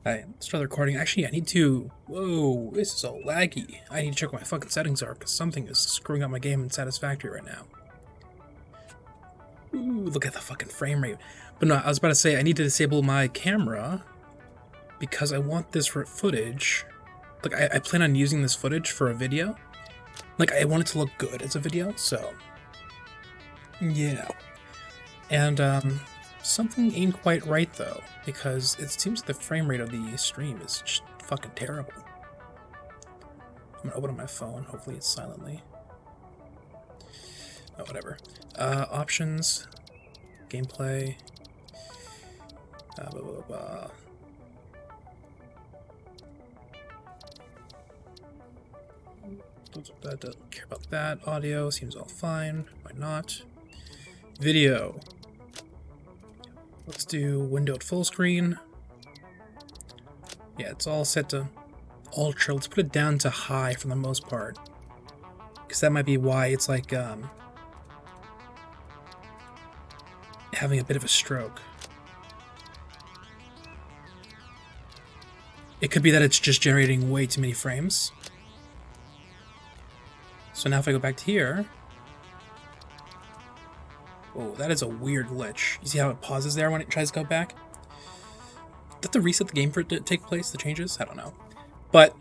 Alright, let's start the recording. Actually, I need to... Whoa, this is so laggy. I need to check what my fucking settings are, because something is screwing up my game in Satisfactory right now. Ooh, look at the fucking frame rate. But no, I was about to say, I need to disable my camera, because I want this footage... Like, I plan on using this footage for a video. Like, I want it to look good as a video, so... Yeah. And, something ain't quite right, though, because it seems the frame rate of the stream is just fucking terrible. I'm gonna open up my phone, hopefully it's silently. Oh, whatever. Options, gameplay, blah, blah, blah, blah. Doesn't care about that. Audio seems all fine. Why not? Video. Let's do windowed full screen. Yeah, it's all set to ultra. Let's put it down to high for the most part, because that might be why it's like having a bit of a stroke. It could be that it's just generating way too many frames. So now if I go back to here... Oh, that is a weird glitch. You see how it pauses there when it tries to go back? Does that have to reset the game for it to take place, the changes? I don't know. But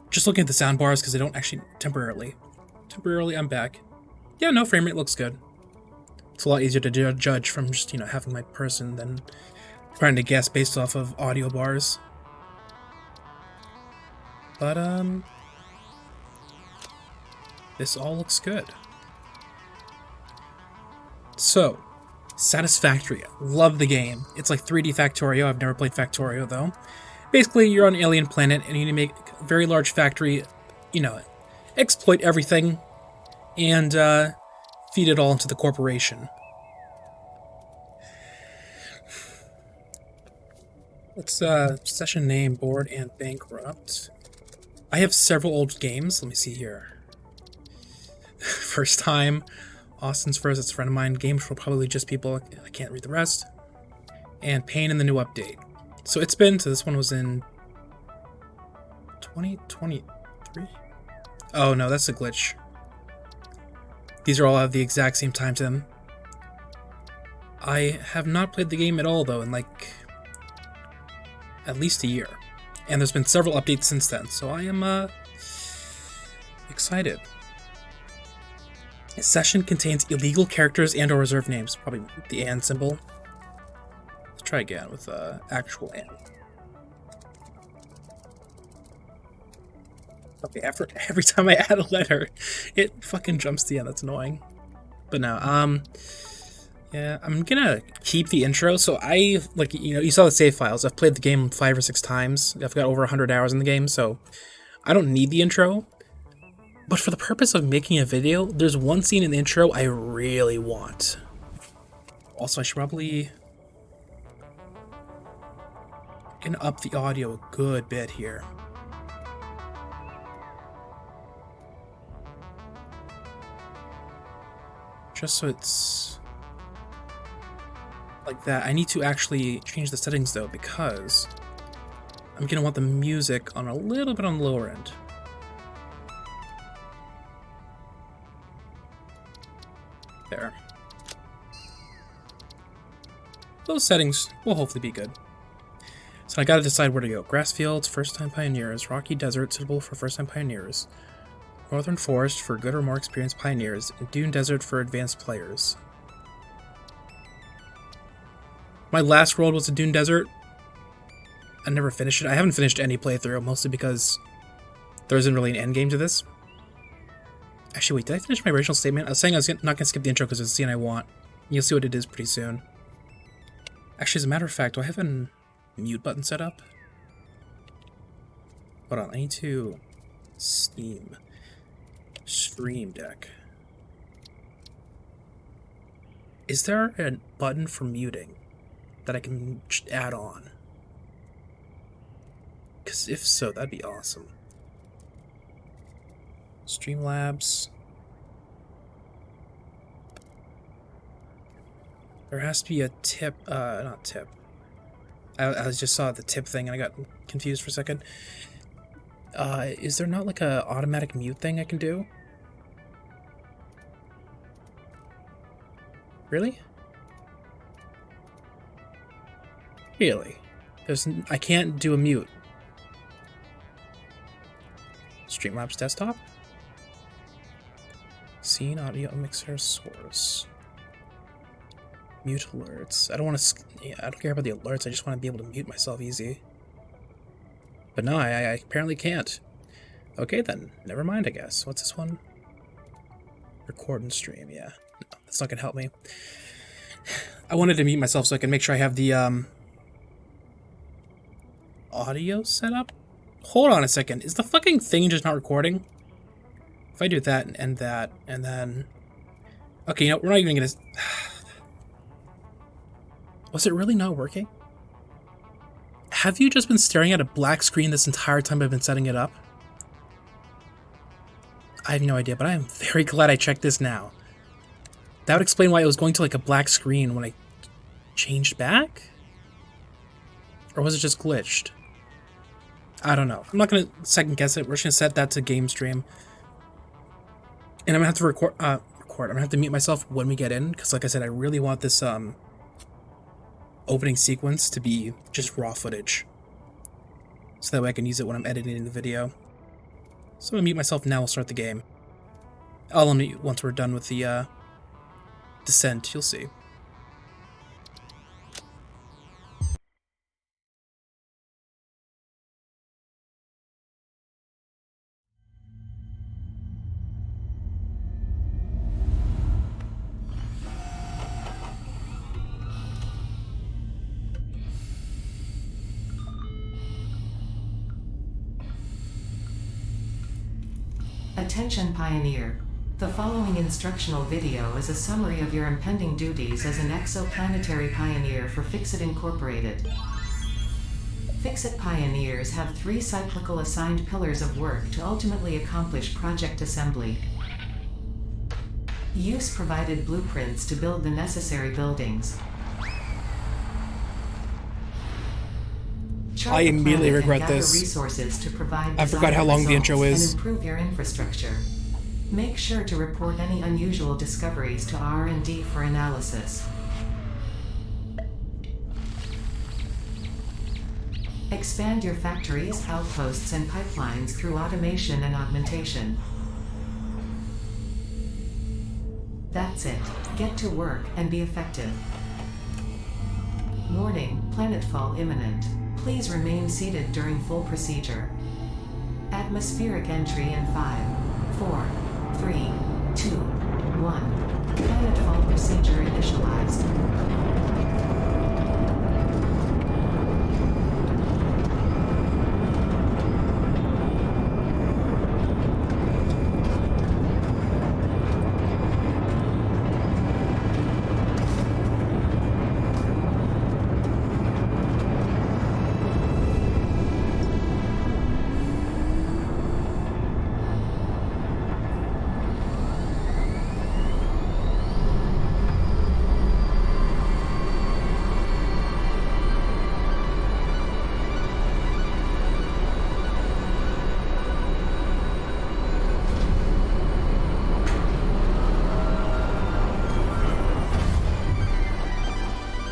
just looking at the sound bars, because they don't actually temporarily, I'm back. Yeah, no, frame rate looks good. It's a lot easier to judge from just, you know, having my person than trying to guess based off of audio bars. But, this all looks good. So, Satisfactory. Love the game. It's like 3D Factorio. I've never played Factorio, though. Basically, you're on an alien planet, and you need to make a very large factory, you know, exploit everything, and feed it all into the corporation. Let's, session name, bored and bankrupt. I have several old games. Let me see here. First time. Austin's first, it's a friend of mine. Games will probably just people, I can't read the rest. And Pain in the new update. So it's been, so this one was in 2023? Oh no, that's a glitch. These are all have the exact same time to them. I have not played the game at all though in like at least a year. And there's been several updates since then, so I am excited. A session contains illegal characters and or reserved names. Probably the and symbol. Let's try again with actual and. Okay, after every time I add a letter, it fucking jumps to the end. That's annoying. But no, yeah, I'm gonna keep the intro. So I, like, you know, you saw the save files. I've played the game 5 or 6 times. I've got over 100 hours in the game, so I don't need the intro. But for the purpose of making a video, there's one scene in the intro I really want. Also, I should probably gonna up the audio a good bit here. Just so it's like that. I need to actually change the settings though, because I'm gonna want the music on a little bit on the lower end. There. Those settings will hopefully be good. So I gotta decide where to go. Grass fields, first-time pioneers. Rocky desert, suitable for first-time pioneers. Northern forest for good or more experienced pioneers. And dune desert for advanced players. My last world was a dune desert. I never finished it. I haven't finished any playthrough, mostly because there isn't really an endgame to this. Actually, wait, did I finish my original statement? I was saying I was not going to skip the intro because it's the scene I want. You'll see what it is pretty soon. Actually, as a matter of fact, do I have a mute button set up? Hold on, I need to... Steam. Stream Deck. Is there a button for muting that I can just add on? Because if so, that'd be awesome. Streamlabs. There has to be a tip, not tip. I just saw the tip thing and I got confused for a second. Is there not like a automatic mute thing I can do? Really? Really? I can't do a mute. Streamlabs desktop? Scene audio mixer source. Mute alerts. I don't want to. Yeah, I don't care about the alerts. I just want to be able to mute myself easy. But no, I apparently can't. Okay then, never mind. I guess. What's this one? Record and stream. Yeah, no, that's not gonna help me. I wanted to mute myself so I can make sure I have the audio set up. Hold on a second. Is the fucking thing just not recording? If I do that and that and then. Okay, you know, we're not even gonna. Was it really not working? Have you just been staring at a black screen this entire time I've been setting it up? I have no idea, but I am very glad I checked this now. That would explain why it was going to like a black screen when I changed back? Or was it just glitched? I don't know. I'm not going to second guess it. We're just going to set that to game stream. And I'm going to have to record. I'm going to have to mute myself when we get in. Because like I said, I really want this opening sequence to be just raw footage. So that way I can use it when I'm editing the video. So I'm going to mute myself now. We'll start the game. I'll unmute once we're done with the descent. You'll see. Attention Pioneer. The following instructional video is a summary of your impending duties as an exoplanetary pioneer for Fixit Incorporated. Fixit Pioneers have 3 cyclical assigned pillars of work to ultimately accomplish project assembly. Use provided blueprints to build the necessary buildings. I immediately regret this. Resources to provide I forgot how long the intro is. and improve your infrastructure. Make sure to report any unusual discoveries to R&D for analysis. Expand your factories, outposts, and pipelines through automation and augmentation. That's it. Get to work and be effective. Warning, planetfall imminent. Please remain seated during full procedure. Atmospheric entry in 5, 4, 3, 2, 1. Planetfall procedure initialized.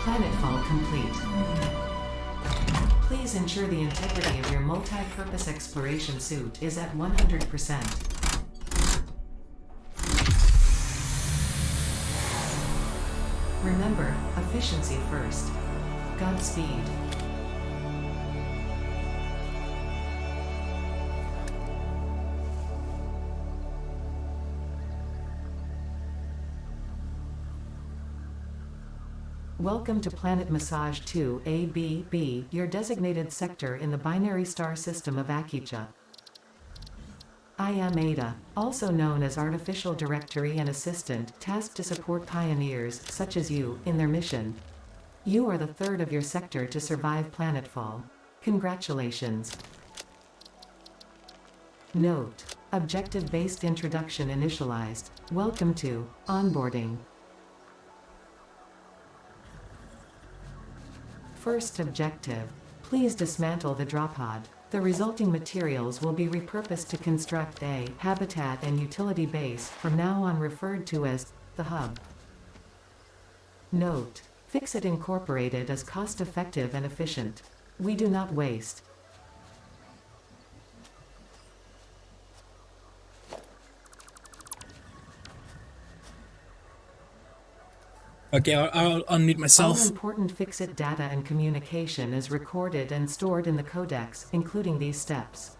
Planetfall complete. Please ensure the integrity of your multi-purpose exploration suit is at 100%. Remember, efficiency first. Godspeed. Welcome to Planet Massage 2 ABB, your designated sector in the binary star system of Akicha. I am Ada, also known as Artificial Directory and Assistant, tasked to support pioneers, such as you, in their mission. You are the third of your sector to survive planetfall. Congratulations. Note: objective-based introduction initialized. Welcome to onboarding. First objective. Please dismantle the drop pod. The resulting materials will be repurposed to construct a habitat and utility base, from now on referred to as the hub. Note: Fixit Incorporated is cost-effective and efficient. We do not waste. Okay, I'll unmute All myself. important Fixit data and communication is recorded and stored in the codex, including these steps.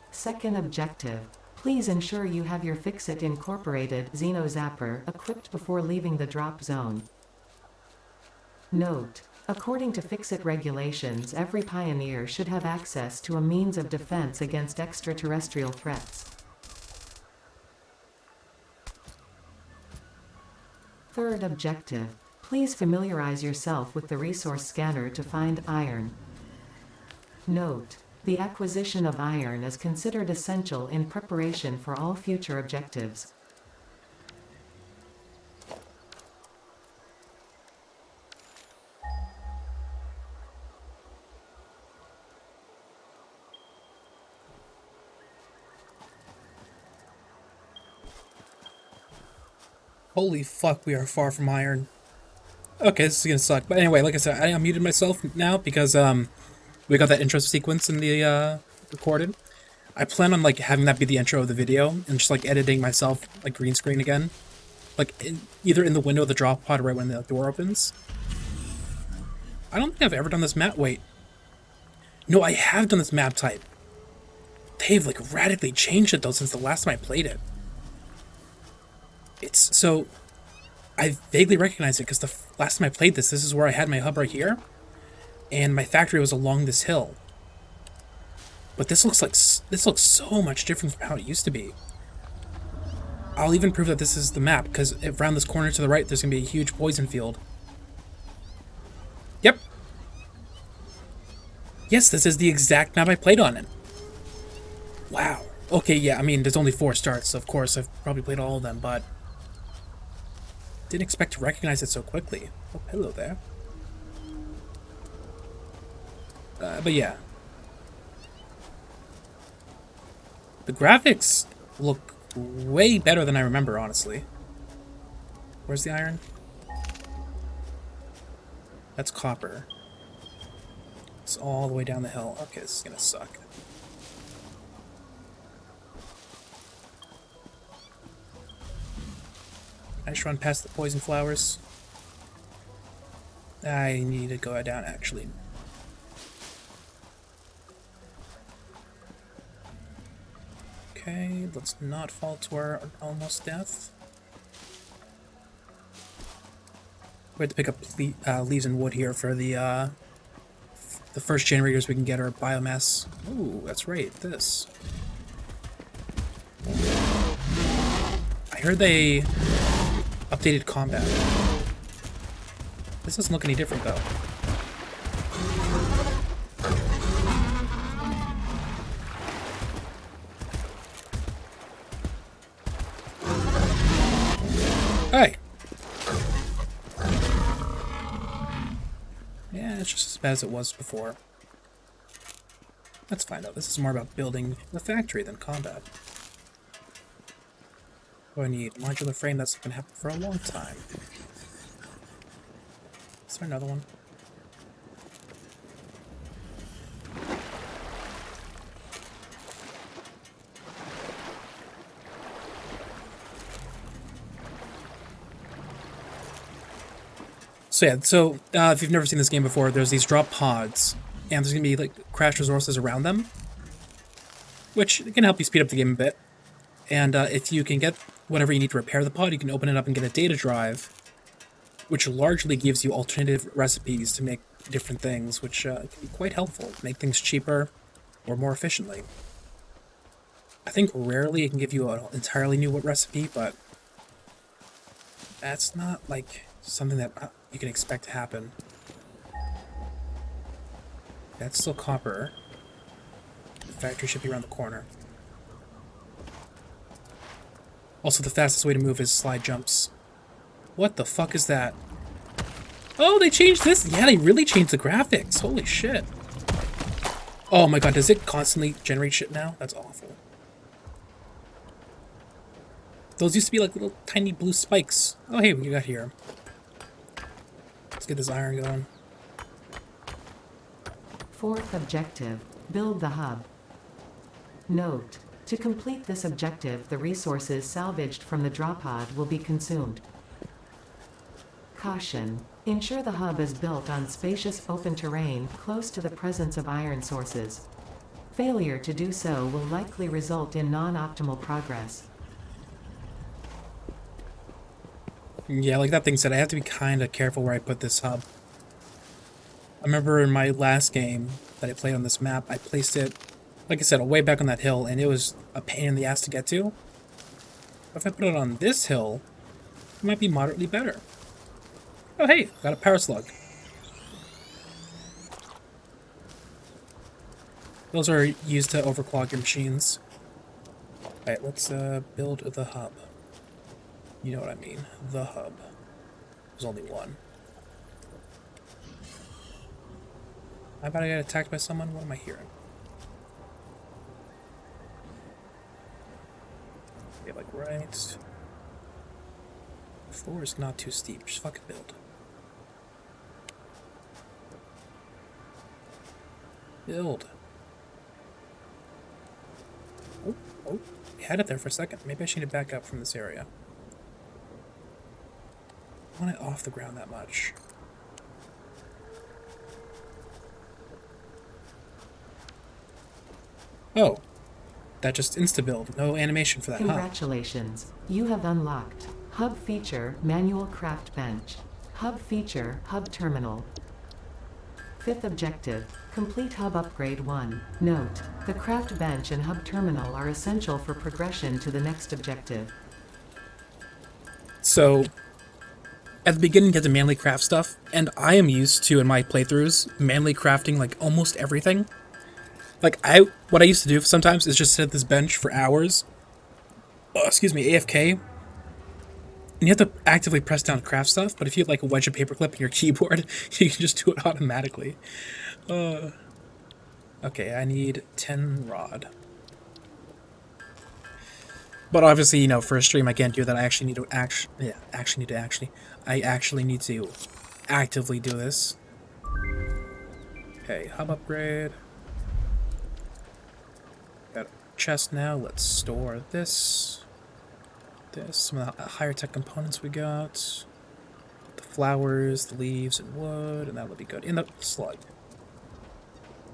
Second objective. Please ensure you have your Fixit Incorporated Xeno Zapper equipped before leaving the drop zone. Note: According to Fixit regulations, every pioneer should have access to a means of defense against extraterrestrial threats. Third objective. Please familiarize yourself with the resource scanner to find iron. Note: The acquisition of iron is considered essential in preparation for all future objectives. Holy fuck, we are far from iron. Okay, this is gonna suck. But anyway, like I said, I unmuted myself now because we got that intro sequence in the recorded. I plan on like having that be the intro of the video and just like editing myself like green screen again, like either in the window of the drop pod right when the door opens. I don't think I've ever done this map. Wait, no, I have done this map type. They've like radically changed it though since the last time I played it. It's so I vaguely recognize it because the last time I played this is where I had my hub right here, and my factory was along this hill. But this looks so much different from how it used to be. I'll even prove that this is the map because around this corner to the right, there's gonna be a huge poison field. Yep. Yes, this is the exact map I played on it. Wow. Okay, yeah. I mean, there's only 4 starts, so of course I've probably played all of them, but didn't expect to recognize it so quickly. Oh, hello there. But yeah. The graphics look way better than I remember, honestly. Where's the iron? That's copper. It's all the way down the hill. Okay, this is gonna suck. I just run past the poison flowers. I need to go down, actually. Okay, let's not fall to our almost death. We have to pick up leaves and wood here for the first generators we can get our biomass. Ooh, that's right, this. I heard they updated combat. This doesn't look any different though. Hey! Yeah, it's just as bad as it was before. That's fine though. This is more about building the factory than combat. What do I need? Modular frame, that's gonna happen for a long time. Is there another one? So yeah, if you've never seen this game before, there's these drop pods, and there's gonna be like crash resources around them, which can help you speed up the game a bit. And if you can get whatever you need to repair the pod, you can open it up and get a data drive, which largely gives you alternative recipes to make different things, which can be quite helpful. Make things cheaper or more efficiently. I think rarely it can give you an entirely new recipe, but that's not like something that you can expect to happen. That's still copper. The factory should be around the corner. Also, the fastest way to move is slide jumps. What the fuck is that? Oh, they changed this? Yeah, they really changed the graphics. Holy shit. Oh my god, does it constantly generate shit now? That's awful. Those used to be like little tiny blue spikes. Oh hey, what you got here? Let's get this iron going. Fourth objective, build the hub. Note: to complete this objective, the resources salvaged from the drop pod will be consumed. Caution: ensure the hub is built on spacious open terrain close to the presence of iron sources. Failure to do so will likely result in non-optimal progress. Yeah, like that thing said, I have to be kind of careful where I put this hub. I remember in my last game that I played on this map, I placed it, like I said, way back on that hill, and it was a pain in the ass to get to. If I put it on this hill, it might be moderately better. Oh hey, got a power slug. Those are used to overclock your machines. Alright, let's build the hub. You know what I mean, the hub. There's only one. I about to get attacked by someone? What am I hearing? Okay, like right. The floor is not too steep, just fucking build. Build. Oh, we had it there for a second. Maybe I should need to back up from this area. I want it off the ground that much. Oh, that just insta-build. No animation for that, huh? Congratulations, you have unlocked Hub Feature Manual Craft Bench. Hub Feature Hub Terminal. Fifth objective, complete Hub Upgrade 1. Note: the craft bench and hub terminal are essential for progression to the next objective. So, at the beginning you get to manually craft stuff, and I am used to, in my playthroughs, manually crafting like almost everything. Like, what I used to do sometimes is just sit at this bench for hours, AFK, and you have to actively press down to craft stuff, but if you have like a wedge of paperclip in your keyboard, you can just do it automatically. Okay, I need 10 rod. But obviously, you know, for a stream I can't do that. I actually need to I actually need to actively do this. Okay, hub upgrade. Got a chest now. Let's store this. Some of the higher tech components we got. The flowers, the leaves, and wood, and that'll be good. In the slug.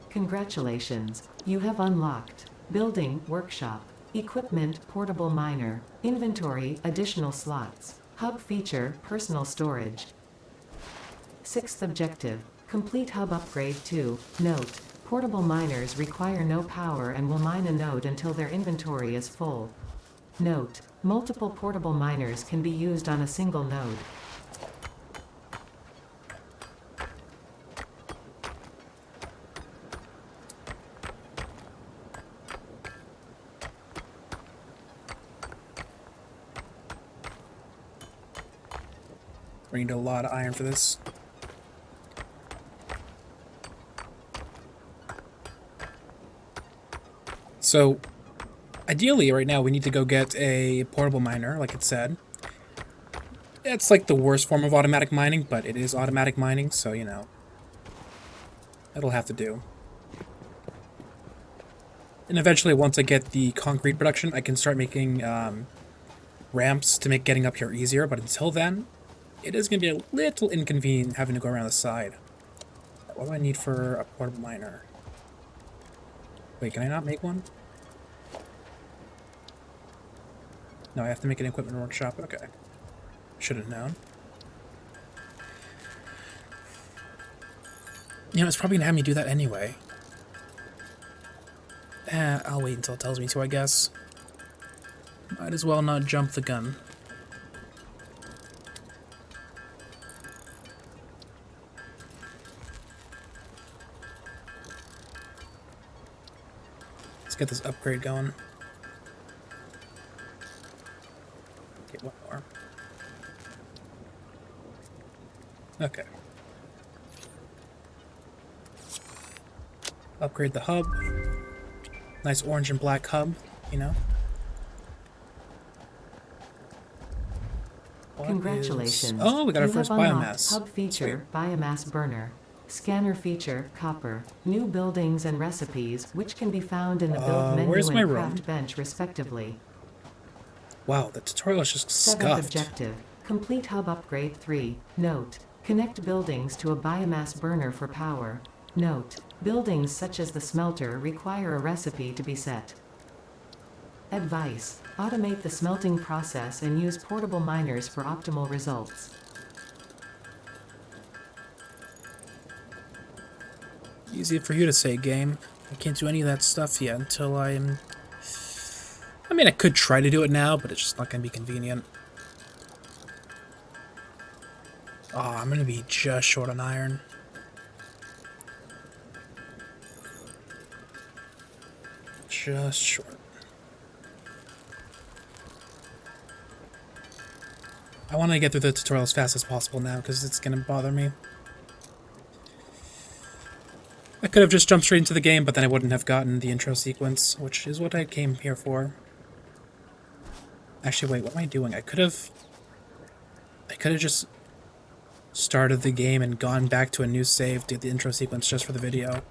Congratulations, you have unlocked Building Workshop. Equipment Portable Miner. Inventory Additional slots. Hub Feature Personal Storage. Sixth objective, complete Hub Upgrade 2. Note: portable miners require no power and will mine a node until their inventory is full. Note: multiple portable miners can be used on a single node. We need a lot of iron for this. So, ideally, right now, we need to go get a portable miner, like it said. It's like the worst form of automatic mining, but it is automatic mining, so, you know. It'll have to do. And eventually, once I get the concrete production, I can start making ramps to make getting up here easier, but until then, it is going to be a little inconvenient having to go around the side. What do I need for a portable miner? Wait, can I not make one? No, I have to make an equipment workshop? Okay. Should have known. You know, it's probably going to have me do that anyway. I'll wait until it tells me to, I guess. Might as well not jump the gun. Let's get this upgrade going. Okay, one more. Okay. Upgrade the hub. Nice orange and black hub, you know. Congratulations. Oh, we got our You first have unlocked biomass. Hub feature, biomass burner. Scanner feature, copper. New buildings and recipes, which can be found in the build menu where's my and room? craft bench, respectively. Wow, the tutorial is just 7th scuffed. objective. Complete hub upgrade 3. Note. Connect buildings to a biomass burner for power. Note. Buildings such as the smelter require a recipe to be set. Advice. Automate the smelting process and use portable miners for optimal results. Easy for you to say, game. I can't do any of that stuff yet until I'm... I mean, I could try to do it now, but it's just not going to be convenient. Oh, I'm going to be just short on iron. Just short. I want to get through the tutorial as fast as possible now, because it's going to bother me. I could have just jumped straight into the game, but then I wouldn't have gotten the intro sequence, which is what I came here for. Actually, wait, what am I doing? I could have just started the game and gone back to a new save, did the intro sequence just for the video.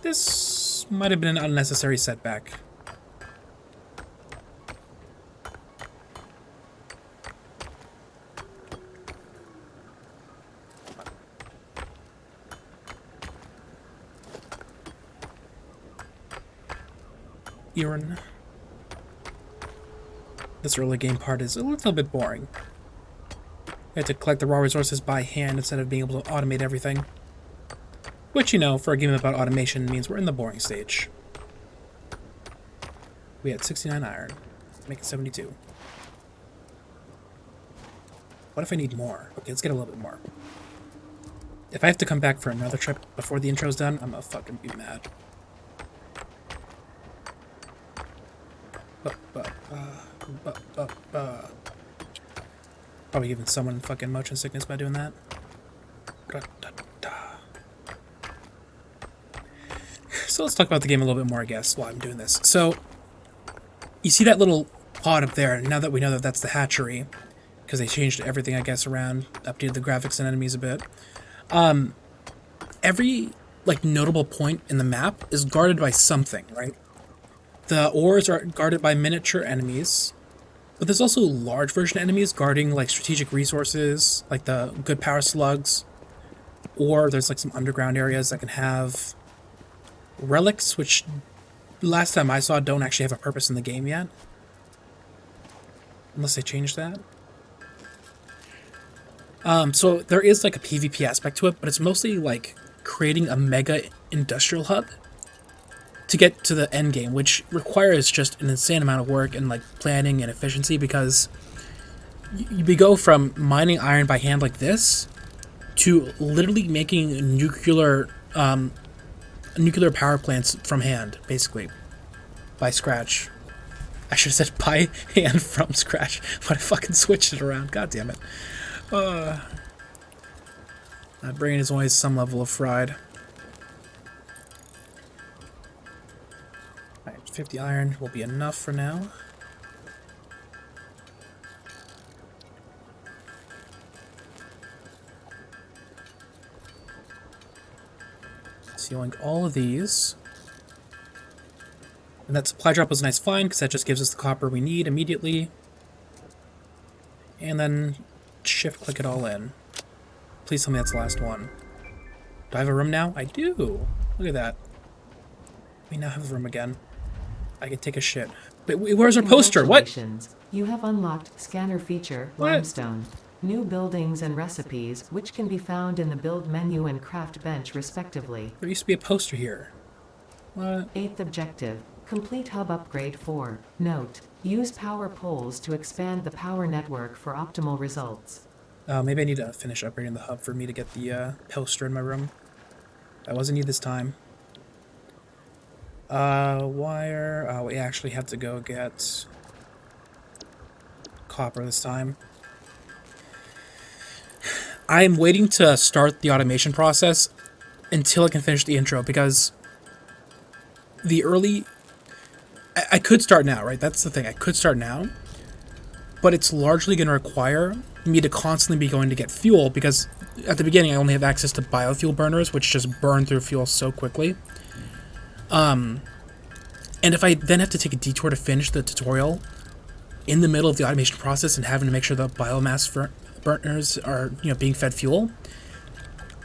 This might have been an unnecessary setback. Urine. This early game part is a little bit boring. I had to collect the raw resources by hand instead of being able to automate everything. Which, you know, for a game about automation means we're in the boring stage. We had 69 iron. Make it 72. What if I need more? Okay, let's get a little bit more. If I have to come back for another trip before the intro's done, I'm gonna fucking be mad. Probably giving someone fucking motion sickness by doing that. So let's talk about the game a little bit more, I guess, while I'm doing this. So, you see that little pod up there, now that we know that that's the hatchery, because they changed everything, I guess, around, updated the graphics and enemies a bit. Every, like, notable point in the map is guarded by something, right? The ores are guarded by miniature enemies, but there's also large version enemies guarding, like, strategic resources, like the good power slugs, or there's, like, some underground areas that can have relics, which last time I saw don't actually have a purpose in the game yet. Unless they changed that. So there is, like, a PvP aspect to it, but it's mostly, like, creating a mega industrial hub to get to the end game, which requires just an insane amount of work and, like, planning and efficiency, because you go from mining iron by hand like this to literally making nuclear power plants from hand, basically, by scratch. I should have said by hand from scratch, but I fucking switched it around. God damn it. My brain is always some level of fried. 50 iron will be enough for now. Sealing all of these. And that supply drop was a nice find, because that just gives us the copper we need immediately. And then shift click it all in. Please tell me that's the last one. Do I have a room now? I do! Look at that. We now have a room again. I can take a shit. But where's our poster? What? You have unlocked scanner feature, What? limestone. New buildings and recipes, which can be found in the build menu and craft bench, respectively. There used to be a poster here. What? 8th objective. Complete hub upgrade 4. Note. Use power poles to expand the power network for optimal results. Maybe I need to finish upgrading the hub for me to get the poster in my room. That wasn't need this time. Wire. We actually have to go get copper this time. I'm waiting to start the automation process until I can finish the intro, because the early... I could start now, right? That's the thing. I could start now, but it's largely going to require me to constantly be going to get fuel, because at the beginning I only have access to biofuel burners, which just burn through fuel so quickly. And if I then have to take a detour to finish the tutorial in the middle of the automation process and having to make sure the biomass burners are, you know, being fed fuel,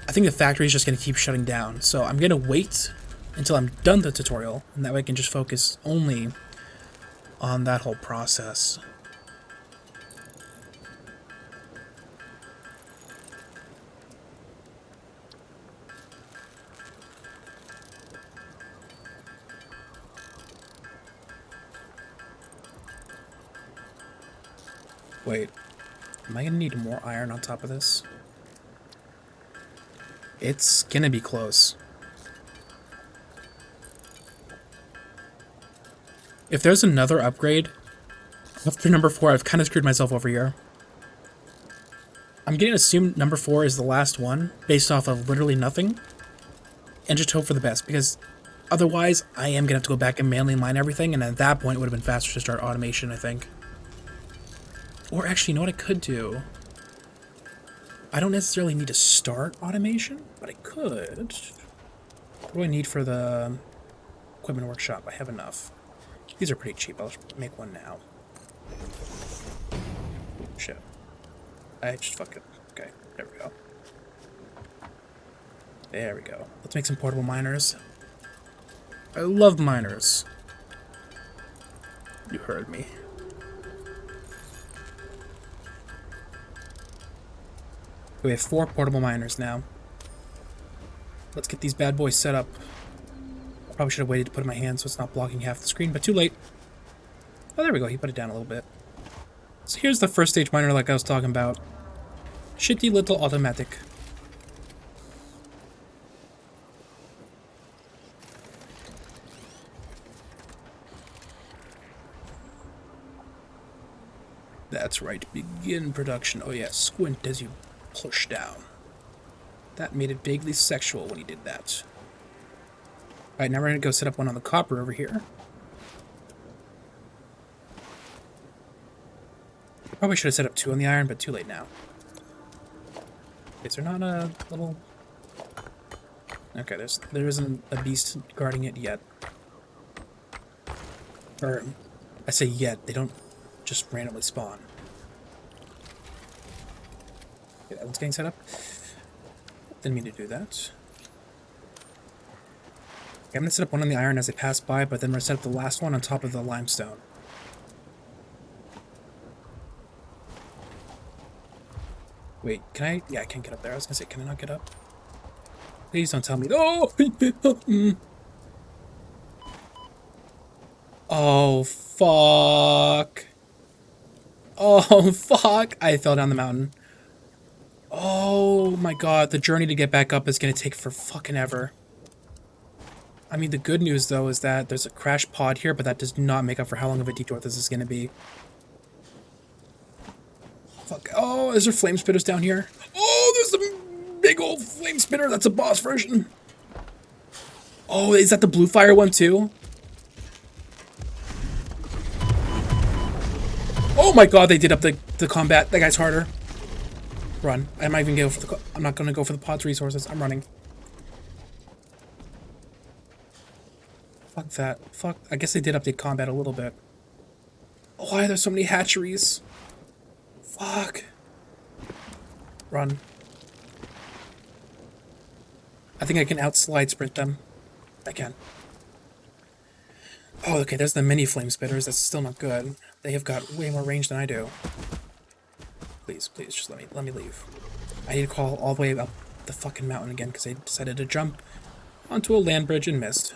I think the factory is just going to keep shutting down. So I'm going to wait until I'm done the tutorial, and that way I can just focus only on that whole process. Wait, am I gonna need more iron on top of this? It's gonna be close. If there's another upgrade after number 4, I've kind of screwed myself over here. I'm gonna assume number 4 is the last one, based off of literally nothing, and just hope for the best, because otherwise I am gonna have to go back and manually mine everything, and at that point it would have been faster to start automation, I think. Or actually, you know what I could do? I don't necessarily need to start automation, but I could. What do I need for the equipment workshop? I have enough. These are pretty cheap. I'll make one now. Shit. I just fuck it. Okay, there we go. There we go. Let's make some portable miners. I love miners. You heard me. We have 4 portable miners now. Let's get these bad boys set up. I probably should have waited to put it in my hand so it's not blocking half the screen, but too late. Oh, there we go. He put it down a little bit. So here's the first stage miner like I was talking about. Shitty little automatic. That's right. Begin production. Oh yeah, squint as you push down. That made it vaguely sexual when he did that. Alright, now we're going to go set up one on the copper over here. Probably should have set up 2 on the iron, but too late now. Is there not a little... Okay, there isn't a beast guarding it yet. Or, I say yet, they don't just randomly spawn. Okay, that one's getting set up. Didn't mean to do that. Okay, I'm going to set up one on the iron as they pass by, but then we're going to set up the last one on top of the limestone. Wait, can I? Yeah, I can't get up there. I was going to say, can I not get up? Please don't tell me. Oh! Oh, fuck. Oh, fuck. I fell down the mountain. Oh my god, the journey to get back up is going to take for fucking ever. I mean, the good news, though, is that there's a crash pod here, but that does not make up for how long of a detour this is going to be. Fuck. Oh, is there flame spitters down here? Oh, there's a big old flame spitter. That's a boss version. Oh, is that the blue fire one, too? Oh my god, they did up the combat. That guy's harder. Run. I'm not even going for the... I'm not going to go for the pod's resources. I'm running. Fuck that. Fuck. I guess they did update combat a little bit. Oh, why are there so many hatcheries? Fuck. Run. I think I can outslide sprint them. I can. Oh, okay, there's the mini flame spitters. That's still not good. They have got way more range than I do. Please, please, just let me leave. I need to crawl all the way up the fucking mountain again because they decided to jump onto a land bridge and missed.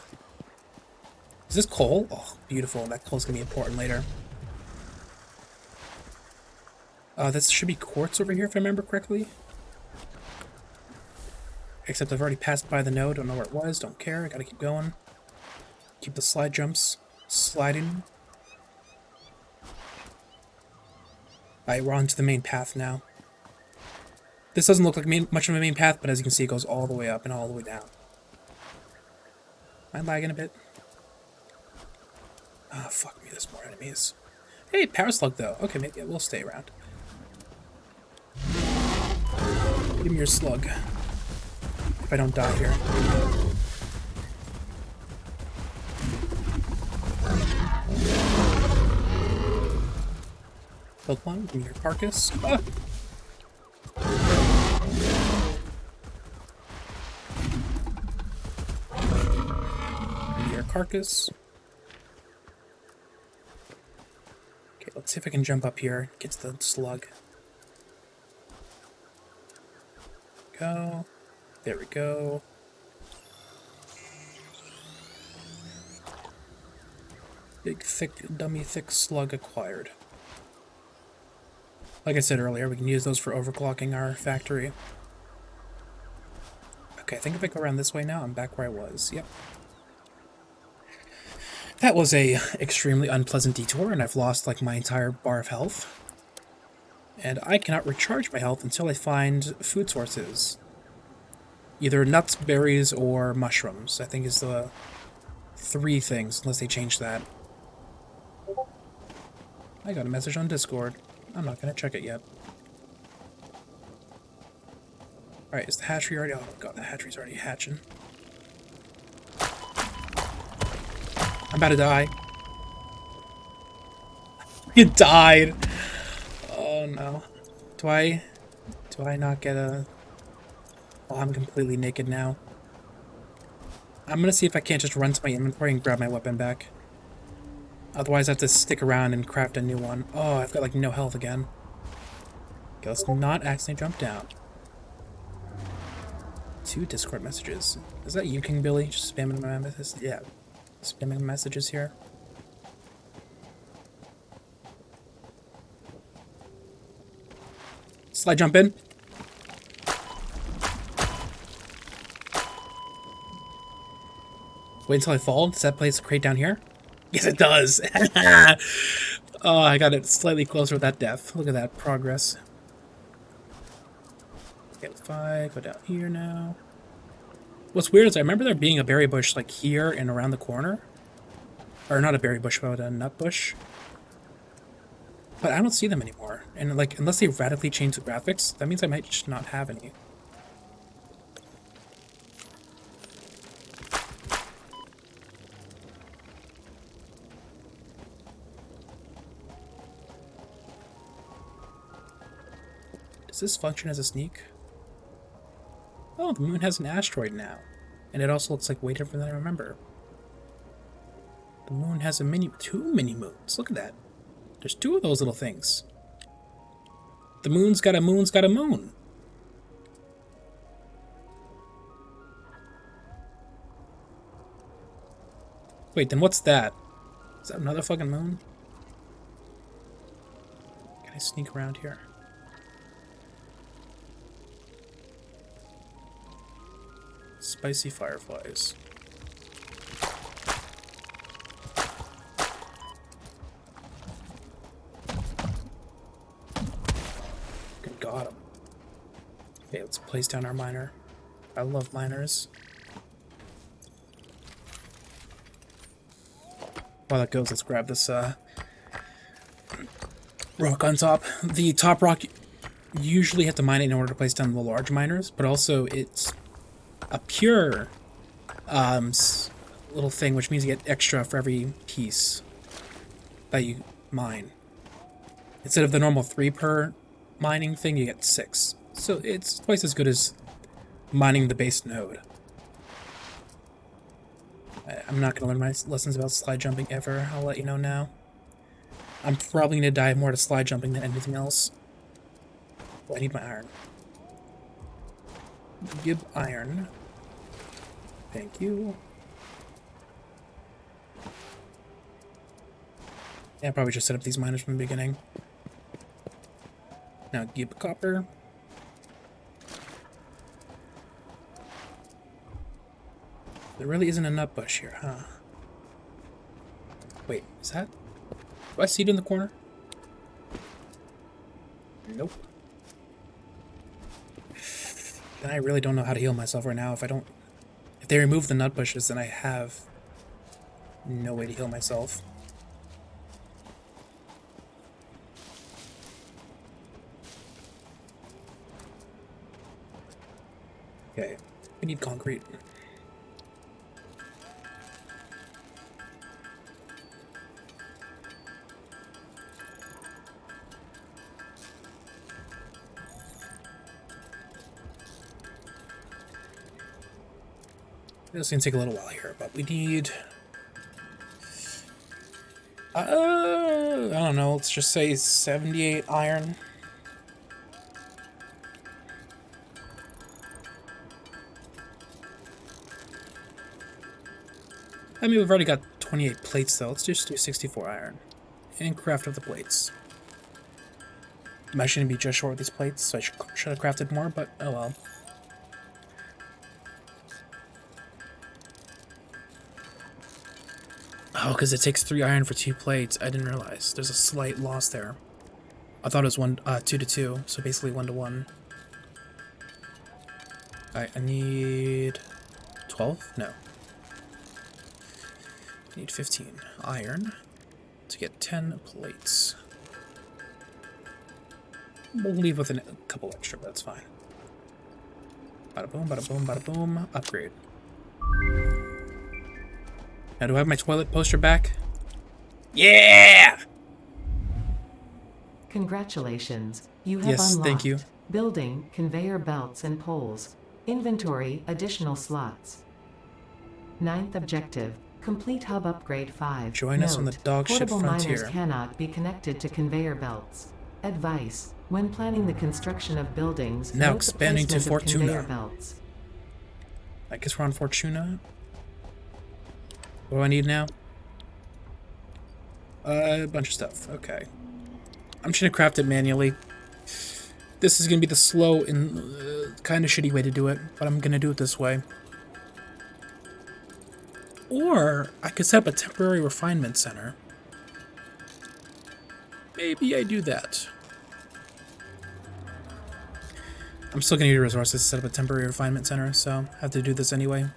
Is this coal? Oh, beautiful. That coal's gonna be important later. This should be quartz over here if I remember correctly. Except I've already passed by the node. Don't know where it was. Don't care. I gotta keep going. Keep the slide jumps sliding. Alright, we're on to the main path now. This doesn't look like much of a main path, but as you can see, it goes all the way up and all the way down. Am I lagging a bit? Ah, fuck me, there's more enemies. Hey, power slug though. Okay, maybe we'll stay around. Give me your slug. If I don't die here. Build one, give me your carcass. Ah! Give me your carcass. Okay, let's see if I can jump up here, get to the slug. Go. There we go. Big, thick, dummy, thick slug acquired. Like I said earlier, we can use those for overclocking our factory. Okay, I think if I go around this way now, I'm back where I was. Yep. That was a extremely unpleasant detour, and I've lost like my entire bar of health. And I cannot recharge my health until I find food sources. Either nuts, berries, or mushrooms, I think is the 3 things, unless they change that. I got a message on Discord. I'm not going to check it yet. Alright, is the hatchery already... Oh god, the hatchery's already hatching. I'm about to die. You died! Oh no. Do I not get a... Oh, I'm completely naked now. I'm gonna see if I can't just run to my inventory and grab my weapon back. Otherwise I have to stick around and craft a new one. Oh, I've got like no health again. Okay, let's not accidentally jump down. 2 Discord messages. Is that you, King Billy? Just spamming my messages? Yeah. Spamming messages here. Slide jump in. Wait until I fall. Does that place crate down here? Yes, it does. Oh, I got it slightly closer with that death. Look at that progress. Okay, if I go down here now. What's weird is I remember there being a berry bush like here and around the corner. Or not a berry bush, but a nut bush. But I don't see them anymore. And like, unless they radically change the graphics, that means I might just not have any. Does this function as a sneak? Oh, the moon has an asteroid now. And it also looks like way different than I remember. The moon has a 2 mini moons. Look at that. There's 2 of those little things. The moon's got a moon. Wait, then what's that? Is that another fucking moon? Can I sneak around here? Spicy fireflies. Got him. Okay, let's place down our miner. I love miners. While that goes, let's grab this rock on top. The top rock, you usually have to mine it in order to place down the large miners, but also it's a pure little thing, which means you get extra for every piece that you mine. Instead of the normal 3 per mining thing, you get 6. So it's twice as good as mining the base node. I'm not going to learn my lessons about slide jumping ever. I'll let you know now. I'm probably going to die more to slide jumping than anything else. Oh, I need my iron. Give iron. Thank you. Yeah, I probably just set up these miners from the beginning. Now give copper. There really isn't a nut bush here, huh? Wait, is that? Do I see it in the corner? Nope. Then I really don't know how to heal myself right now. If they remove the nut bushes, then I have No way to heal myself. Okay, we need concrete. This is gonna take a little while here, but we need... I don't know, let's just say 78 iron. I mean, we've already got 28 plates, though. Let's just do 64 iron. And craft up the plates. I'm actually going to be just short with these plates, so I should have crafted more, but oh well. Oh, because it takes 3 iron for 2 plates. I didn't realize. There's a slight loss there. I thought it was 2 to 2, so basically 1 to 1. Alright, I need 12? No. I need 15 iron to get 10 plates. We'll leave with a couple extra, but that's fine. Bada boom, bada boom, bada boom. Upgrade. Now, do I have my toilet poster back? Yeah! Congratulations. You have Yes, unlocked thank you. building, conveyor belts and poles. Inventory, additional slots. 9th objective. Complete hub upgrade 5. Join us on the dog shit portable miners frontier. cannot be connected to conveyor belts. Advice. When planning the construction of buildings, Now note the expanding to placement of conveyor Fortuna. belts. I guess we're on Fortuna. What do I need now? A bunch of stuff. Okay. I'm just gonna craft it manually. This is gonna be the slow and kind of shitty way to do it, but I'm gonna do it this way. Or I could set up a temporary refinement center. Maybe I do that. I'm still gonna need resources to set up a temporary refinement center, so I have to do this anyway.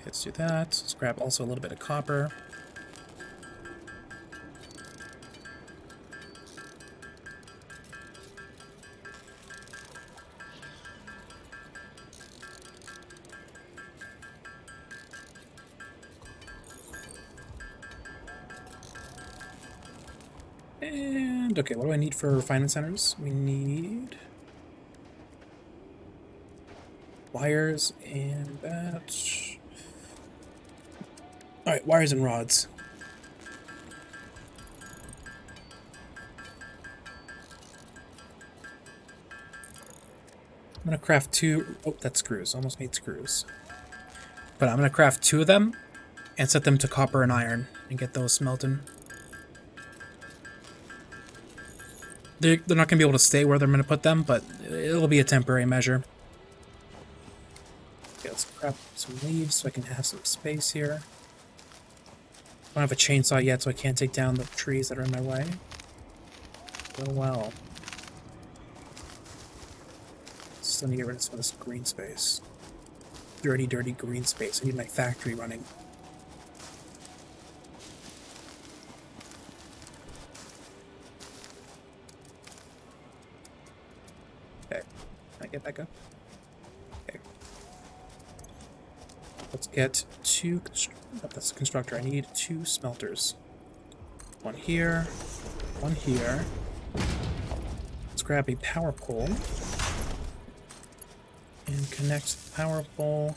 Let's do that. Let's grab also a little bit of copper. And okay, what do I need for refinement centers? We need wires and that. Alright, wires and rods. I'm gonna craft 2. Oh, that's screws. Almost made screws. But I'm gonna craft 2 of them and set them to copper and iron and get those smelting. They're not gonna be able to stay where they're gonna put them, but it'll be a temporary measure. Okay, let's grab some leaves so I can have some space here. I don't have a chainsaw yet, so I can't take down the trees that are in my way. Oh well. Still need to get rid of some of this green space. Dirty, dirty green space. I need my factory running. Okay. Can I get back up? Okay. Let's get 2... Oh, that's the constructor. I need 2 smelters. 1 here. 1 here. Let's grab a power pole. And connect the power pole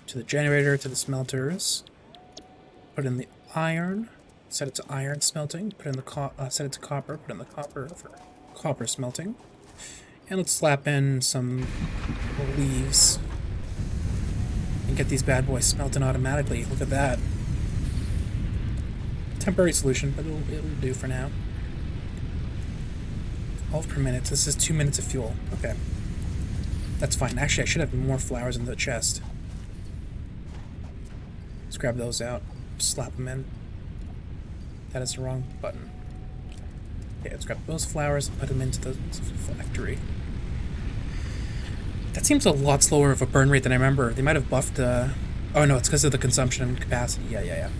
to the generator, to the smelters. Put in the iron. Set it to iron smelting. Put in the set it to copper. Put in the copper for copper smelting. And let's slap in some leaves. And get these bad boys smelting automatically. Look at that. Temporary solution, but it'll do for now. 12 per minute. This is 2 minutes of fuel. Okay. That's fine. Actually, I should have more flowers in the chest. Let's grab those out. Slap them in. That is the wrong button. Okay, let's grab those flowers and put them into the factory. That seems a lot slower of a burn rate than I remember. They might have buffed Oh no, it's because of the consumption capacity. Yeah, yeah, yeah.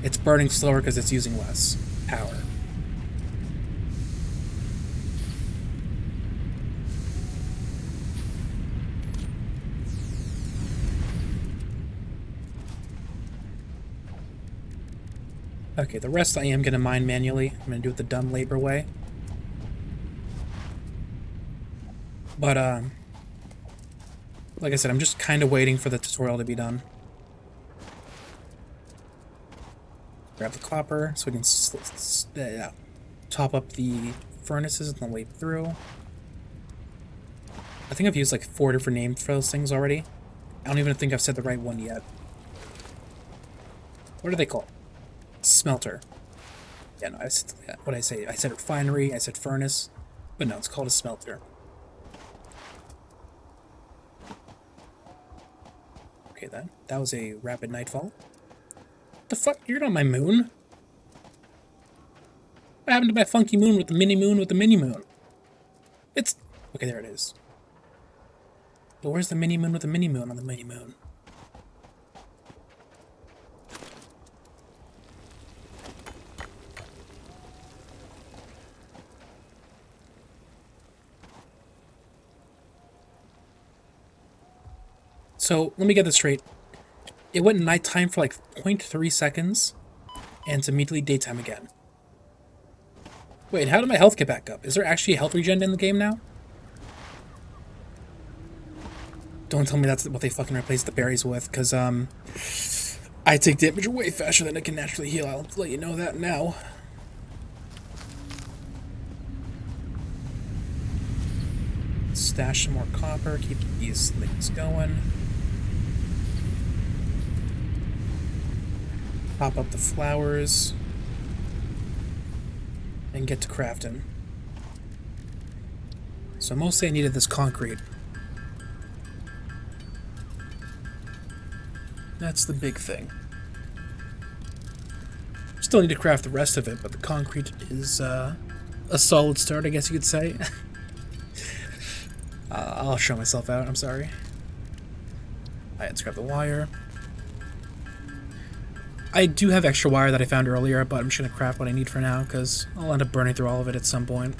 It's burning slower because it's using less power. Okay, the rest I am going to mine manually. I'm going to do it the dumb labor way. But, like I said, I'm just kind of waiting for the tutorial to be done. Grab the copper so we can top up the furnaces on the way through. I think I've used like 4 different names for those things already. I don't even think I've said the right one yet. What are they called? Smelter. Yeah, no, what did I say? I said refinery, I said furnace, but no, it's called a smelter. Okay, then. That was a rapid nightfall. What the fuck? You're not my moon. What happened to my funky moon with the mini moon? It's... Okay, there it is. But where's the mini moon with the mini moon on the mini moon? So, let me get this straight. It went nighttime for like 0.3 seconds, and it's immediately daytime again. Wait, how did my health get back up? Is there actually a health regen in the game now? Don't tell me that's what they fucking replaced the berries with, because, I take damage way faster than it can naturally heal. I'll let you know that now. Stash some more copper, keep these things going. Pop up the flowers. And get to crafting. So mostly I needed this concrete. That's the big thing. Still need to craft the rest of it, but the concrete is a solid start, I guess you could say. I'll show myself out, I'm sorry. Alright, let's grab the wire. I do have extra wire that I found earlier, but I'm just going to craft what I need for now, because I'll end up burning through all of it at some point.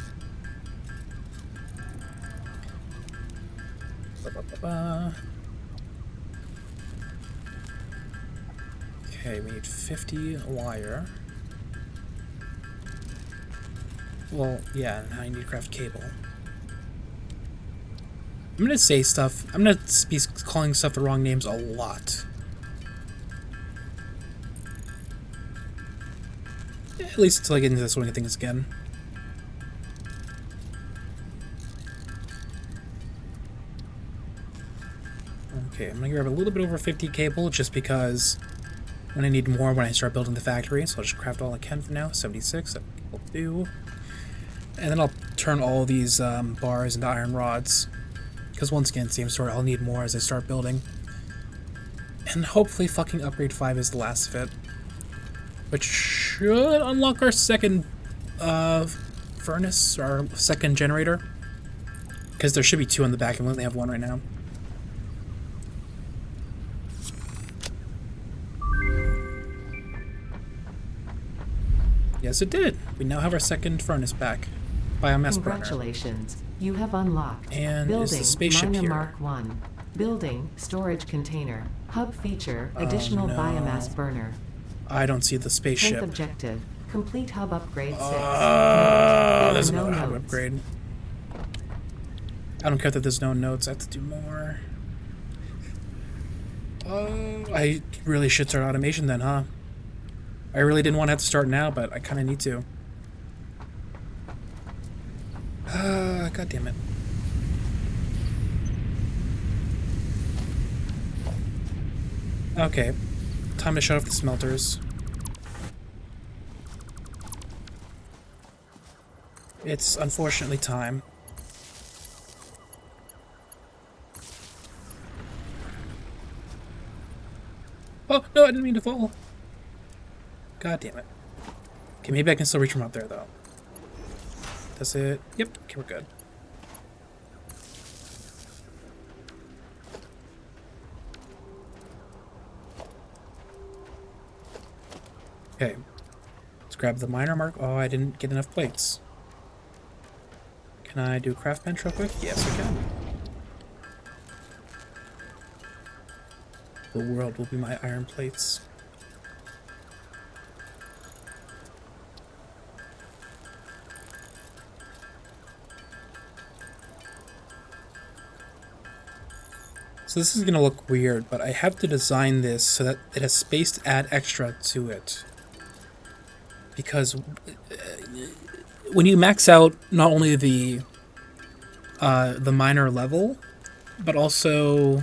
Okay, we need 50 wire. Well, yeah, now I need to craft cable. I'm going to say stuff. I'm going to be calling stuff the wrong names a lot. At least until I get into the swing of things again. Okay, I'm gonna grab a little bit over 50 cable just because I'm gonna need more when I start building the factory, so I'll just craft all I can for now. 76, that will do. And then I'll turn all these bars into iron rods. Because once again, same story, I'll need more as I start building. And hopefully fucking upgrade 5 is the last of it. Which should unlock our second furnace, our second generator. Because there should be 2 on the back and we only have 1 right now. Yes, it did. We now have our second furnace back. Biomass burner. Congratulations. You have unlocked. And Building, is the spaceship Miner here? Mark 1. Building, storage container. Hub feature, additional no. biomass burner. I don't see the 10th spaceship. objective. Complete hub upgrade 6. There's no no hub notes. upgrade. I don't care that there's no notes. I have to do more. I really should start automation then, huh? I really didn't want to have to start now, but I kind of need to. God damn it. Okay. Time to shut off the smelters. It's unfortunately time. Oh, no, I didn't mean to fall. God damn it. Okay, maybe I can still reach from up there, though. That's it. Yep, okay, we're good. Okay. Let's grab the miner mark. Oh, I didn't get enough plates. Can I do craft bench real quick? Yes, I can. The world will be my iron plates. So this is going to look weird, but I have to design this so that it has space to add extra to it. Because when you max out not only the miner level, but also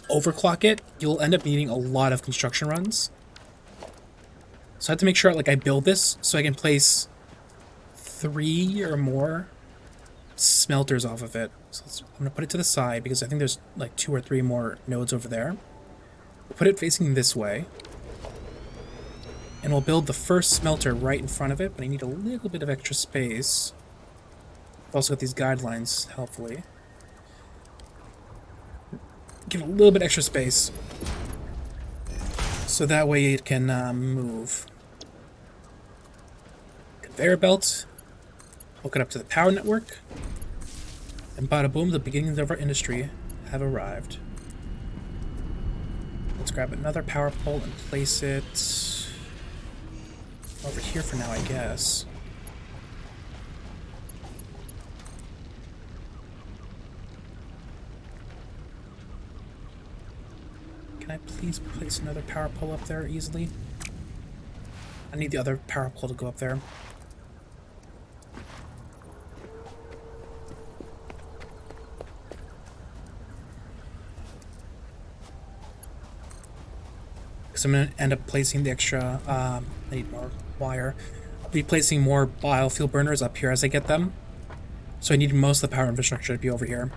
overclock it, you'll end up needing a lot of construction runs. So I have to make sure like I build this so I can place 3 or more smelters off of it. So I'm going to put it to the side because I think there's like 2 or 3 more nodes over there. We'll put it facing this way. And we'll build the first smelter right in front of it, but I need a little bit of extra space. I've also got these guidelines, helpfully. Give it a little bit extra space. So that way it can move. Conveyor belt. Hook it up to the power network. And bada boom, the beginnings of our industry have arrived. Let's grab another power pole and place it over here for now, I guess. Can I please place another power pole up there easily? I need the other power pole to go up there. Because I'm going to end up placing the extra, I need more wire. I'll be placing more biofuel burners up here as I get them. So I need most of the power infrastructure to be over here.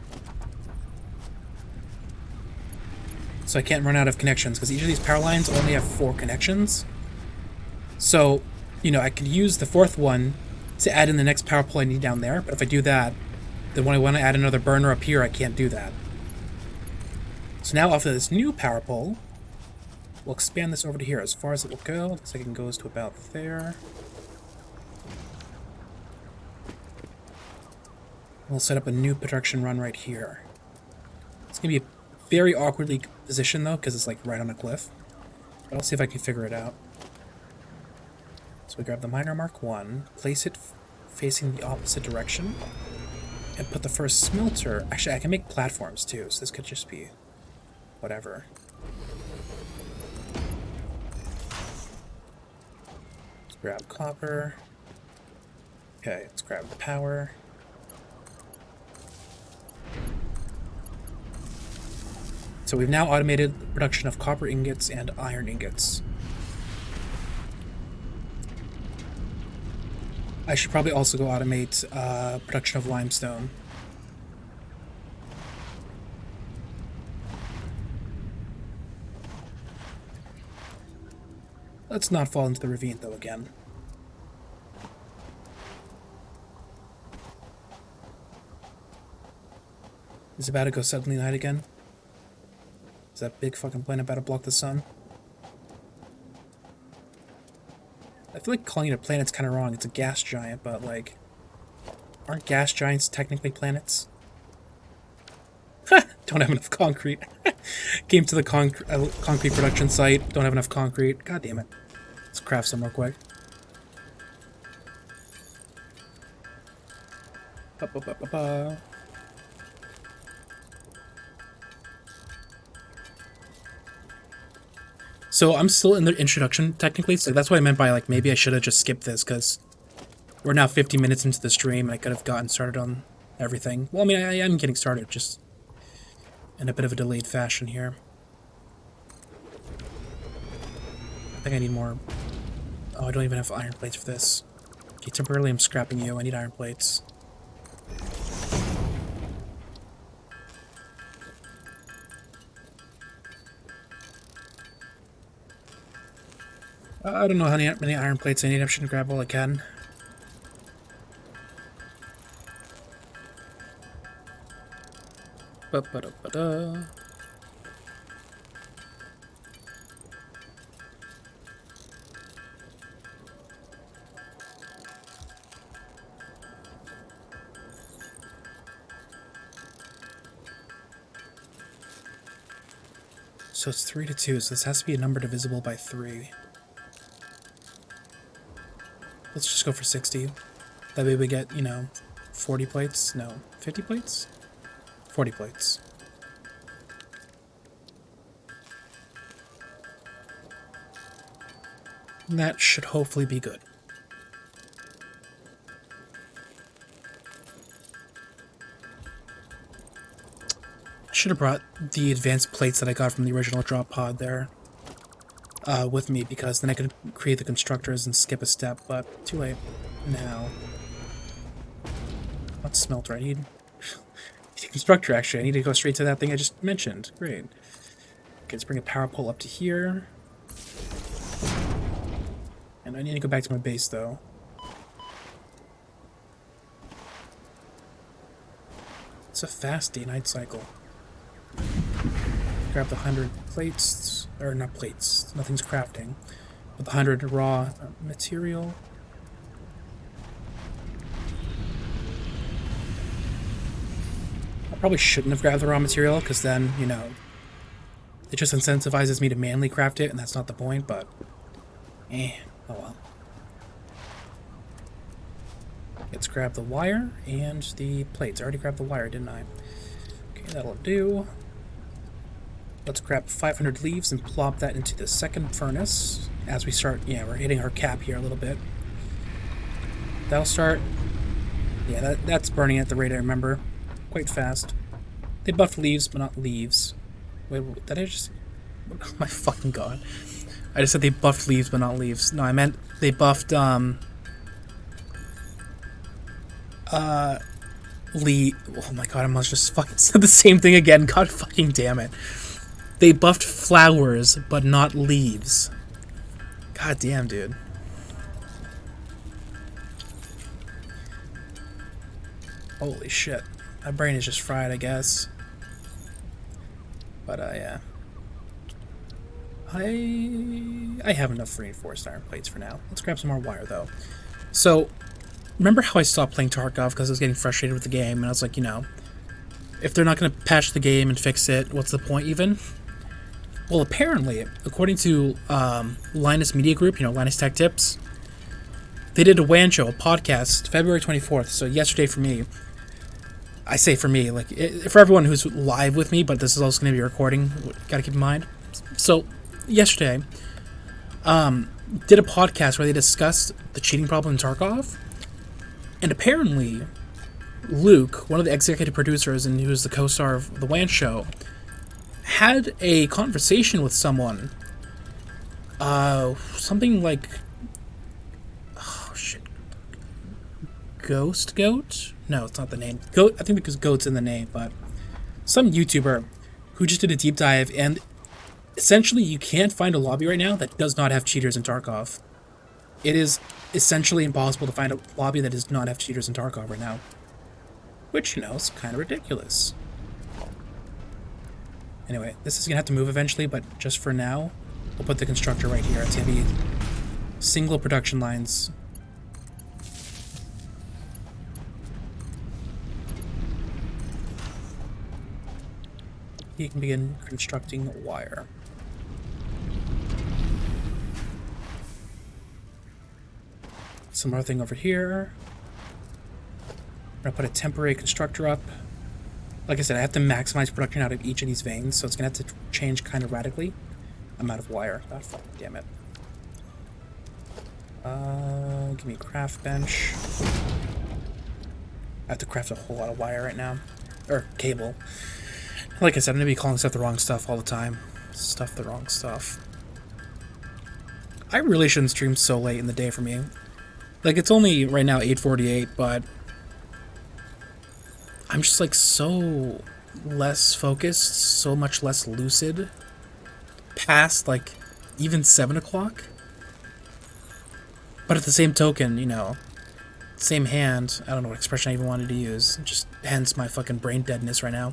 So I can't run out of connections, because each of these power lines only have 4 connections. So, you know, I could use the 4th one to add in the next power pole I need down there, but if I do that, then when I want to add another burner up here, I can't do that. So now off of this new power pole, we'll expand this over to here as far as it will go. Looks like it goes to about there. We'll set up a new production run right here. It's going to be a very awkwardly positioned though, because it's like right on a cliff. But I'll see if I can figure it out. So we grab the miner mark 1, place it facing the opposite direction, and put the first smelter. Actually, I can make platforms too, so this could just be whatever. Let's grab copper. Okay, let's grab the power. So we've now automated the production of copper ingots and iron ingots. I should probably also go automate production of limestone. Let's not fall into the ravine though again. Is it about to go suddenly night again? Is that big fucking planet about to block the sun? I feel like calling it a planet's kind of wrong. It's a gas giant, but like, aren't gas giants technically planets? Don't have enough concrete. Came to the concrete production site. Don't have enough concrete. God damn it. Let's craft some real quick. Ba-ba-ba-ba-ba. So I'm still in the introduction, technically, so that's what I meant by, like, maybe I should have just skipped this, because we're now 50 minutes into the stream, and I could have gotten started on everything. Well, I mean, I am getting started, just in a bit of a delayed fashion here. I think I need more... Oh, I don't even have iron plates for this. Okay, temporarily I'm scrapping you. I need iron plates. I don't know how many iron plates I need. I should grab all I can. Ba-ba-da-ba-da. So it's 3 to 2, so this has to be a number divisible by 3. Let's just go for 60. That way we get, 40 plates? No, 50 plates? 40 plates. And that should hopefully be good. Should have brought the advanced plates that I got from the original drop pod there with me, because then I could create the constructors and skip a step, but too late now. Not smelter, I need the constructor actually. I need to go straight to that thing I just mentioned. Great. Okay, let's bring a power pole up to here. And I need to go back to my base though. It's a fast day-night cycle. Grab the 100 plates, or not plates, nothing's crafting, but the 100 raw material. I probably shouldn't have grabbed the raw material, because then, it just incentivizes me to manually craft it, and that's not the point, but oh well. Let's grab the wire and the plates. I already grabbed the wire, didn't I? Okay, that'll do. Let's grab 500 leaves and plop that into the second furnace as we start. Yeah, we're hitting our cap here a little bit. That'll start. Yeah, that's burning at the rate I remember. Quite fast. They buffed leaves, but not leaves. Wait, did I just... Oh my fucking god. I just said they buffed leaves, but not leaves. No, I meant they buffed, Oh my god, I must just fucking said the same thing again. God fucking damn it. They buffed flowers, but not leaves. God damn, dude. Holy shit. My brain is just fried, I guess. But, yeah. I have enough reinforced iron plates for now. Let's grab some more wire, though. So, remember how I stopped playing Tarkov because I was getting frustrated with the game, and I was like, if they're not going to patch the game and fix it, what's the point even? Well, apparently, according to Linus Media Group, Linus Tech Tips, they did a WAN show, a podcast, February 24th, so yesterday for me. I say for me, like, for everyone who's live with me, but this is also going to be a recording, gotta keep in mind. So, yesterday, did a podcast where they discussed the cheating problem in Tarkov, and apparently, Luke, one of the executive producers and who's the co-star of the WAN show, had a conversation with someone. Something like... Oh, shit. Ghost Goat? No, it's not the name. Goat. I think because Goat's in the name, but... Some YouTuber who just did a deep dive, and essentially you can't find a lobby right now that does not have cheaters in Tarkov. It is essentially impossible to find a lobby that does not have cheaters in Tarkov right now. Which, is kind of ridiculous. Anyway, this is going to have to move eventually, but just for now, we'll put the constructor right here. It's going to be single production lines. You can begin constructing wire. Some more thing over here. I'm going to put a temporary constructor up. Like I said, I have to maximize production out of each of these veins, so it's going to have to change kind of radically. I'm out of wire. God fucking damn it. Give me a craft bench. I have to craft a whole lot of wire right now. Or cable. Like I said, I'm going to be calling stuff the wrong stuff all the time. Stuff the wrong stuff. I really shouldn't stream so late in the day for me. Like, it's only right now 8:48, but... I'm just, like, so less focused, so much less lucid past, like, even 7 o'clock. But at the same token, same hand, I don't know what expression I even wanted to use, just hence my fucking brain deadness right now.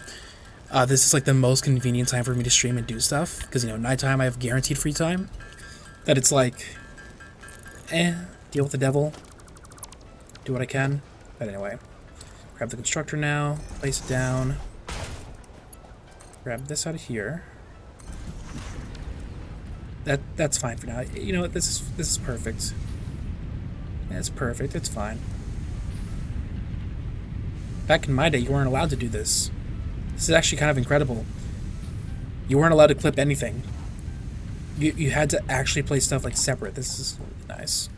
This is, like, the most convenient time for me to stream and do stuff, because, nighttime I have guaranteed free time. That it's like, deal with the devil, do what I can, but anyway. Grab the constructor now, place it down, grab this out of here. That's fine for now. You know what? This is perfect. It's perfect. It's fine. Back in my day, you weren't allowed to do this. This is actually kind of incredible. You weren't allowed to clip anything. You had to actually play stuff like separate. This is nice.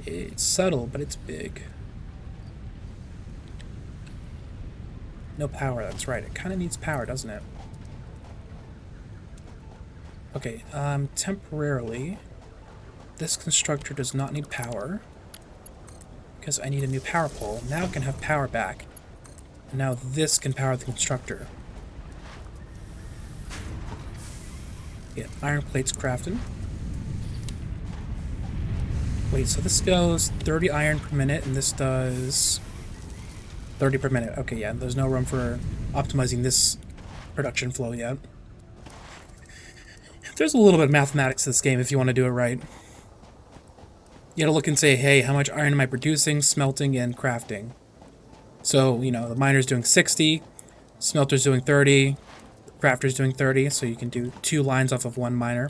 It's subtle, but it's big. No power, that's right. It kind of needs power, doesn't it? Okay, temporarily, this constructor does not need power because I need a new power pole. Now it can have power back. And now this can power the constructor. Yeah, iron plates crafted. Wait, so this goes 30 iron per minute, and this does 30 per minute. Okay, yeah, there's no room for optimizing this production flow yet. There's a little bit of mathematics to this game if you want to do it right. You gotta look and say, hey, how much iron am I producing, smelting, and crafting? So, you know, the miner's doing 60, smelter's doing 30, crafter's doing 30, so you can do 2 lines off of 1 miner.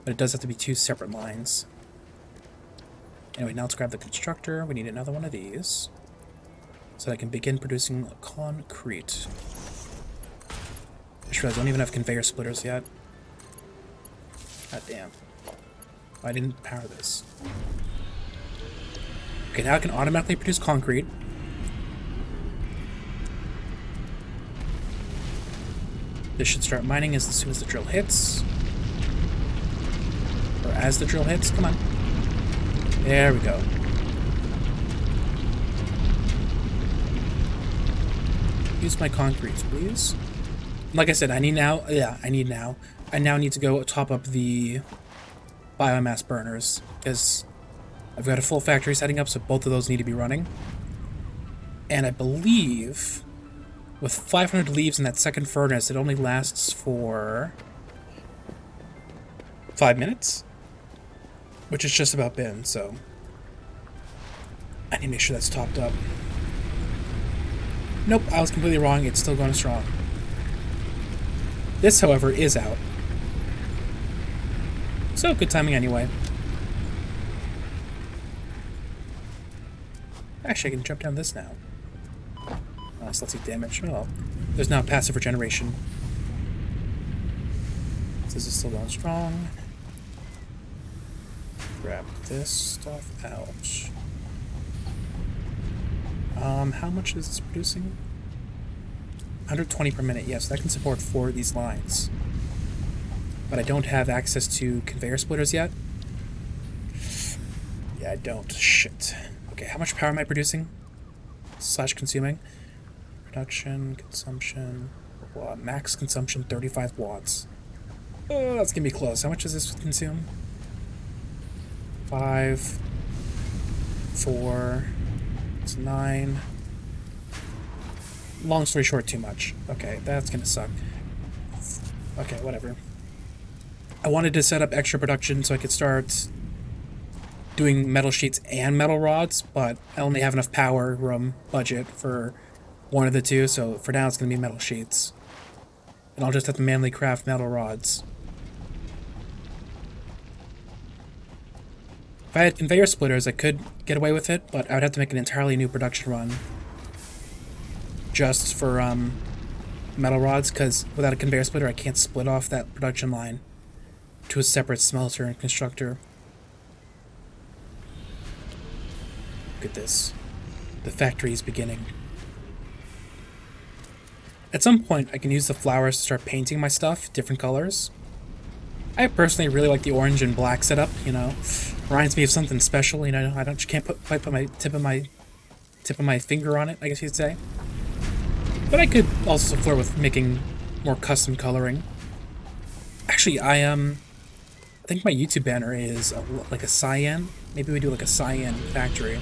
But it does have to be 2 separate lines. Anyway, now let's grab the constructor. We need another one of these, so that I can begin producing concrete. I just realized I don't even have conveyor splitters yet. God damn. I didn't power this. Okay, now I can automatically produce concrete. This should start mining as soon as the drill hits. Or as the drill hits. Come on. There we go. Use my concrete, please. Like I said, I now need to go top up the biomass burners, because I've got a full factory setting up, so both of those need to be running. And I believe with 500 leaves in that second furnace, it only lasts for 5 minutes, which is just about been, so I need to make sure that's topped up. Nope, I was completely wrong. It's still going strong. This, however, is out. So, good timing anyway. Actually, I can jump down this now. So let's see damage. Oh, there's now passive regeneration. So this is still going strong. Grab this stuff out. How much is this producing? 120 per minute. Yes, that can support 4 of these lines. But I don't have access to conveyor splitters yet. Yeah, I don't. Shit. Okay, how much power am I producing? / consuming? Production, consumption, max consumption 35 watts. Oh, that's gonna be close. How much does this consume? 5, 4, it's 9. Long story short, too much. Okay, that's gonna suck. Okay, whatever. I wanted to set up extra production so I could start doing metal sheets and metal rods, but I only have enough power room budget for one of the two, so for now it's going to be metal sheets. And I'll just have to manually craft metal rods. If I had conveyor splitters, I could get away with it, but I would have to make an entirely new production run just for metal rods, because without a conveyor splitter I can't split off that production line to a separate smelter and constructor. Look at this. The factory is beginning. At some point, I can use the flowers to start painting my stuff different colors. I personally really like the orange and black setup, you know. Reminds me of something special, you know. Can't quite put my tip of my finger on it, I guess you'd say. But I could also flirt with making more custom coloring. Actually, I think my YouTube banner is like a cyan. Maybe we do like a cyan factory.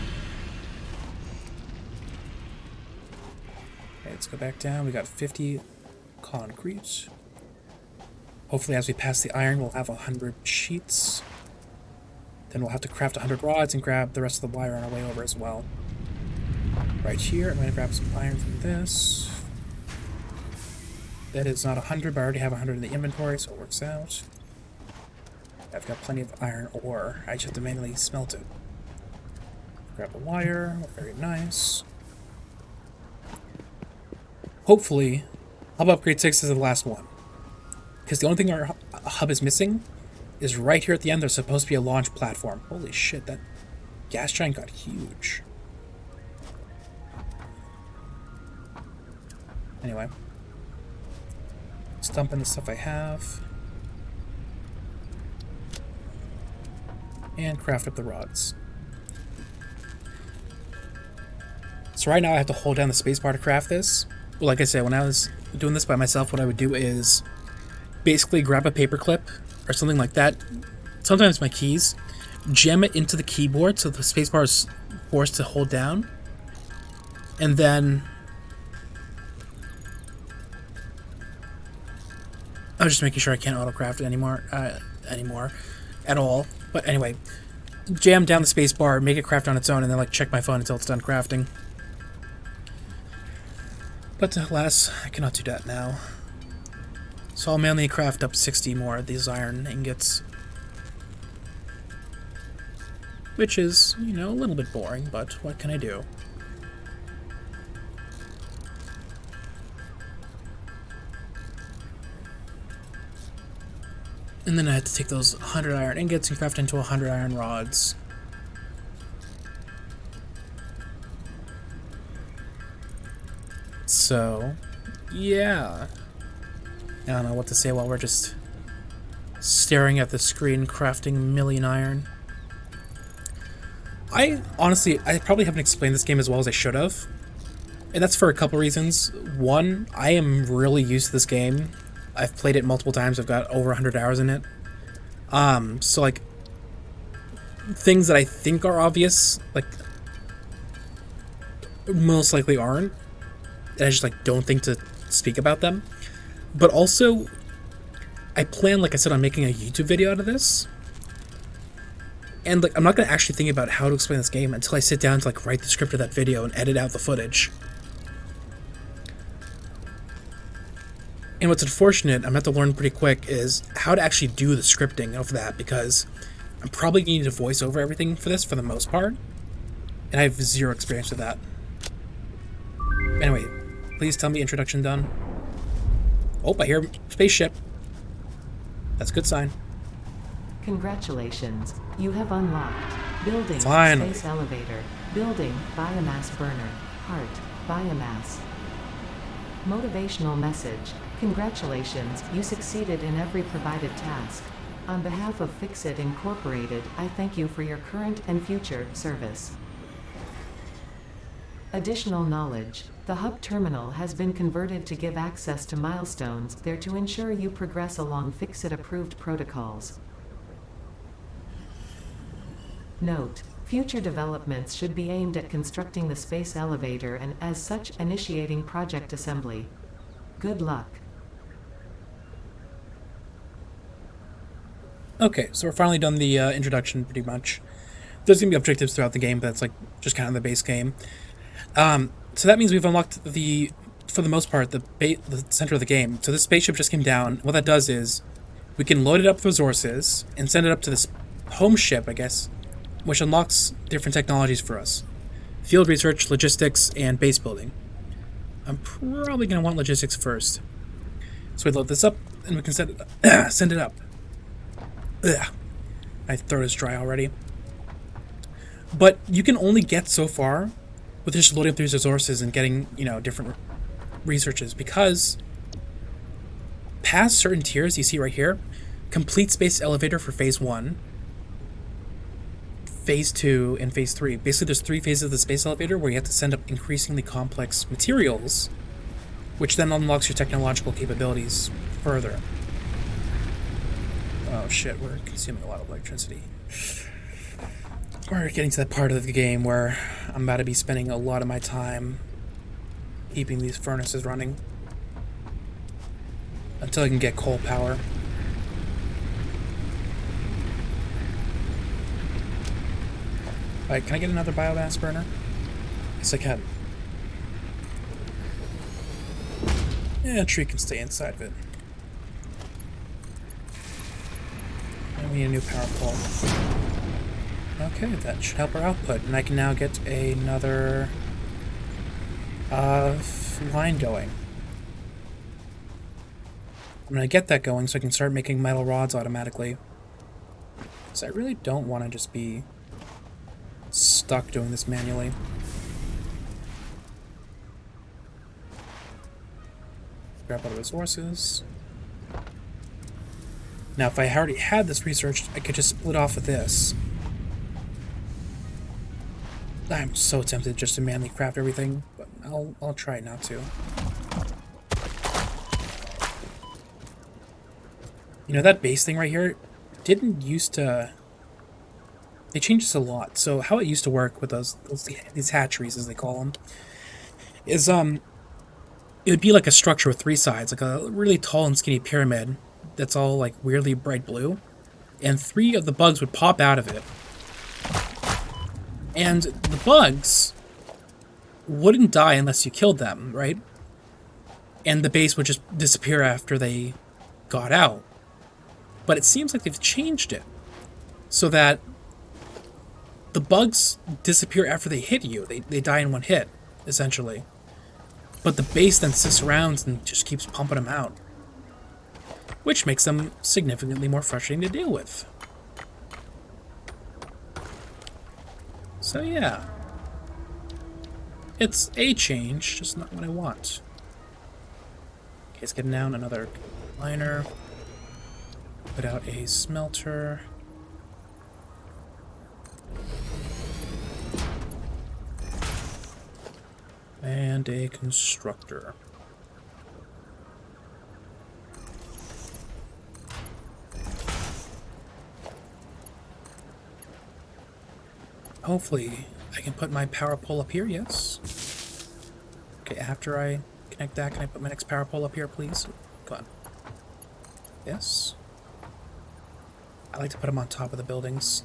Let's go back down. We got 50 concrete. Hopefully as we pass the iron, we'll have 100 sheets. Then we'll have to craft 100 rods and grab the rest of the wire on our way over as well. Right here, I'm going to grab some iron from this. That is not 100, but I already have 100 in the inventory, so it works out. I've got plenty of iron ore. I just have to manually smelt it. Grab a wire. Very nice. Hopefully, hub upgrade 6 is the last one. Because the only thing our hub is missing is right here at the end. There's supposed to be a launch platform. Holy shit, that gas giant got huge. Anyway. Let's dump in the stuff I have. And craft up the rods. So right now I have to hold down the spacebar to craft this. Well, like I said, when I was doing this by myself, what I would do is basically grab a paperclip or something like that. Sometimes my keys. Jam it into the keyboard so the spacebar is forced to hold down. And then I was just making sure I can't autocraft it anymore at all. But anyway, jam down the spacebar, make it craft on its own, and then like check my phone until it's done crafting. But alas, I cannot do that now. So I'll mainly craft up 60 more of these iron ingots. Which is, you know, a little bit boring, but what can I do? And then I had to take those 100 iron ingots and craft into 100 iron rods. So, yeah. I don't know what to say while we're just staring at the screen crafting a million iron. I probably haven't explained this game as well as I should have. And that's for a couple reasons. One, I am really used to this game. I've played it multiple times. I've got over 100 hours in it. So like things that I think are obvious, like most likely aren't. And I just like don't think to speak about them. But also, I plan, like I said, on making a YouTube video out of this. And like I'm not gonna actually think about how to explain this game until I sit down to like write the script of that video and edit out the footage. And what's unfortunate, I'm going to have to learn pretty quick, is how to actually do the scripting of that, because I'm probably going to need to voice over everything for this for the most part. And I have zero experience with that. Anyway, please tell me introduction done. Oh, I hear spaceship. That's a good sign. Congratulations. You have unlocked building Finally. space elevator, building biomass burner, heart, biomass. Motivational message. Congratulations, you succeeded in every provided task. On behalf of Fixit Incorporated, I thank you for your current and future service. Additional knowledge. The hub terminal has been converted to give access to milestones there to ensure you progress along Fixit-approved protocols. Note: future developments should be aimed at constructing the space elevator and, as such, initiating project assembly. Good luck. Okay, so we're finally done the introduction, pretty much. There's going to be objectives throughout the game, but that's like just kind of the base game. So that means we've unlocked the, for the most part, the center of the game. So this spaceship just came down. What that does is we can load it up with resources and send it up to this home ship, I guess, which unlocks different technologies for us. Field research, logistics, and base building. I'm probably going to want logistics first. So we load this up, and we can send it up. Ugh. My throat is dry already. But you can only get so far with just loading up these resources and getting, you know, different researches, because past certain tiers you see right here, complete space elevator for phase 1, phase 2, and phase 3. Basically there's 3 phases of the space elevator where you have to send up increasingly complex materials, which then unlocks your technological capabilities further. Oh shit, we're consuming a lot of electricity. We're getting to that part of the game where I'm about to be spending a lot of my time keeping these furnaces running until I can get coal power. Alright, can I get another biomass burner? Yes, I can. Yeah, a tree can stay inside of it. And we need a new power pole. Okay, that should help our output, and I can now get another line going. I'm gonna get that going so I can start making metal rods automatically. So I really don't want to just be stuck doing this manually. Grab all the resources. Now, if I already had this researched, I could just split off of this. I'm so tempted just to manually craft everything, but I'll try not to. You know, that base thing right here didn't used to... They changed this a lot. So how it used to work with these hatcheries, as they call them, is it would be like a structure with 3 sides, like a really tall and skinny pyramid that's all like weirdly bright blue, and 3 of the bugs would pop out of it. And the bugs wouldn't die unless you killed them, right? And the base would just disappear after they got out. But it seems like they've changed it so that the bugs disappear after they hit you. They die in one hit, essentially. But the base then sits around and just keeps pumping them out, which makes them significantly more frustrating to deal with. So yeah, it's a change, just not what I want. Okay, let's get down another liner. Put out a smelter. And a constructor. Hopefully, I can put my power pole up here, yes. Okay, after I connect that, can I put my next power pole up here, please? Come on. Yes. I like to put them on top of the buildings.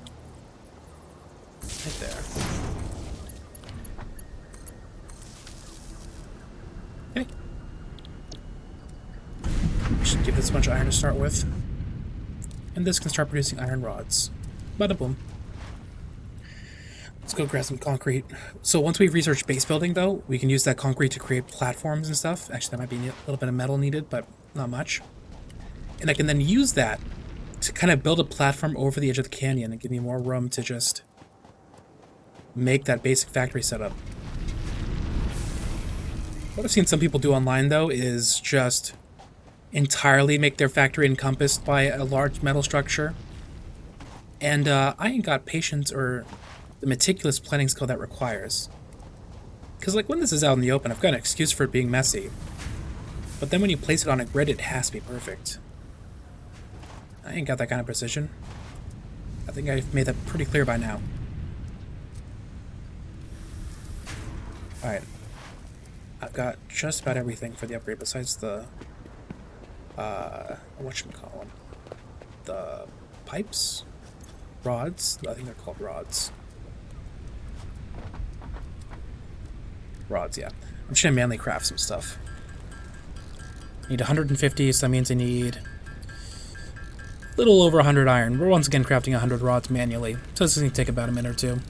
Right there. Okay. Should give this a bunch of iron to start with. And this can start producing iron rods. Bada boom. Let's go grab some concrete. So once we've researched base building, though, we can use that concrete to create platforms and stuff. Actually, there might be a little bit of metal needed, but not much. And I can then use that to kind of build a platform over the edge of the canyon and give me more room to just make that basic factory setup. What I've seen some people do online, though, is just entirely make their factory encompassed by a large metal structure. And I ain't got patience or the meticulous planning skill that requires. Because, like, when this is out in the open, I've got an excuse for it being messy. But then when you place it on a grid, it has to be perfect. I ain't got that kind of precision. I think I've made that pretty clear by now. Alright. I've got just about everything for the upgrade besides the... whatchamacallem? The pipes? Rods? I think they're called rods. Rods, yeah. I'm just gonna manually craft some stuff. Need 150, so that means I need a little over 100 iron. We're once again crafting 100 rods manually, so this is gonna take about a minute or two.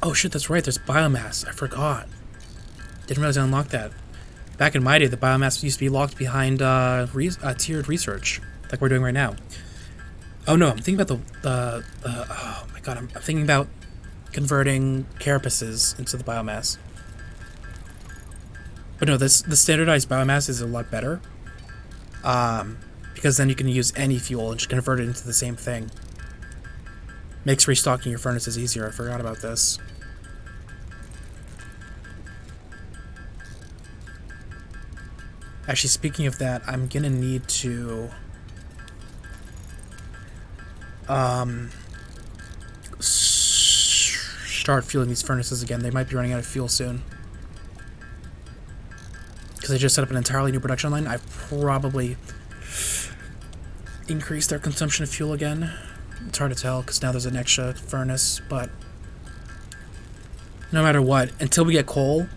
Oh shit, that's right, there's biomass. I forgot. Didn't realize I unlocked that. Back in my day, the biomass used to be locked behind tiered research, like we're doing right now. Oh no, I'm thinking about oh my god, I'm thinking about converting carapaces into the biomass. But no, the standardized biomass is a lot better. Because then you can use any fuel and just convert it into the same thing. Makes restocking your furnaces easier. I forgot about this. Actually, speaking of that, I'm gonna need to start fueling these furnaces again. They might be running out of fuel soon. Because I just set up an entirely new production line. I've probably increased their consumption of fuel again. It's hard to tell because now there's an extra furnace, but no matter what, until we get coal,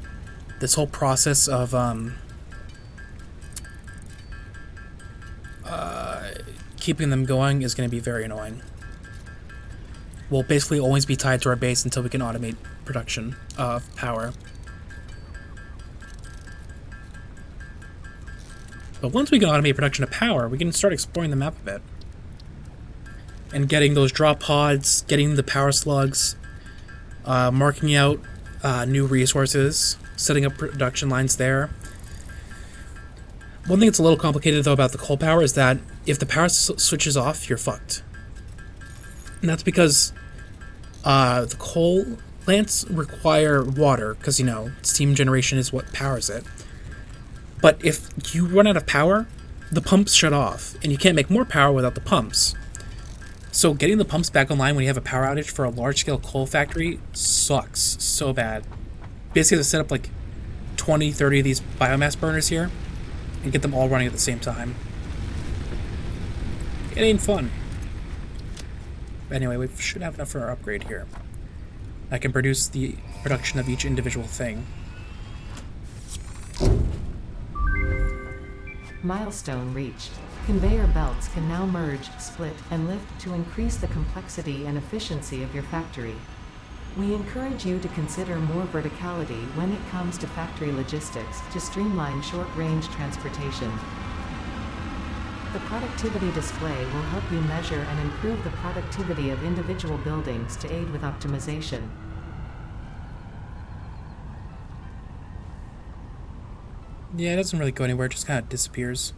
this whole process of keeping them going is going to be very annoying. We'll basically always be tied to our base until we can automate production of power. But once we can automate production of power, we can start exploring the map a bit. And getting those drop pods, getting the power slugs, marking out new resources, setting up production lines there. One thing that's a little complicated, though, about the coal power is that if the power switches off, you're fucked. And that's because the coal plants require water, because, you know, steam generation is what powers it. But if you run out of power, the pumps shut off, and you can't make more power without the pumps. So getting the pumps back online when you have a power outage for a large-scale coal factory sucks so bad. Basically, to set up like 20, 30 of these biomass burners here and get them all running at the same time. It ain't fun. Anyway, we should have enough for our upgrade here. I can produce the production of each individual thing. Milestone reached. Conveyor belts can now merge, split, and lift to increase the complexity and efficiency of your factory. We encourage you to consider more verticality when it comes to factory logistics to streamline short-range transportation. The productivity display will help you measure and improve the productivity of individual buildings to aid with optimization. Yeah, it doesn't really go anywhere, it just kind of disappears.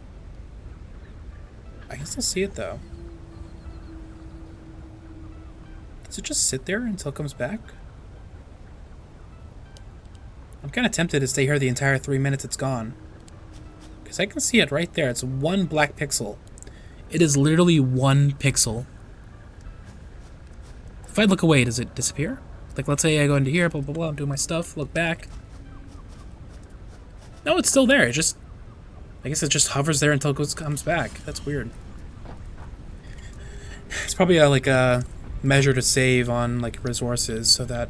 I can still see it, though. Does it just sit there until it comes back? I'm kind of tempted to stay here the entire 3 minutes it's gone. Because I can see it right there. It's one black pixel. It is literally one pixel. If I look away, does it disappear? Like, let's say I go into here, blah, blah, blah, I'm doing my stuff, look back. No, it's still there. It just... I guess it just hovers there until it comes back. That's weird. It's probably like a measure to save on like resources so that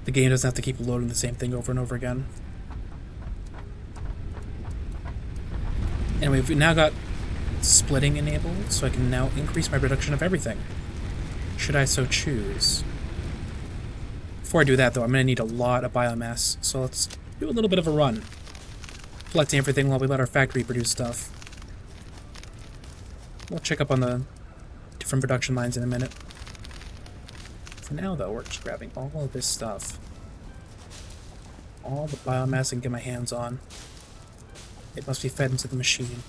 the game doesn't have to keep loading the same thing over and over again. Anyway, we've now got splitting enabled, so I can now increase my production of everything, should I so choose. Before I do that, though, I'm going to need a lot of biomass, so let's do a little bit of a run. Collecting everything while we let our factory produce stuff. We'll check up on the different production lines in a minute. For now, though, we're just grabbing all of this stuff. All the biomass I can get my hands on. It must be fed into the machine.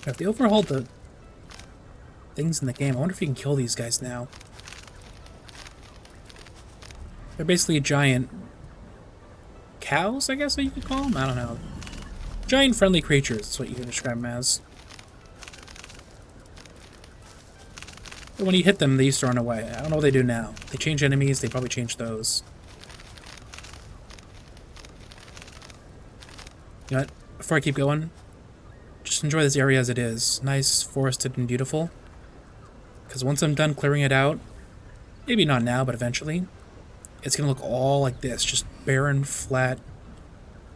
If they overhauled the things in the game, I wonder if you can kill these guys now. They're basically giant cows, I guess what you could call them? I don't know. Giant friendly creatures is what you can describe them as. But when you hit them, they used to run away. I don't know what they do now. They change enemies, they probably change those. You know what? Before I keep going, just enjoy this area as it is. Nice, forested, and beautiful. Because once I'm done clearing it out, maybe not now, but eventually, it's going to look all like this. Just barren, flat,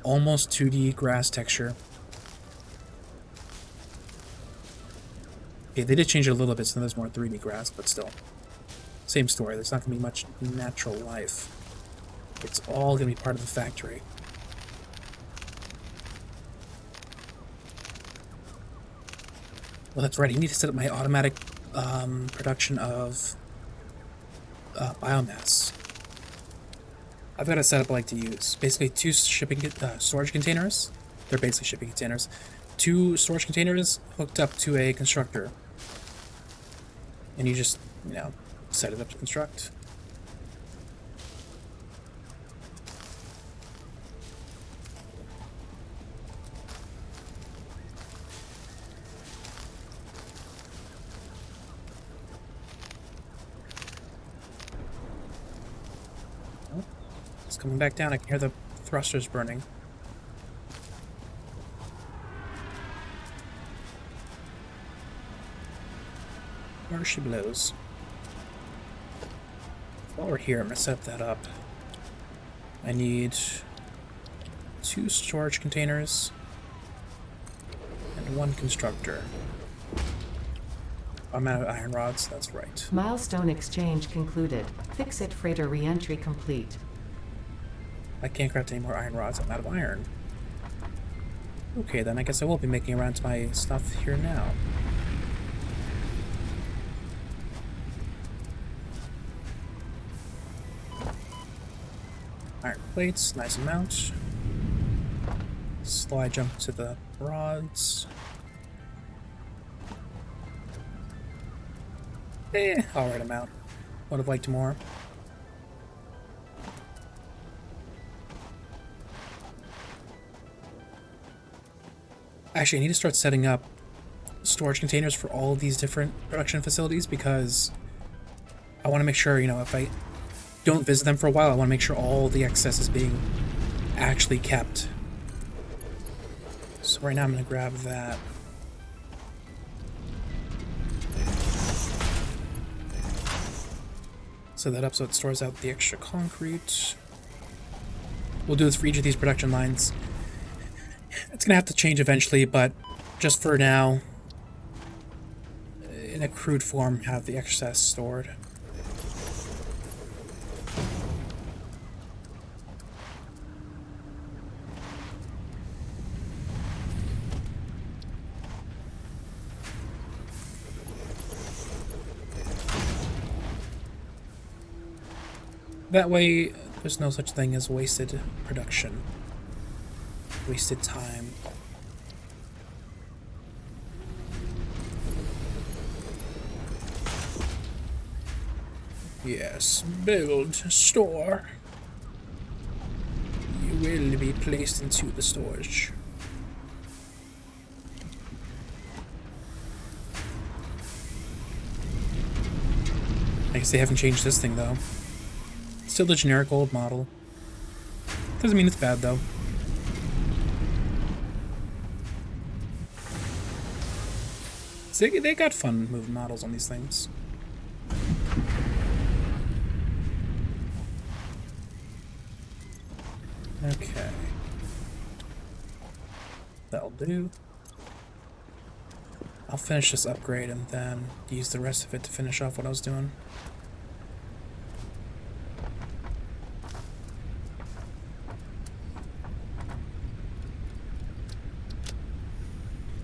almost 2D grass texture. Okay, they did change it a little bit, so there's more 3D grass, but still. Same story. There's not going to be much natural life. It's all going to be part of the factory. Well, that's right. I need to set up my automatic production of biomass. I've got a setup I like to use. Basically, two shipping storage containers. They're basically shipping containers. Two storage containers hooked up to a constructor. And you just, you know, set it up to construct. It's coming back down. I can hear the thrusters burning. Where she blows. while we're here, I'm gonna set that up. I need 2 storage containers and 1 constructor. I'm out of iron rods, that's right. Milestone exchange concluded. Fix-it freighter re-entry complete. I can't craft any more iron rods, I'm out of iron. Okay, then I guess I will be making around to my stuff here now. Iron plates, nice amount. Slide jump to the rods. Alright amount. Would have liked more. Actually, I need to start setting up storage containers for all of these different production facilities because I want to make sure, you know, if I don't visit them for a while, I want to make sure all the excess is being actually kept. So right now I'm going to grab that. Set that up so it stores out the extra concrete. We'll do this for each of these production lines. It's going to have to change eventually, but just for now, in a crude form, have the excess stored. That way, there's no such thing as wasted production. Wasted time. Yes, build, store. You will be placed into the storage. I guess they haven't changed this thing though. Still the generic old model. Doesn't mean it's bad though. So they got fun moving models on these things. Okay. That'll do. I'll finish this upgrade and then use the rest of it to finish off what I was doing.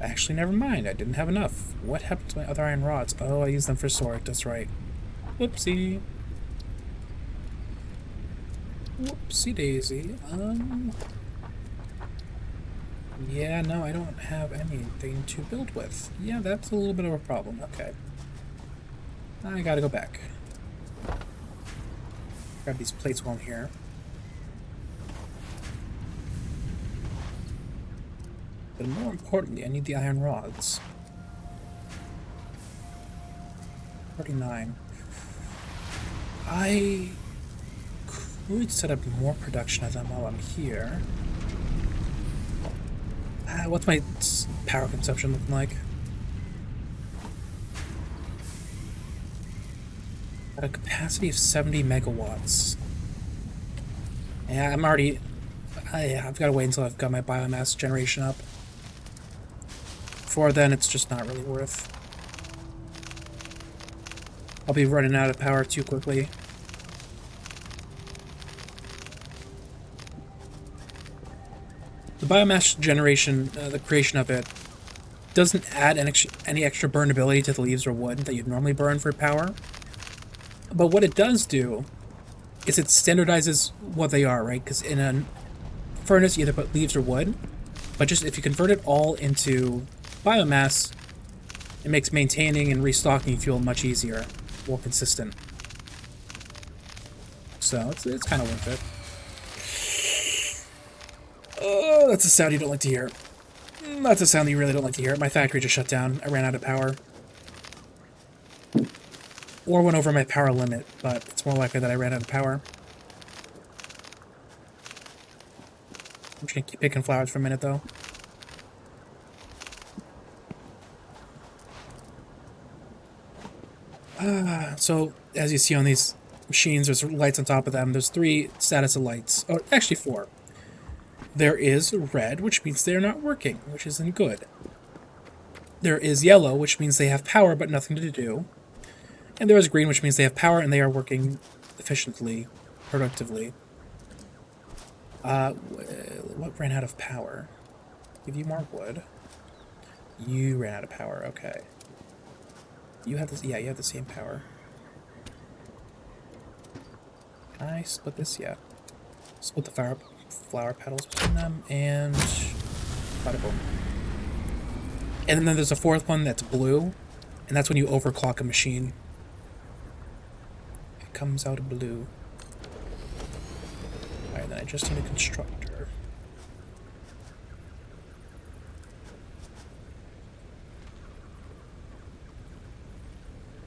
Actually, never mind. I didn't have enough. What happened to my other iron rods? Oh, I used them for sword. That's right. Whoopsie. Whoopsie daisy. Yeah, no, I don't have anything to build with. Yeah, that's a little bit of a problem. Okay. I gotta go back. Grab these plates while I'm here. But more importantly, I need the iron rods. 39. I could set up more production of them while I'm here. What's my power consumption looking like? At a capacity of 70 megawatts. Yeah, I'm already... I've got to wait until I've got my biomass generation up. Before then, it's just not really worth. I'll be running out of power too quickly. The biomass generation, the creation of it, doesn't add any extra burnability to the leaves or wood that you'd normally burn for power. But what it does do is it standardizes what they are, right? Because in a furnace, you either put leaves or wood. But just if you convert it all into biomass, it makes maintaining and restocking fuel much easier, more consistent. So it's kind of worth it. Oh, that's a sound you don't like to hear. That's a sound that you really don't like to hear. My factory just shut down. I ran out of power. Or went over my power limit, but it's more likely that I ran out of power. I'm just gonna keep picking flowers for a minute, though. So, as you see on these machines. There's lights on top of them. There's 3 status of lights. Oh, actually 4. There is red, which means they're not working, which isn't good. There is yellow, which means they have power but nothing to do. And there is green, which means they have power and they are working efficiently, productively. What ran out of power? Give you more wood. You ran out of power, okay. You have this, yeah, you have the same power. Can I split this? Yeah. Split the flower petals between them, and bada boom. And then there's a 4th one that's blue, and that's when you overclock a machine. It comes out blue. Alright, then I just need a constructor.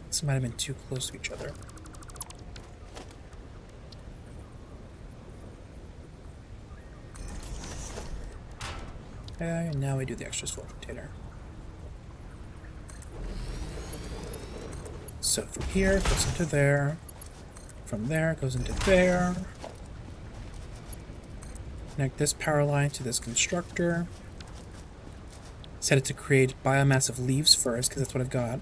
This might have been too close to each other. Okay, and now we do the extra swell container. So from here, it goes into there. From there, it goes into there. Connect this power line to this constructor. Set it to create biomass of leaves first, because that's what I've got.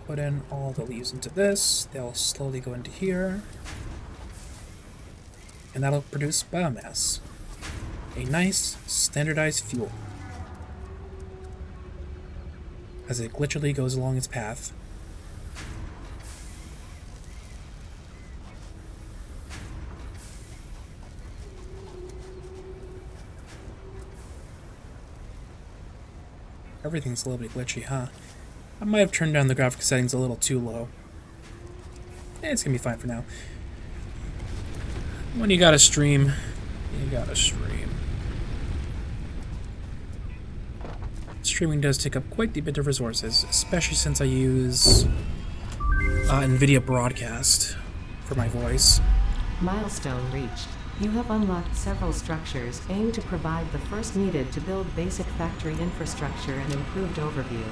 Put in all the leaves into this. They'll slowly go into here. And that'll produce biomass. A nice, standardized fuel. As it glitchily goes along its path. Everything's a little bit glitchy, huh? I might have turned down the graphics settings a little too low. It's gonna be fine for now. When you gotta stream, you gotta stream. Streaming does take up quite a bit of resources, especially since I use NVIDIA Broadcast for my voice. Milestone reached. You have unlocked several structures aimed to provide the first needed to build basic factory infrastructure and improved overview.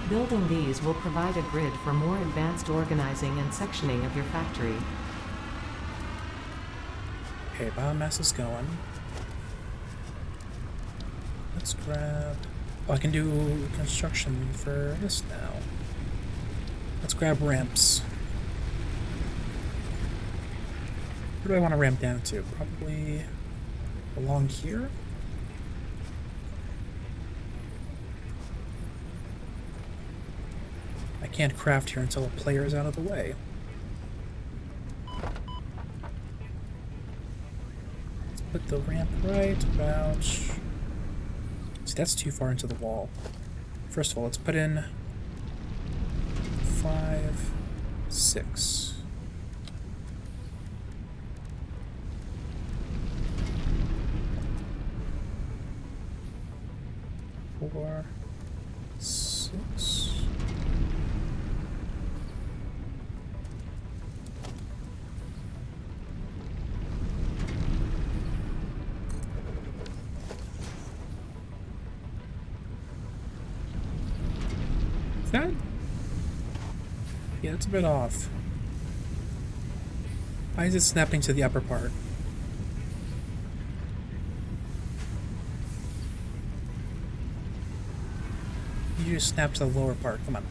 Building these will provide a grid for more advanced organizing and sectioning of your factory. Okay, biomass is going. Let's grab... Oh, I can do construction for this now. Let's grab ramps. Where do I want to ramp down to? Probably along here? I can't craft here until a player is out of the way. Let's put the ramp right about... See, that's too far into the wall. First of all, let's put in 5, 6. 4, 6. Is that? Yeah, it's a bit off. Why is it snapping to the upper part? You just snap to the lower part. Come on.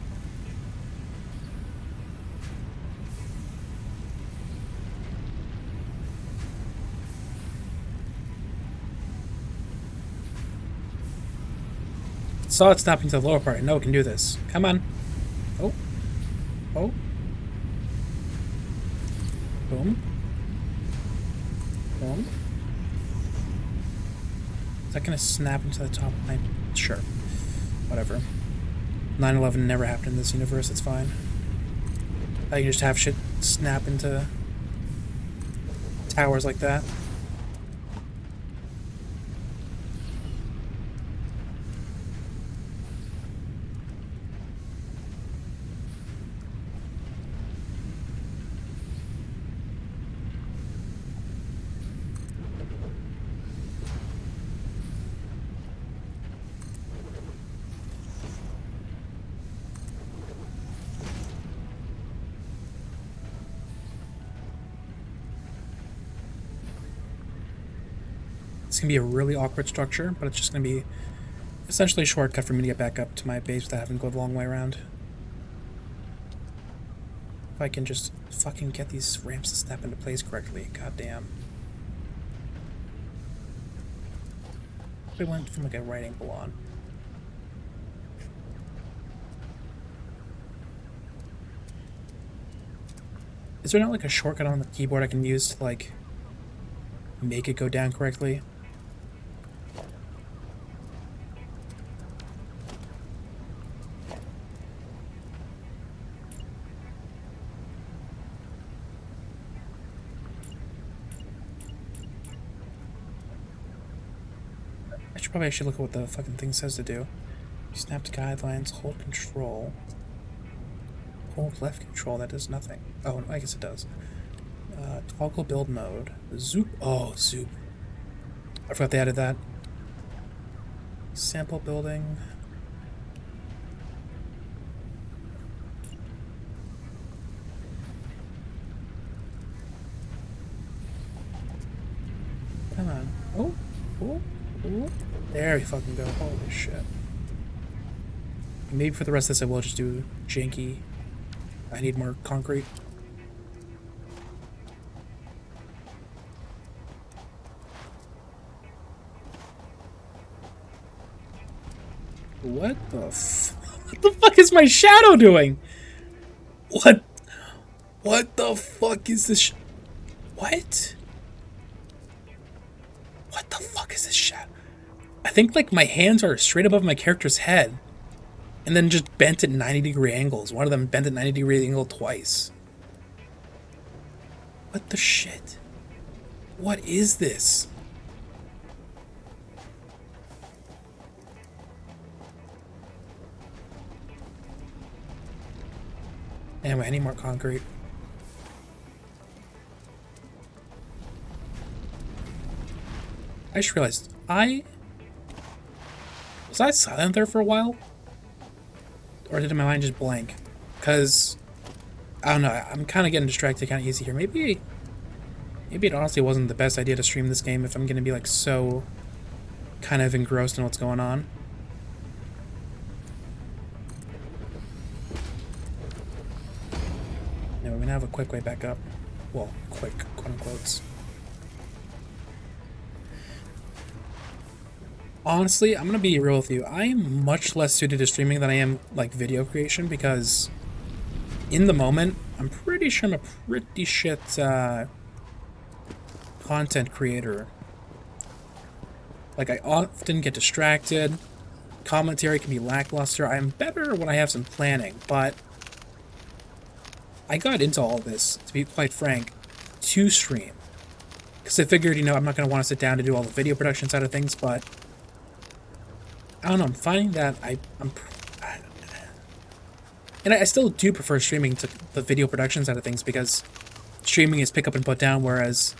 Saw it snapping to the lower part. I know it can do this. Come on. Oh. Oh. Boom. Boom. Is that gonna snap into the top? Sure. Whatever. 9/11 never happened in this universe, it's fine. I can just have shit snap into towers like that. It's gonna be a really awkward structure, but it's just gonna be essentially a shortcut for me to get back up to my base without having to go the long way around. If I can just fucking get these ramps to snap into place correctly, goddamn. We went from like a right angle on. Is there not like a shortcut on the keyboard I can use to like make it go down correctly? I should probably actually look at what the fucking thing says to do. Snap to guidelines, hold control. Hold left control, that does nothing. Oh, I guess it does. Toggle build mode. Zoop. Oh, zoop. I forgot they added that. Sample building. Come on. Oh, oh, oh. There we fucking go. Holy shit. Maybe for the rest of this I will just do janky. I need more concrete. What the what the fuck is my shadow doing? What the fuck is this what? What the fuck is this shadow? I think like my hands are straight above my character's head. And then just bent at 90-degree angles. One of them bent at 90-degree angle twice. What the shit? What is this? Anyway, I need more concrete. I just realized, was I silent there for a while? Or did my mind just blank? Because, I don't know, I'm kind of getting distracted kind of easy here. Maybe it honestly wasn't the best idea to stream this game if I'm going to be like so kind of engrossed in what's going on. Now we're going to have a quick way back up. Well, quick, quote unquotes. Honestly, I'm gonna be real with you. I am much less suited to streaming than I am like video creation because in the moment, I'm pretty sure I'm a pretty shit content creator. Like I often get distracted. Commentary can be lackluster. I'm better when I have some planning, but I got into all this, to be quite frank, to stream. Because I figured, you know, I'm not gonna want to sit down to do all the video production side of things, but I don't know, I'm finding that I still do prefer streaming to the video production side of things because streaming is pick up and put down, whereas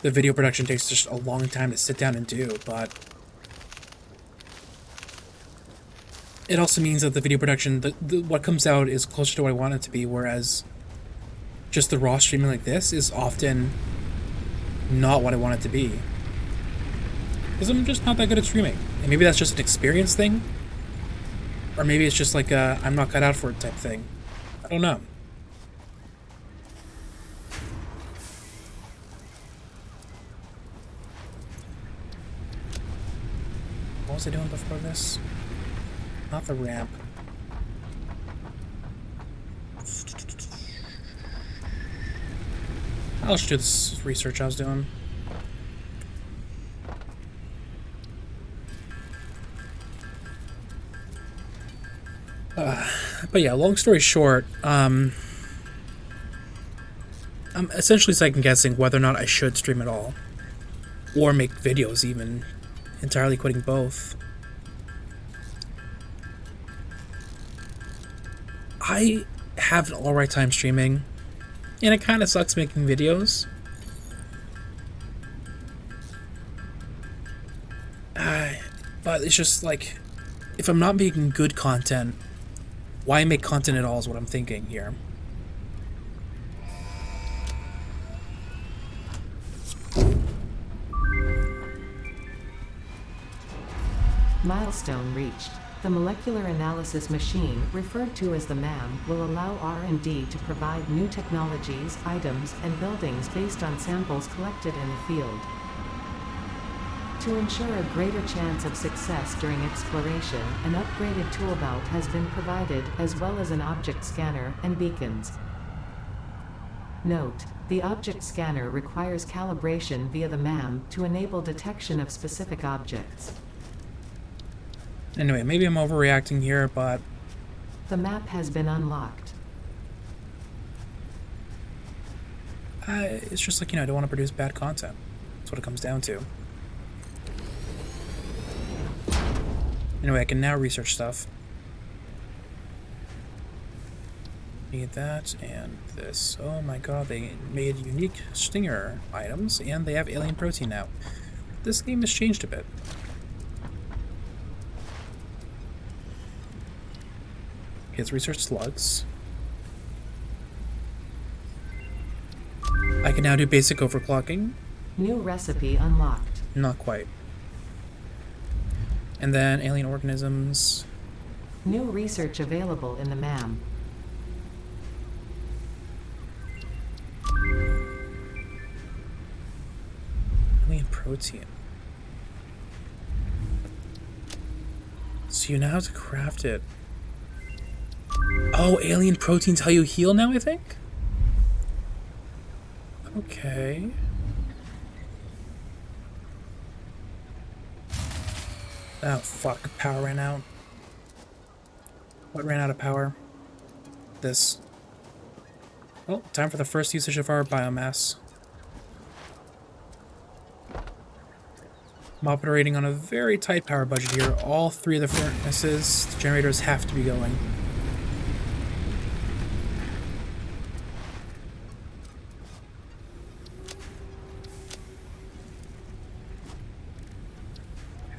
the video production takes just a long time to sit down and do, but it also means that the video production, what comes out is closer to what I want it to be, whereas just the raw streaming like this is often not what I want it to be. Because I'm just not that good at streaming. And maybe that's just an experience thing. Or maybe it's just like a I'm not cut out for it type thing. I don't know. What was I doing before this? Not the ramp. I'll just do this research I was doing. But yeah, long story short, I'm essentially second guessing whether or not I should stream at all. Or make videos even. Entirely quitting both. I have an alright time streaming, and it kind of sucks making videos. But it's just like, if I'm not making good content, why make content at all is what I'm thinking here. Milestone reached. The molecular analysis machine, referred to as the MAM, will allow R&D to provide new technologies, items, and buildings based on samples collected in the field. To ensure a greater chance of success during exploration, an upgraded tool belt has been provided, as well as an object scanner and beacons. Note: the object scanner requires calibration via the MAM to enable detection of specific objects. Anyway, maybe I'm overreacting here, but... The map has been unlocked. It's just like, I don't want to produce bad content. That's what it comes down to. Anyway, I can now research stuff. Need that and this. Oh my god, they made unique stinger items, and they have alien protein now. This game has changed a bit. Okay, let's research slugs. I can now do basic overclocking. New recipe unlocked. Not quite. And then alien organisms. New research available in the MAM. Alien protein. So you know how to craft it. Oh, alien proteins how you heal now, I think? Okay. Oh, fuck. Power ran out. What ran out of power? This. Oh, time for the first usage of our biomass. I'm operating on a very tight power budget here. All three of the furnaces, the generators have to be going.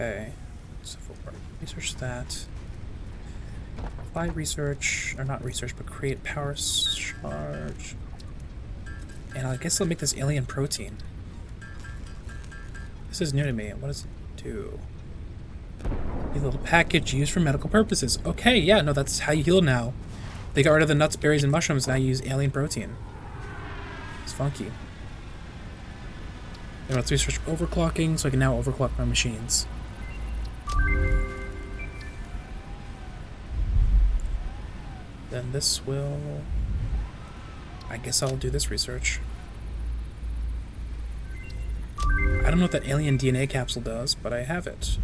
Okay, so we'll research that. Apply research, or not research, but create power charge. And I guess I'll make this alien protein. This is new to me. What does it do? A little package used for medical purposes. Okay, yeah, no, that's how you heal now. They got rid of the nuts, berries, and mushrooms, now you use alien protein. It's funky. And let's research overclocking, so I can now overclock my machines. Then this will... I guess I'll do this research. I don't know what that alien DNA capsule does, but I have it.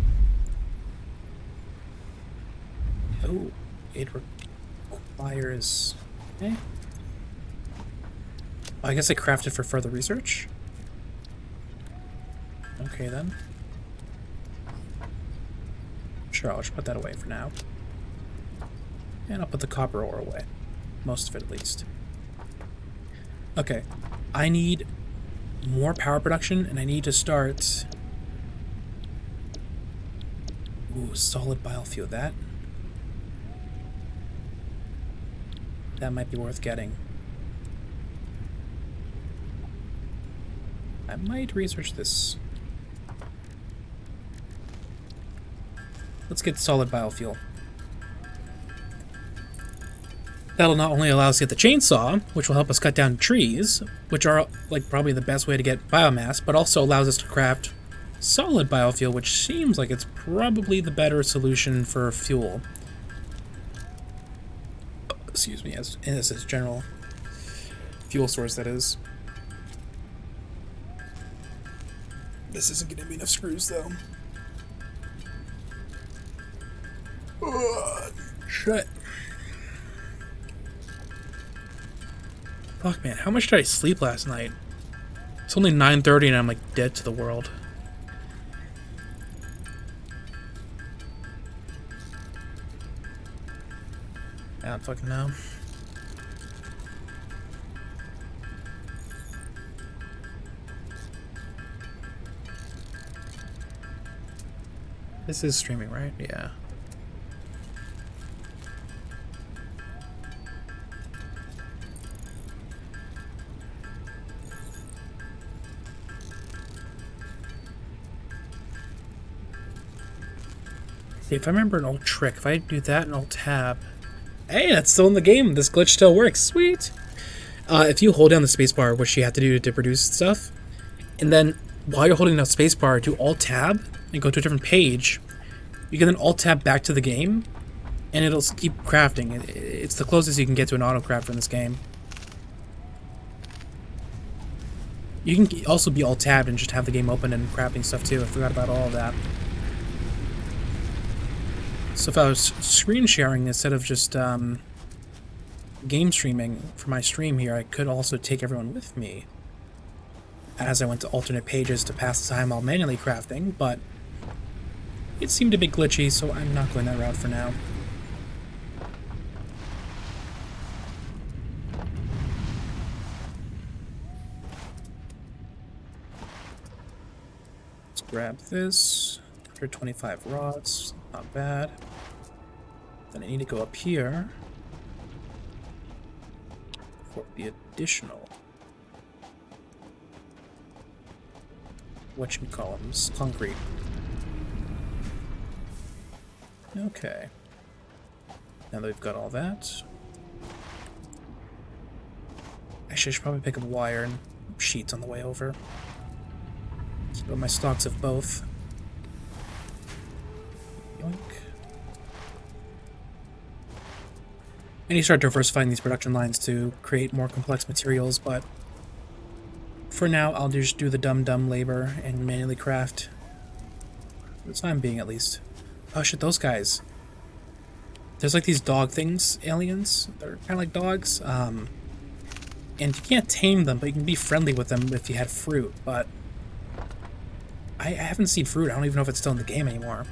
Oh, it requires... Okay. Well, I guess I crafted for further research. Okay, then. Sure, I'll just put that away for now. And I'll put the copper ore away. Most of it, at least. Okay. I need more power production, and I need to start... Ooh, solid biofuel. That might be worth getting. I might research this. Let's get solid biofuel. That'll not only allow us to get the chainsaw, which will help us cut down trees, which are like probably the best way to get biomass, but also allows us to craft solid biofuel, which seems like it's probably the better solution for fuel. Excuse me, as its general fuel source, that is. This isn't gonna be enough screws, though. Ugh, shit. Fuck, man, how much did I sleep last night? It's only 9:30 and I'm like dead to the world. I don't fucking know. This is streaming, right? Yeah. If I remember an old trick, if I do that and Alt Tab... Hey, that's still in the game. This glitch still works. Sweet! If you hold down the spacebar, which you have to do to produce stuff, and then while you're holding down spacebar, do Alt Tab and go to a different page, you can then Alt Tab back to the game, and it'll keep crafting. It's the closest you can get to an auto crafter in this game. You can also be Alt Tabbed and just have the game open and crafting stuff too. I forgot about all of that. So if I was screen sharing instead of just game streaming for my stream here, I could also take everyone with me as I went to alternate pages to pass the time while manually crafting, but it seemed a bit glitchy, so I'm not going that route for now. Let's grab this. 125 rods, not bad. Then I need to go up here for the additional whatchamacallums, concrete. Okay. Now that we've got all that. Actually, I should probably pick up wire and sheets on the way over. Keep up my stocks of both. Yoink. I need to start diversifying these production lines to create more complex materials, but for now, I'll just do the dumb labor and manually craft. For the time being, at least. Oh shit, those guys. There's like these dog things, aliens. They're kind of like dogs. And you can't tame them, but you can be friendly with them if you had fruit. But I haven't seen fruit. I don't even know if it's still in the game anymore.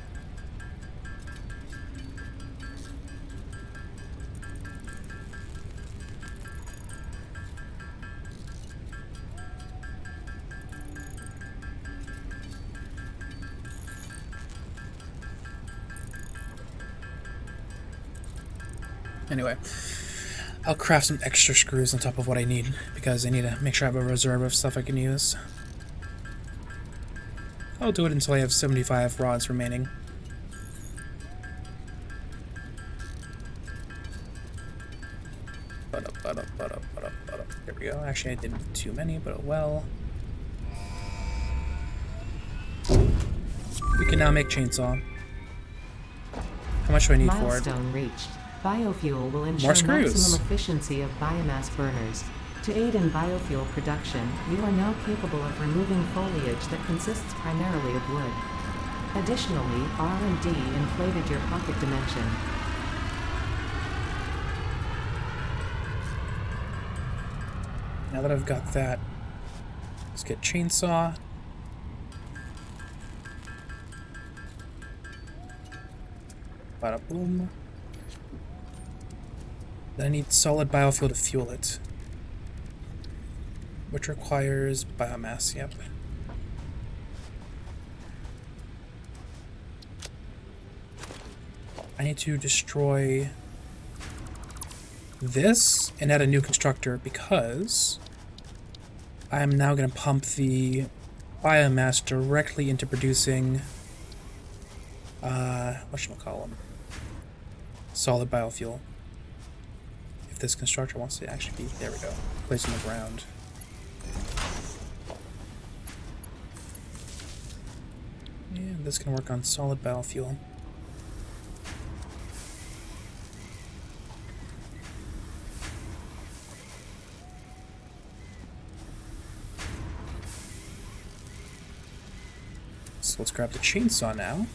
Anyway, I'll craft some extra screws on top of what I need, because I need to make sure I have a reserve of stuff I can use. I'll do it until I have 75 rods remaining. There we go. Actually, I didn't need too many, but oh well. We can now make chainsaw. How much do I need for it? Milestone reached. Biofuel will ensure maximum efficiency of biomass burners. To aid in biofuel production, you are now capable of removing foliage that consists primarily of wood. Additionally, R&D inflated your pocket dimension. Now that I've got that, let's get chainsaw. Bada boom. Then I need solid biofuel to fuel it, which requires biomass, yep. I need to destroy this and add a new constructor, because I am now going to pump the biomass directly into producing whatchamacallem, solid biofuel. If this constructor wants to actually be, there we go, placed on the ground. And this can work on solid biofuel. So let's grab the chainsaw now.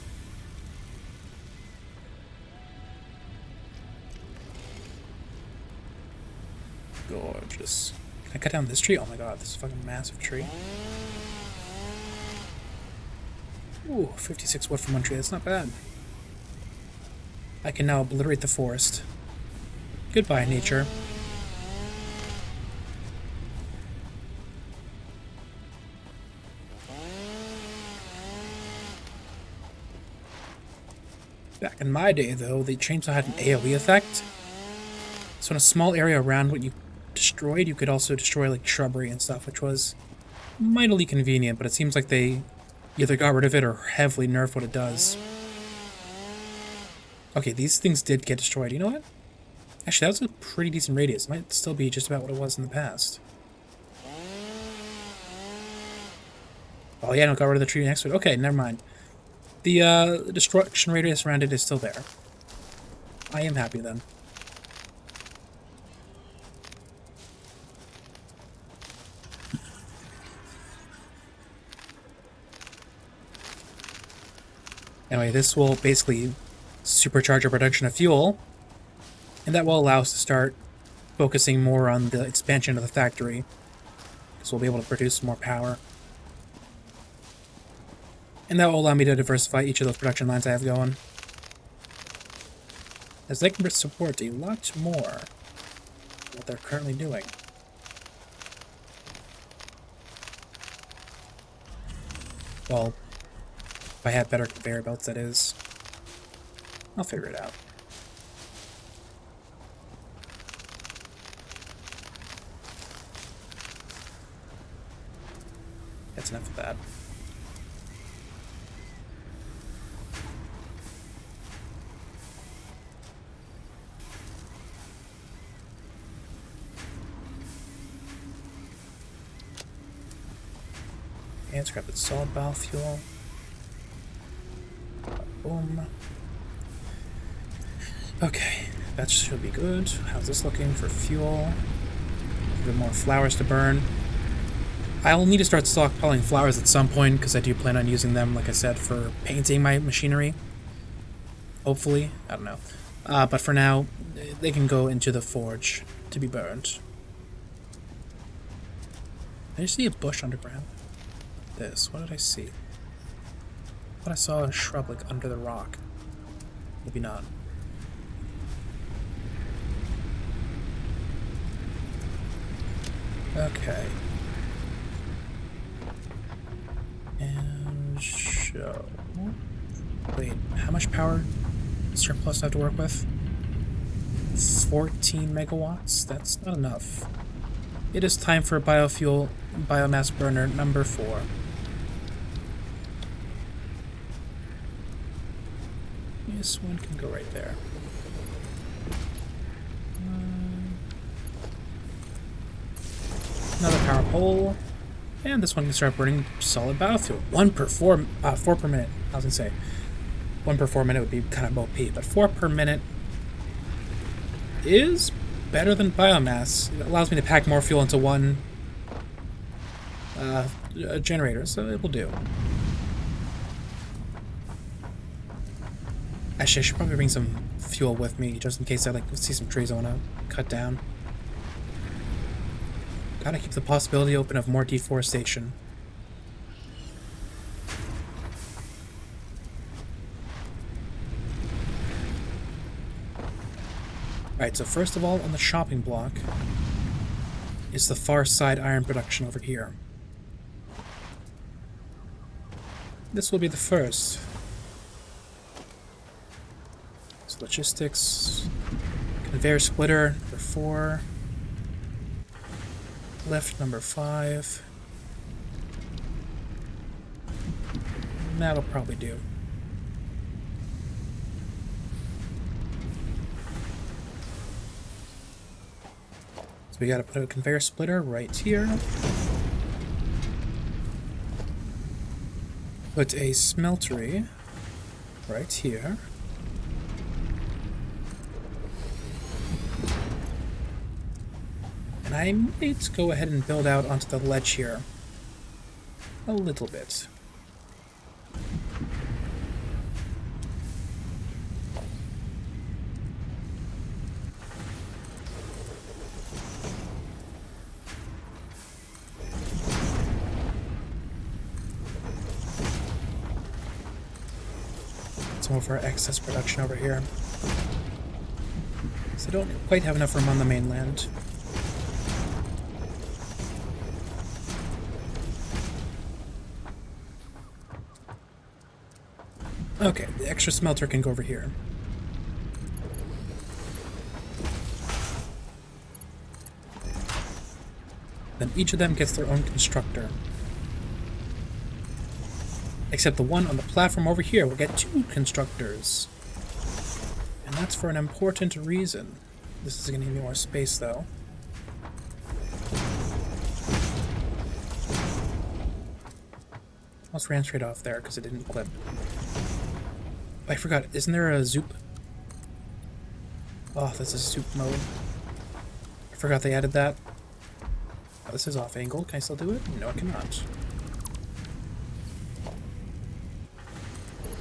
Gorgeous. Can I cut down this tree? Oh my god, this is a fucking massive tree. Ooh, 56 wood from one tree, that's not bad. I can now obliterate the forest. Goodbye, nature. Back in my day, though, the chainsaw had an AoE effect. So in a small area around what you destroyed, you could also destroy like shrubbery and stuff, which was mightily convenient, but it seems like they either got rid of it or heavily nerfed what it does. Okay, these things did get destroyed. You know what? Actually, that was a pretty decent radius. Might still be just about what it was in the past. Oh yeah, no, got rid of the tree next to it. Okay, never mind. The destruction radius around it is still there. I am happy then. Anyway, this will basically supercharge our production of fuel, and that will allow us to start focusing more on the expansion of the factory, because we'll be able to produce more power. And that will allow me to diversify each of those production lines I have going, as they can support a lot more than what they're currently doing. Well, if I had better conveyor belts, that is. I'll figure it out. That's enough of that. And let's grab the solid biofuel. Boom. Okay, that should be good. How's this looking for fuel? A bit more flowers to burn. I'll need to start stockpiling flowers at some point, because I do plan on using them, like I said, for painting my machinery. Hopefully. I don't know. But for now, they can go into the forge to be burned. Did I see a bush underground? This. What did I see? I thought I saw a shrub, like, under the rock. Maybe not. Okay. And show. Wait, how much power does surplus have to work with? 14 megawatts? That's not enough. It is time for biofuel biomass burner number 4. This one can go right there. Another power pole. And this one can start burning solid biofuel. 4 per minute. I was gonna say 1 per 4 minute would be kind of OP, but 4 per minute is better than biomass. It allows me to pack more fuel into one generator, so it will do. Actually, I should probably bring some fuel with me, just in case I see some trees I want to cut down. Gotta keep the possibility open of more deforestation. Alright, so first of all, on the shopping block is the far side iron production over here. This will be the first. So logistics, conveyor splitter, number 4. Lift number 5. That'll probably do. So we gotta put a conveyor splitter right here. Put a smeltery right here. And I might go ahead and build out onto the ledge here a little bit. Some of our excess production over here. So I don't quite have enough room on the mainland. Okay, the extra smelter can go over here. Then each of them gets their own constructor. Except the one on the platform over here will get 2 constructors. And that's for an important reason. This is going to give me more space, though. Almost ran straight off there because it didn't clip. I forgot, isn't there a zoop? Oh, this is zoop mode. I forgot they added that. Oh, this is off angle. Can I still do it? No, I cannot.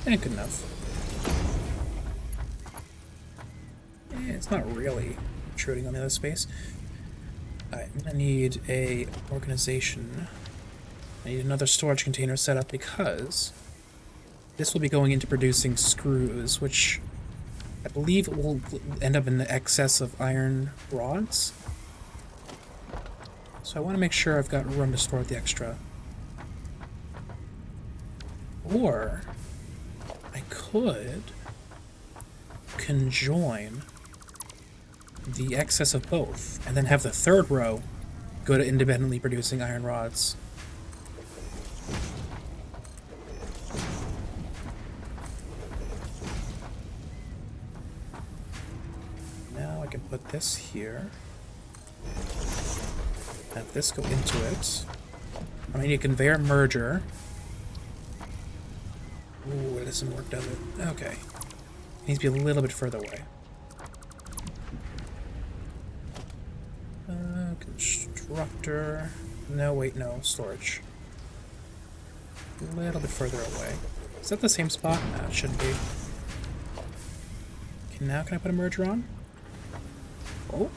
Eh, good enough. Eh, it's not really intruding on the other space. Alright, I'm gonna need a organization. I need another storage container set up because this will be going into producing screws, which I believe will end up in the excess of iron rods. So I want to make sure I've got room to store the extra. Or I could conjoin the excess of both and then have the third row go to independently producing iron rods. Now I can put this here. Have this go into it. I need a conveyor merger. Ooh, it doesn't work, does it? Okay. It needs to be a little bit further away. Constructor. No, wait, no. Storage. A little bit further away. Is that the same spot? No, it shouldn't be. Okay, now can I put a merger on? Oh.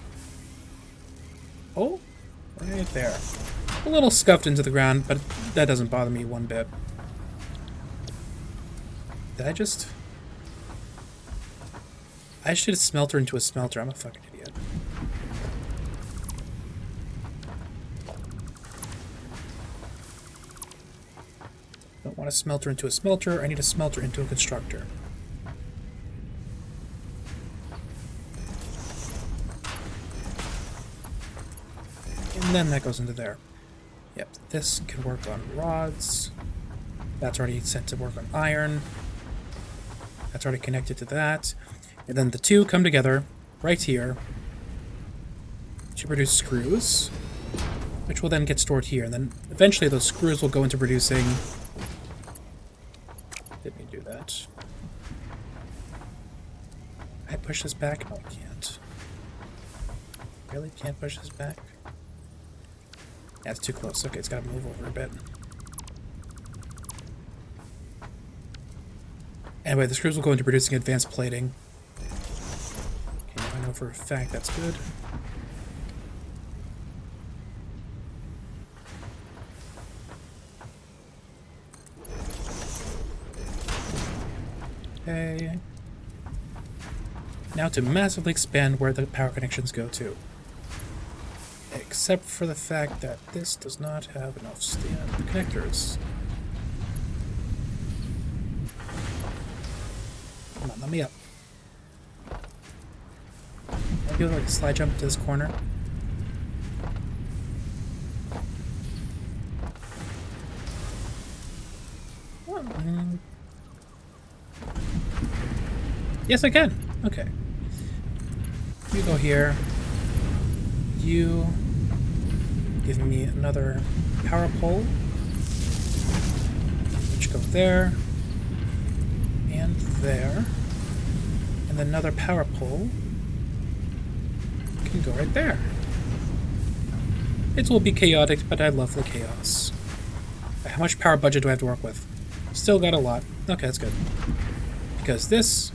Oh. Right there. A little scuffed into the ground, but that doesn't bother me one bit. Did I just... I should smelter into a smelter. I'm a fucking idiot. Don't want a smelter into a smelter. I need a smelter into a constructor. And then that goes into there. Yep, this can work on rods. That's already set to work on iron. That's already connected to that. And then the two come together right here to produce screws, which will then get stored here. And then eventually those screws will go into producing... Didn't mean to do that. Can I push this back? No, I can't. Really? Can't push this back? Yeah, it's too close. Okay, it's got to move over a bit. Anyway, the screws will go into producing advanced plating. Okay, now I know for a fact that's good. Okay. Now to massively expand where the power connections go to. Except for the fact that this does not have enough connectors. Come on, let me up. I'll do like a slide jump to this corner. Yes, I can. Okay. You go here. You give me another power pole, which go there, and there, and then another power pole can go right there. It will be chaotic, but I love the chaos. How much power budget do I have to work with? Still got a lot. Okay, that's good. Because this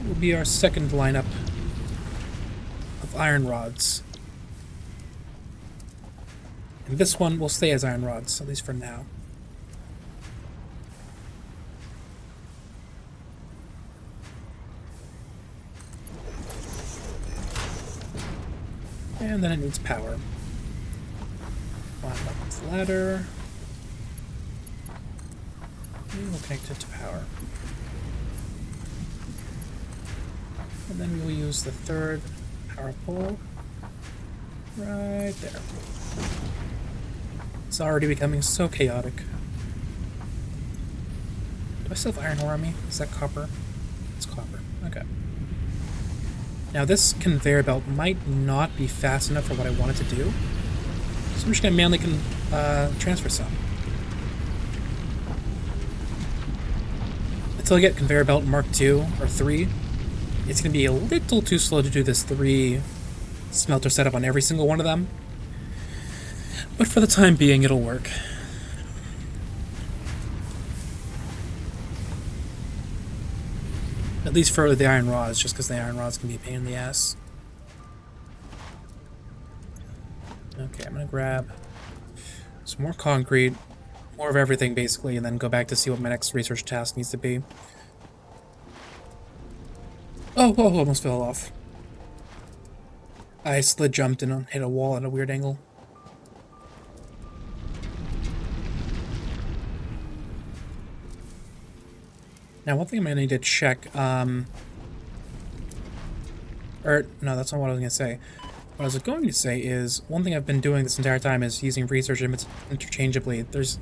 will be our second lineup of iron rods. And this one will stay as iron rods, at least for now. And then it needs power. Climb up this ladder. And we'll connect it to power. And then we will use the third power pole right there. It's already becoming so chaotic. Do I still have iron ore on me? Is that copper? It's copper. Okay. Now this conveyor belt might not be fast enough for what I want it to do, so I'm just gonna manually transfer some. Until I get conveyor belt Mark 2 or 3, it's gonna be a little too slow to do this 3 smelter setup on every single one of them. But for the time being, it'll work. At least for the iron rods, just because the iron rods can be a pain in the ass. Okay, I'm gonna grab some more concrete, more of everything basically, and then go back to see what my next research task needs to be. Oh, almost fell off. I slid jumped and hit a wall at a weird angle. Now, one thing I'm going to need to check, or, no, that's not what I was going to say. What I was going to say is, one thing I've been doing this entire time is using research interchangeably. There's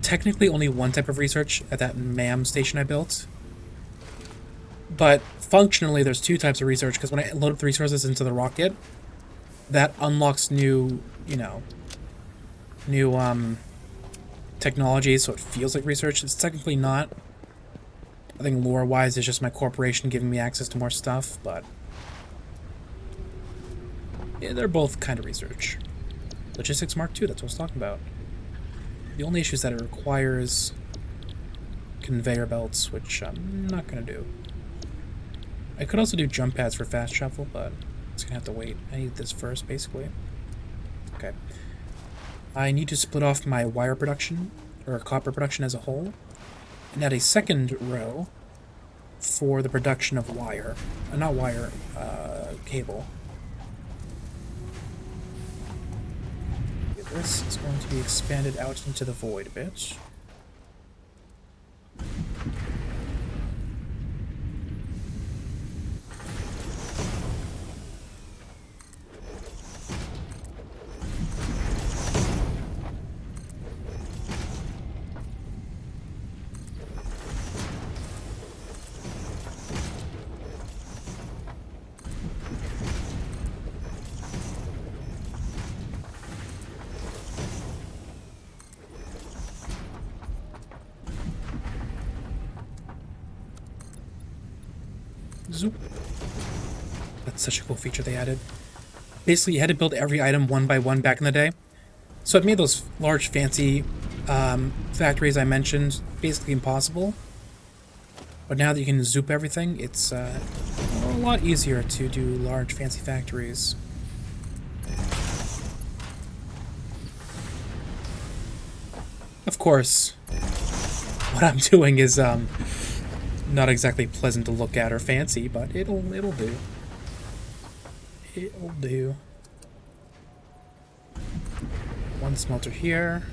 technically only one type of research at that MAM station I built. But functionally, there's 2 types of research, because when I load up the resources into the rocket, that unlocks new, technology, so it feels like research. It's technically not. I think lore-wise, it's just my corporation giving me access to more stuff, but yeah, they're both kind of research. Logistics Mark II, that's what I was talking about. The only issue is that it requires conveyor belts, which I'm not going to do. I could also do jump pads for fast travel, but it's going to have to wait. I need this first, basically. Okay. I need to split off my wire production, or copper production as a whole, and add a second row for the production of wire. Not wire, cable. This is going to be expanded out into the void a bit. Zoop. That's such a cool feature they added. Basically, you had to build every item one by one back in the day. So it made those large, fancy factories I mentioned basically impossible. But now that you can zoop everything, it's a lot easier to do large, fancy factories. Of course, what I'm doing is not exactly pleasant to look at or fancy, but it'll do. It'll do. One smelter here,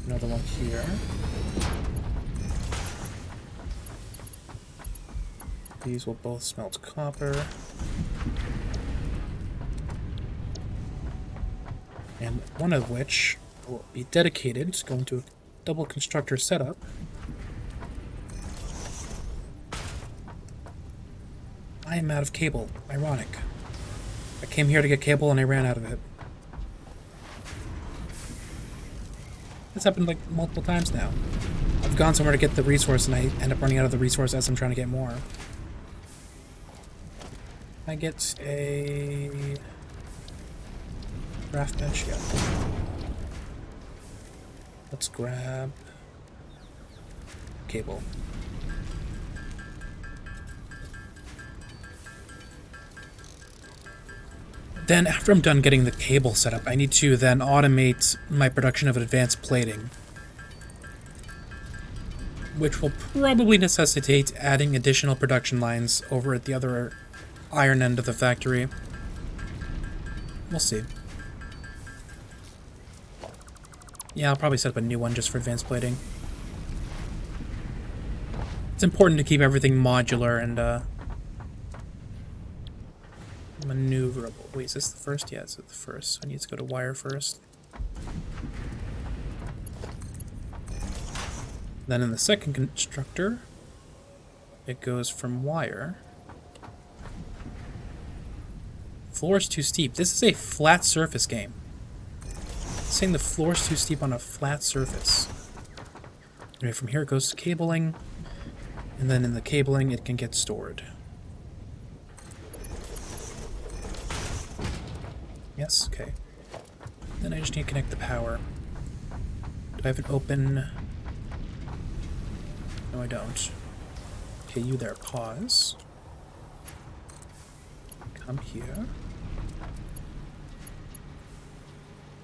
another one here. These will both smelt copper. And one of which will be dedicated to going to a double constructor setup. I am out of cable. Ironic. I came here to get cable and I ran out of it. It's happened like multiple times now. I've gone somewhere to get the resource and I end up running out of the resource as I'm trying to get more. I get a craft bench, yeah. Let's grab cable. Then after I'm done getting the cable set up, I need to then automate my production of advanced plating, which will probably necessitate adding additional production lines over at the other iron end of the factory. We'll see. Yeah, I'll probably set up a new one just for advanced plating. It's important to keep everything modular and maneuverable. Wait, is this the first? Yeah, it's the first. I need to go to wire first. Then in the second constructor, it goes from wire. Floor is too steep. This is a flat surface game. It's saying the floor is too steep on a flat surface. Anyway, from here it goes to cabling, and then in the cabling it can get stored. Yes, okay. Then I just need to connect the power. Do I have it open? No, I don't. Okay, you there, pause. Come here.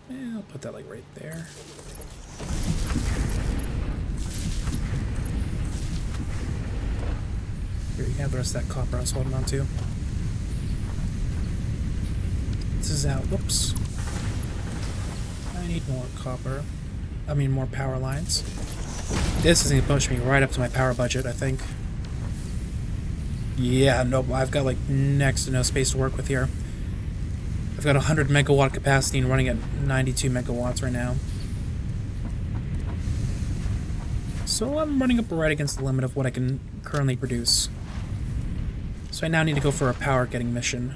Yeah, I'll put that like right there. Here you have the rest of that copper I was holding on to. This is out. Whoops. I need more copper. I mean, more power lines. This is going to push me right up to my power budget, I think. Yeah, nope, I've got like next to no space to work with here. I've got 100 megawatt capacity and running at 92 megawatts right now. So I'm running up right against the limit of what I can currently produce. So I now need to go for a power getting mission.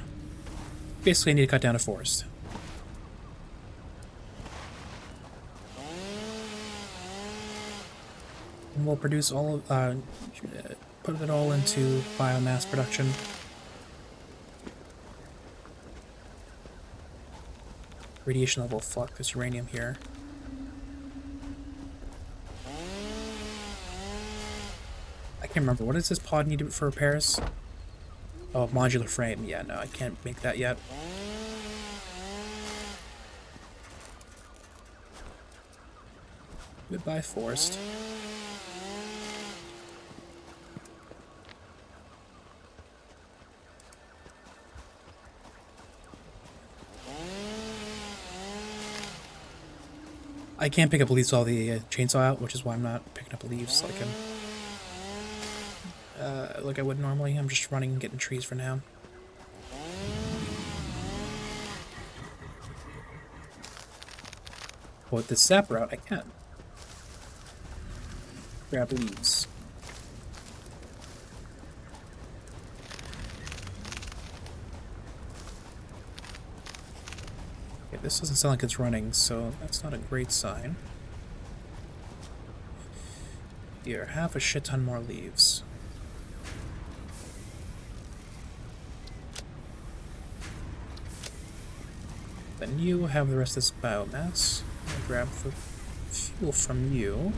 Basically, I need to cut down a forest. And we'll produce all of, put it all into biomass production. Radiation level, fuck, there's uranium here. I can't remember, what does this pod need for repairs? Oh, modular frame, yeah, no, I can't make that yet. Goodbye, forest. I can't pick up leaves while the chainsaw out, which is why I'm not picking up leaves like I would normally. I'm just running and getting trees for now. But with the sap route, I can. Grab leaves. Okay, this doesn't sound like it's running, so that's not a great sign. Here, have a shit ton more leaves. Then you have the rest of this biomass. I'll grab the fuel from you.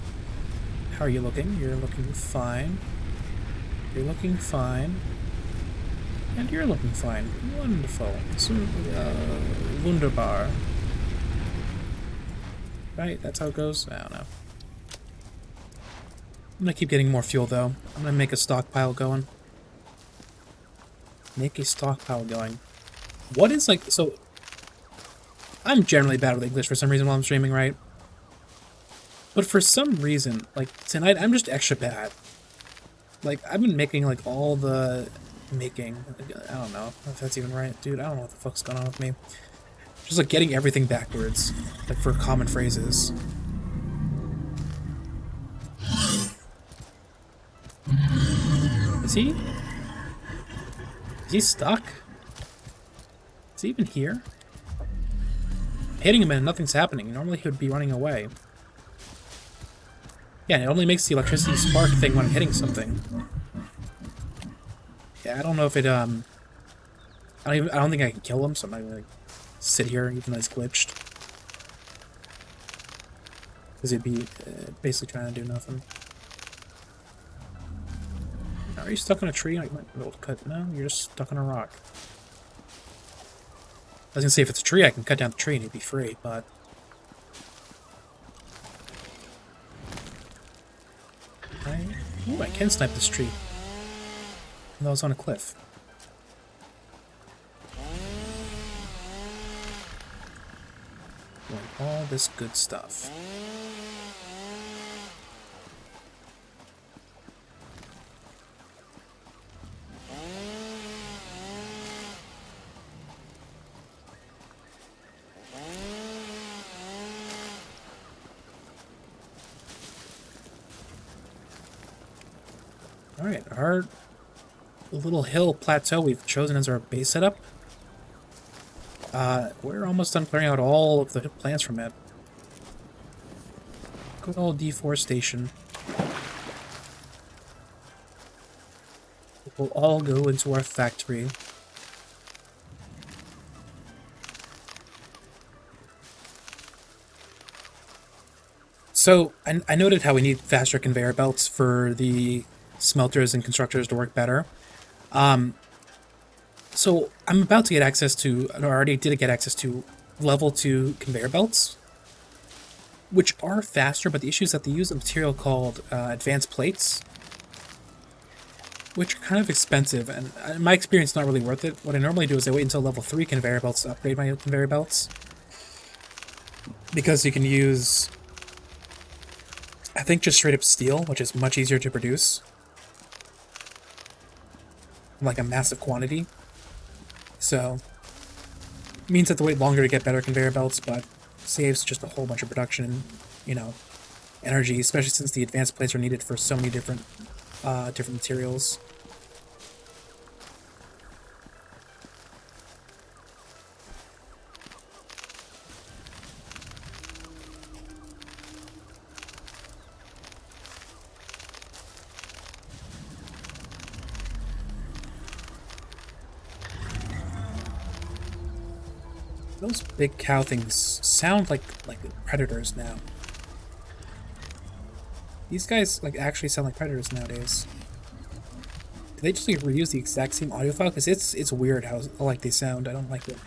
How are you looking? You're looking fine. You're looking fine. And you're looking fine. Wonderful. So, wunderbar. Right? That's how it goes? I don't know. I'm gonna keep getting more fuel, though. I'm gonna make a stockpile going. Make a stockpile going. What is, like, so... I'm generally bad with English for some reason while I'm streaming, right? But for some reason, like, tonight, I'm just extra bad. Like, I've been making, like, all the... I don't know if that's even right. Dude, I don't know what the fuck's going on with me. Just, like, getting everything backwards. Like, for common phrases. Is he? Is he stuck? Is he even here? Hitting him and nothing's happening. Normally he would be running away. Yeah, and it only makes the electricity spark thing when I'm hitting something. Yeah, I don't know if it, I don't think I can kill him, so I'm not gonna, like, sit here even though he's glitched. Because he'd be basically trying to do nothing. Are you stuck on a tree? I might be able to cut. No, you're just stuck on a rock. I was gonna say, if it's a tree, I can cut down the tree and he'd be free, but... Ooh, I can snipe this tree. And that was on a cliff. Doing all this good stuff. Alright, our little hill plateau we've chosen as our base setup. We're almost done clearing out all of the plants from it. Good old deforestation. It will all go into our factory. So, I noted how we need faster conveyor belts for the smelters and constructors to work better. So I'm about to get access to, or already did get access to, level 2 conveyor belts, which are faster, but the issue is that they use a material called advanced plates, which are kind of expensive, and in my experience, not really worth it. What I normally do is I wait until level 3 conveyor belts to upgrade my conveyor belts, because you can use, I think, just straight up steel, which is much easier to produce, like a massive quantity. So, it means I have to wait longer to get better conveyor belts, but saves just a whole bunch of production, you know, energy, especially since the advanced plates are needed for so many different materials. Those big cow things sound like predators now. These guys actually sound like predators nowadays. Do they just reuse the exact same audio file? Because it's weird how like they sound. I don't like it.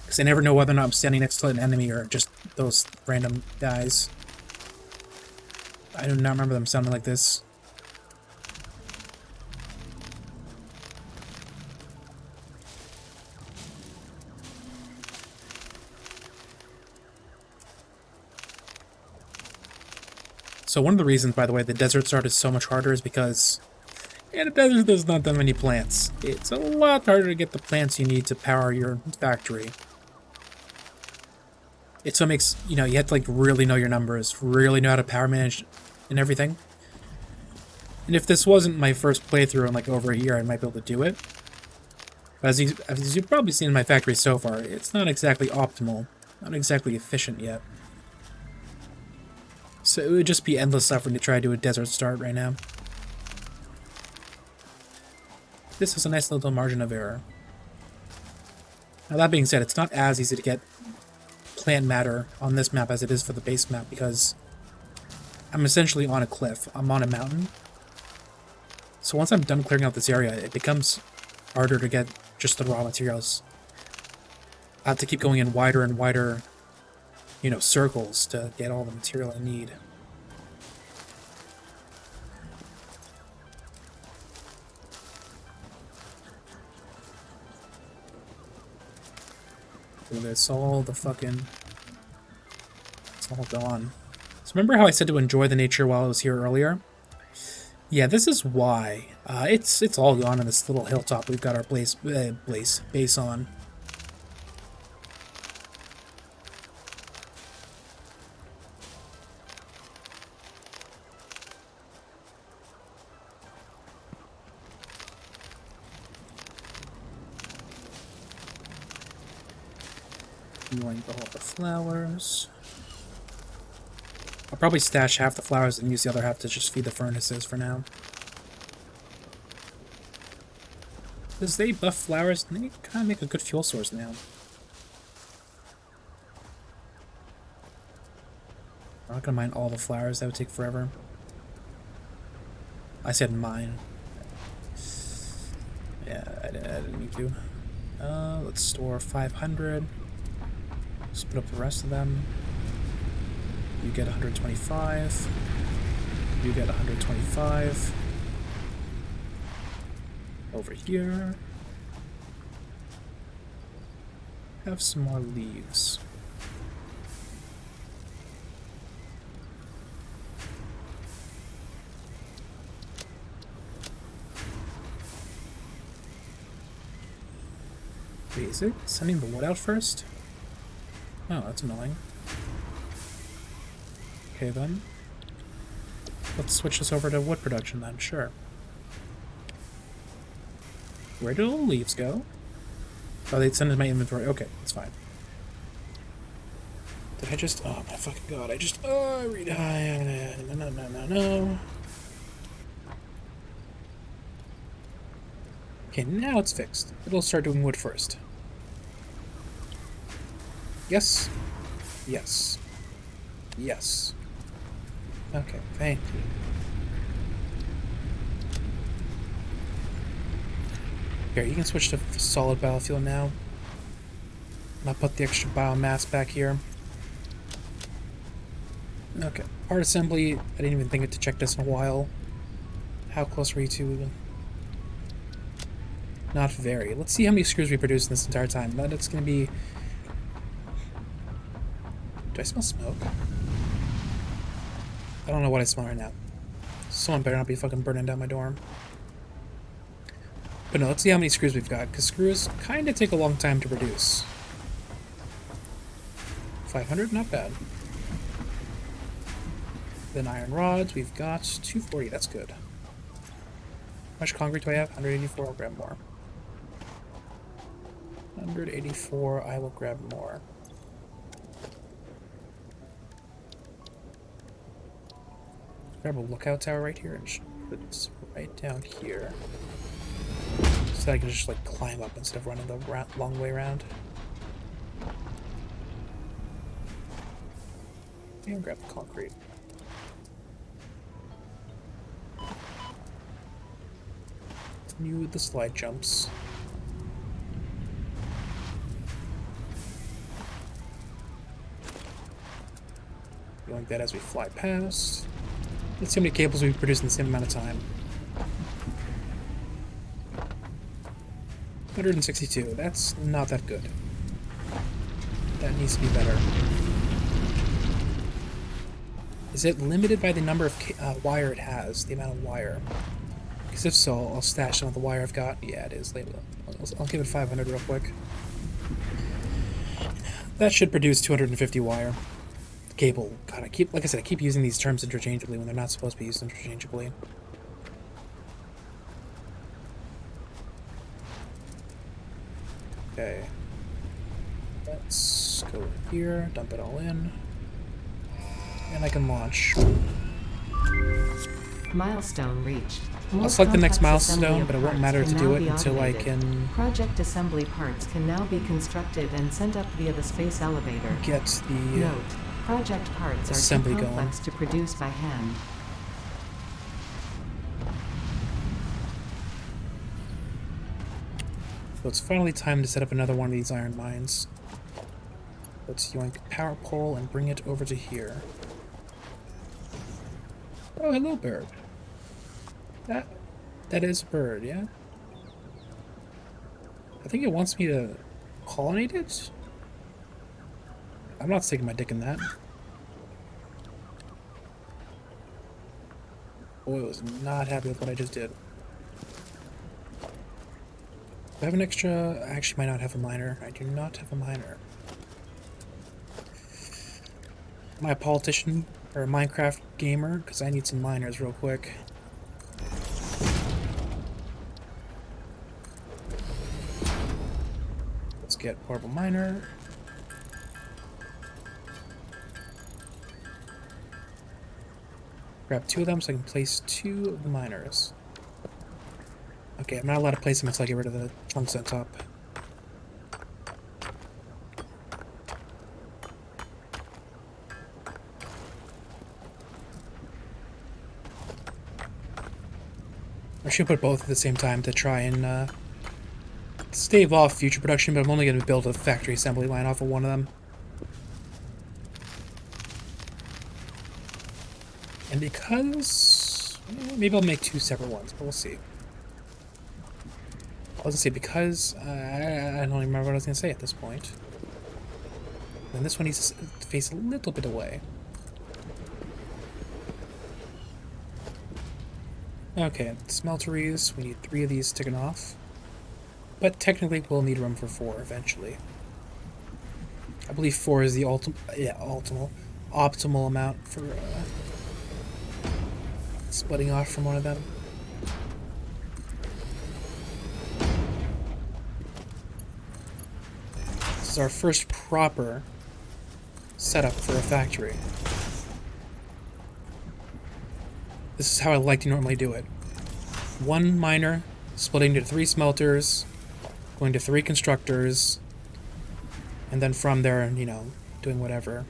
Because I never know whether or not I'm standing next to an enemy or just those random guys. I do not remember them sounding like this. So one of the reasons, by the way, the desert start is so much harder is because in a desert there's not that many plants. It's a lot harder to get the plants you need to power your factory. It so makes, you know, you have to really know your numbers, really know how to power manage and everything. And if this wasn't my first playthrough in over a year, I might be able to do it. But as you've probably seen in my factory so far, it's not exactly optimal, not exactly efficient yet. So it would just be endless suffering to try to do a desert start right now. This has a nice little margin of error. Now that being said, it's not as easy to get plant matter on this map as it is for the base map because I'm essentially on a cliff. I'm on a mountain. So once I'm done clearing out this area, it becomes harder to get just the raw materials. I have to keep going in wider and wider, you know, circles to get all the material I need. It's all gone. So remember how I said to enjoy the nature while I was here earlier? Yeah, this is why. It's all gone on this little hilltop we've got our base on. Going to all the flowers. I'll probably stash half the flowers and use the other half to just feed the furnaces for now. Because they buff flowers, and they kind of make a good fuel source now. I'm not gonna mine all the flowers, that would take forever. I said mine. Yeah, I didn't need to. Let's store 500. Split up the rest of them. You get 125. You get 125. Over here. Have some more leaves. Wait, is it sending the wood out first? Oh, that's annoying. Okay then. Let's switch this over to wood production then, sure. Where did all the leaves go? Oh, they'd send in my inventory. Okay, that's fine. Did I just... Oh, my fucking god. I just... Oh, I read... No. Okay, now it's fixed. It'll start doing wood first. Yes. Yes. Yes. Okay, thank you. Here, you can switch to solid biofuel now. And I'll put the extra biomass back here. Okay, part assembly. I didn't even think to check this in a while. How close were you to? Not very. Let's see how many screws we produced in this entire time. That's gonna be... Do I smell smoke? I don't know what I smell right now. Someone better not be fucking burning down my dorm. But no, let's see how many screws we've got, because screws kind of take a long time to produce. 500, not bad. Then iron rods, we've got 240, that's good. How much concrete do I have? 184, I'll grab more. 184, I will grab more. Grab a lookout tower right here and put it right down here. So that I can just like climb up instead of running the long way around. And grab the concrete. Continue with the slide jumps. Like that as we fly past. Let's see how many cables we produce in the same amount of time. 162. That's not that good. That needs to be better. Is it limited by the number of wire it has? The amount of wire? Because if so, I'll stash some of the wire I've got. Yeah, it is. I'll give it 500 real quick. That should produce 250 wire. Cable. God, like I said, I keep using these terms interchangeably when they're not supposed to be used interchangeably. Okay. Let's go here, dump it all in. And I can launch. Milestone reached. I'll select the next milestone, but it won't matter to do it until I can... Project assembly parts can now be constructed and sent up via the space elevator. Get the... Note. Project parts are too complex to produce by hand. So it's finally time to set up another one of these iron mines. Let's yoink power pole and bring it over to here. Oh, hello, bird. That is a bird, yeah? I think it wants me to pollinate it? I'm not sticking my dick in that. Boy, I was not happy with what I just did. Do I have an extra... I actually might not have a miner. I do not have a miner. Am I a politician or a Minecraft gamer? Because I need some miners real quick. Let's get portable miner. Grab 2 of them so I can place 2 of the miners. Okay, I'm not allowed to place them until I get rid of the chunks on top. I should put both at the same time to try and stave off future production, but I'm only going to build a factory assembly line off of one of them. And because... maybe I'll make 2 separate ones, but we'll see. I was going to say because... I don't even remember what I was going to say at this point. And this one needs to face a little bit away. Okay, smelteries. We need 3 of these taken off. But technically we'll need room for 4 eventually. I believe 4 is the optimal amount for... splitting off from one of them. is our first proper setup for a factory. This is how I like to normally do it. One miner, splitting into 3 smelters, going to 3 constructors, and then from there, you know, doing whatever.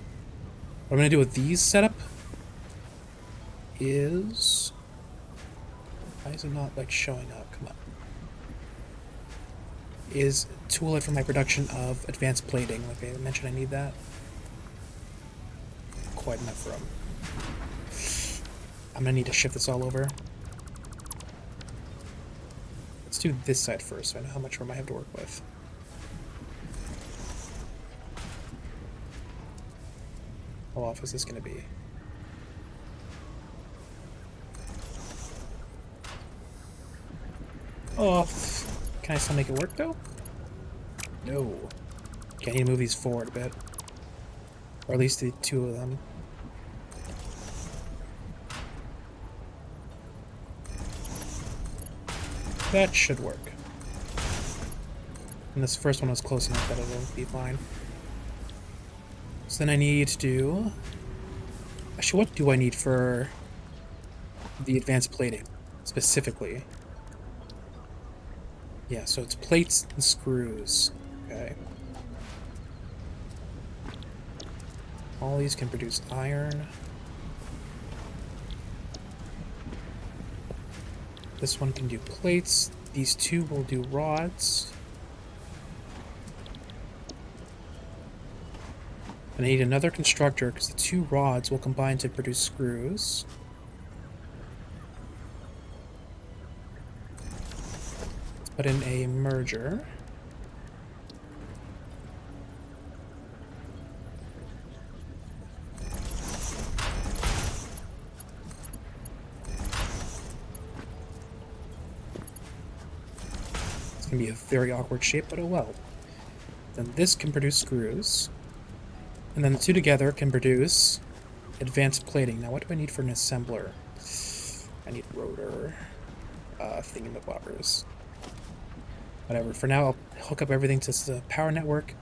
What I'm going to do with these setup is... Why is it not, like, showing up? Come on. Is tool it for my production of advanced plating. Like I mentioned, I need that. Quite enough room. I'm gonna need to shift this all over. Let's do this side first, so I know how much room I have to work with. How off is this gonna be? Oh, can I still make it work though? No. Okay, I need to move these forward a bit. Or at least the 2 of them. That should work. And this first one was close enough that it'll be fine. So then I need to do... Actually, what do I need for the advanced plating, specifically? Yeah, so it's plates and screws. Okay. All these can produce iron. This one can do plates. These 2 will do rods. And I need another constructor because the 2 rods will combine to produce screws. Let's put in a merger. It's going to be a very awkward shape, but oh well. Then this can produce screws. And then the 2 together can produce advanced plating. Now, what do I need for an assembler? I need rotor, thingamabobbers. Whatever. For now, I'll hook up everything to the power network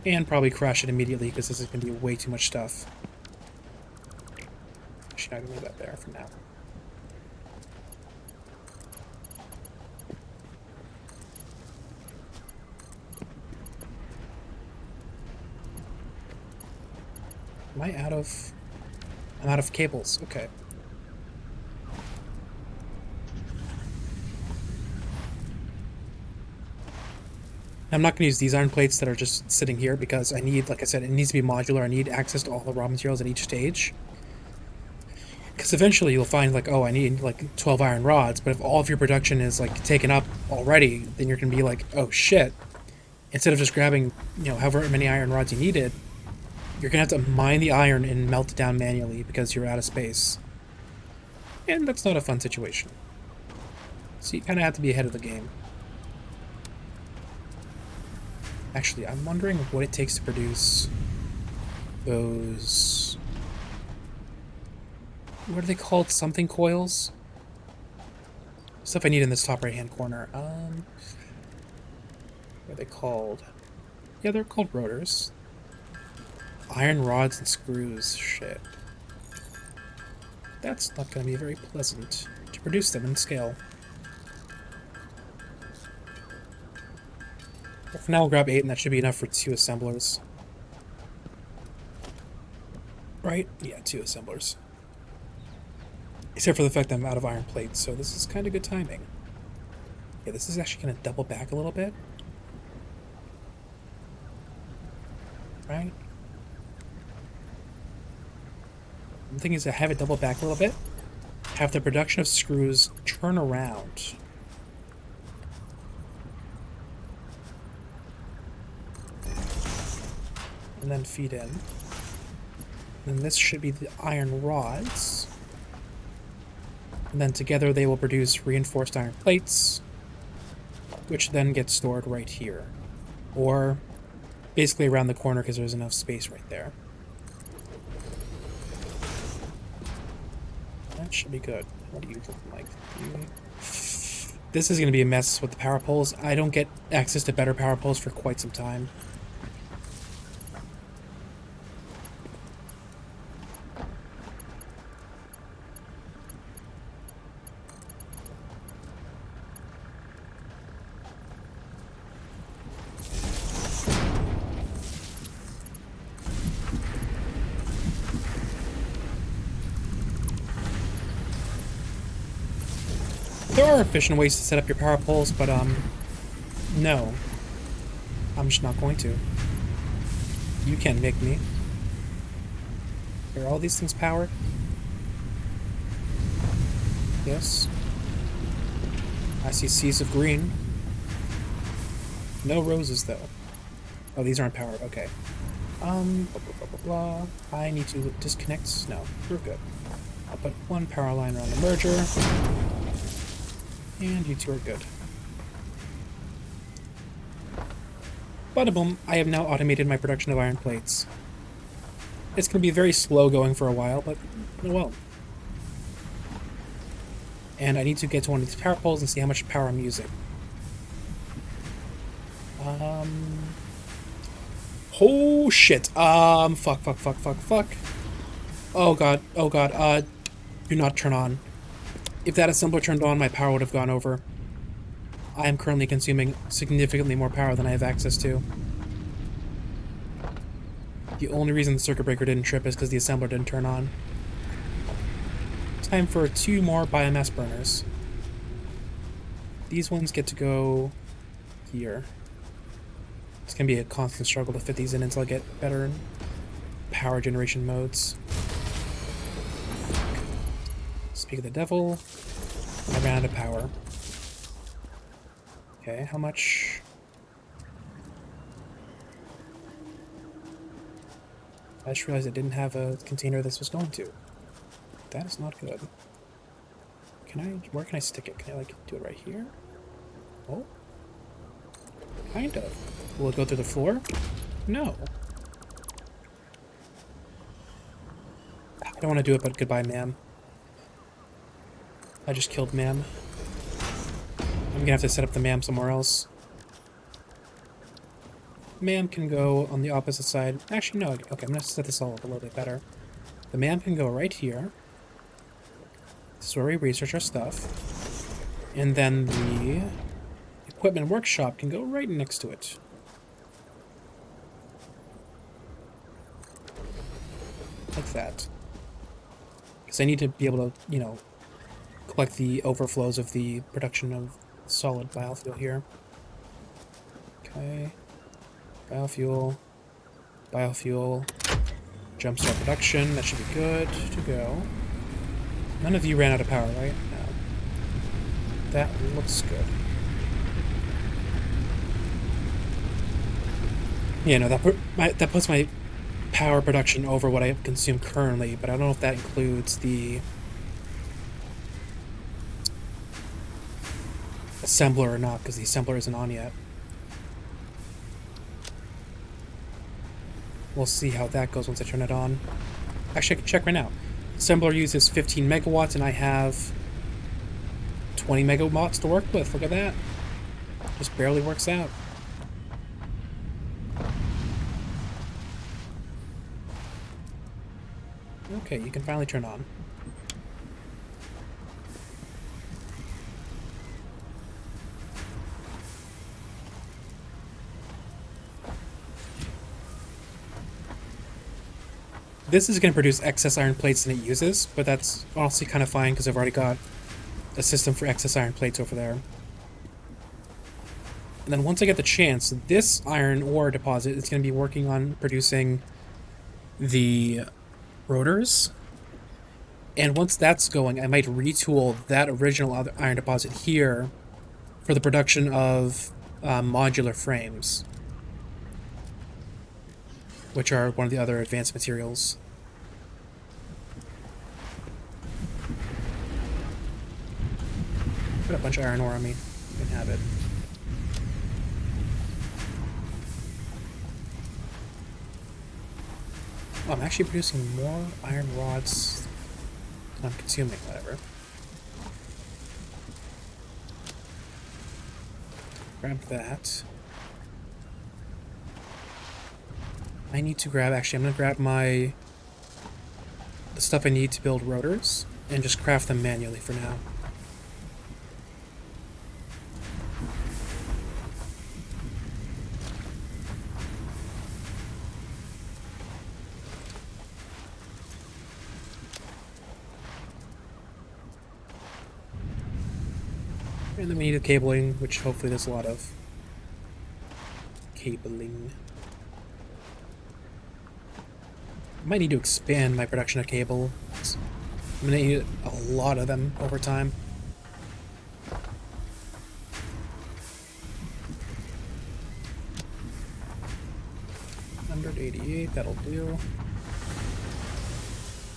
and probably crash it immediately because this is going to be way too much stuff. Actually, I'm going to leave that there for now. Am I out of... I'm out of cables. Okay. I'm not going to use these iron plates that are just sitting here because I need, like I said, it needs to be modular. I need access to all the raw materials at each stage. Because eventually you'll find, like, oh, I need, like, 12 iron rods, but if all of your production is, like, taken up already, then you're going to be like, oh, shit. Instead of just grabbing, you know, however many iron rods you needed, you're going to have to mine the iron and melt it down manually because you're out of space. And that's not a fun situation. So you kind of have to be ahead of the game. Actually, I'm wondering what it takes to produce those... What are they called? Something coils? Stuff I need in this top right-hand corner. What are they called? Yeah, they're called rotors. Iron rods and screws. Shit. That's not going to be very pleasant to produce them in scale. But for now, we'll grab 8, and that should be enough for 2 assemblers. Right? Yeah, 2 assemblers. Except for the fact that I'm out of iron plates, so this is kind of good timing. Yeah, this is actually going to double back a little bit. Right? The thing is to have it double back a little bit, have the production of screws turn around. And then feed in. And this should be the iron rods. And then together they will produce reinforced iron plates, which then get stored right here. Or basically around the corner because there's enough space right there. That should be good. What do you look like? This is going to be a mess with the power poles. I don't get access to better power poles for quite some time. There are efficient ways to set up your power poles, but no. I'm just not going to. You can't make me. Are all these things powered? Yes. I see seas of green. No roses, though. Oh, these aren't powered. Okay. Blah, blah, blah, blah, blah. I need to disconnect. No, we're good. I'll put one power line around the merger. And you two are good. Bada boom, I have now automated my production of iron plates. It's going to be very slow going for a while, but oh well. And I need to get to one of these power poles and see how much power I'm using. Oh shit. Fuck. Oh god. Do not turn on. If that assembler turned on, my power would have gone over. I am currently consuming significantly more power than I have access to. The only reason the circuit breaker didn't trip is because the assembler didn't turn on. Time for 2 more biomass burners. These ones get to go here. It's going to be a constant struggle to fit these in until I get better power generation modes. Speak of the devil, I ran out of power. Okay, how much? I just realized I didn't have a container this was going to. That is not good. Where can I stick it? Can I, like, do it right here? Oh. Kind of. Will it go through the floor? No. I don't want to do it, but goodbye, ma'am. I just killed ma'am. I'm gonna have to set up the ma'am somewhere else. Ma'am can go on the opposite side. Actually, no. Okay, I'm gonna set this all up a little bit better. The ma'am can go right here. This is where we research our stuff. And then the equipment workshop can go right next to it. Like that. Because I need to be able to, you know, collect the overflows of the production of solid biofuel here. Okay. Biofuel. Jumpstart production. That should be good to go. None of you ran out of power, right? No. That looks good. Yeah, no, that puts my power production over what I consume currently, but I don't know if that includes the assembler or not, because the assembler isn't on yet. We'll see how that goes once I turn it on. Actually, I can check right now. Assembler uses 15 megawatts, and I have 20 megawatts to work with. Look at that. Just barely works out. Okay, you can finally turn on. This is going to produce excess iron plates than it uses, but that's honestly kind of fine because I've already got a system for excess iron plates over there. And then once I get the chance, this iron ore deposit is going to be working on producing the rotors. And once that's going, I might retool that original iron deposit here for the production of modular frames, which are one of the other advanced materials. Put a bunch of iron ore on me. You can have it. Oh, I'm actually producing more iron rods than I'm consuming, whatever. Grab that. I need to grab, actually, I'm going to grab the stuff I need to build rotors and just craft them manually for now. And then we need the cabling, which hopefully there's a lot of cabling. I might need to expand my production of cable. I'm gonna need a lot of them over time. 188, that'll do.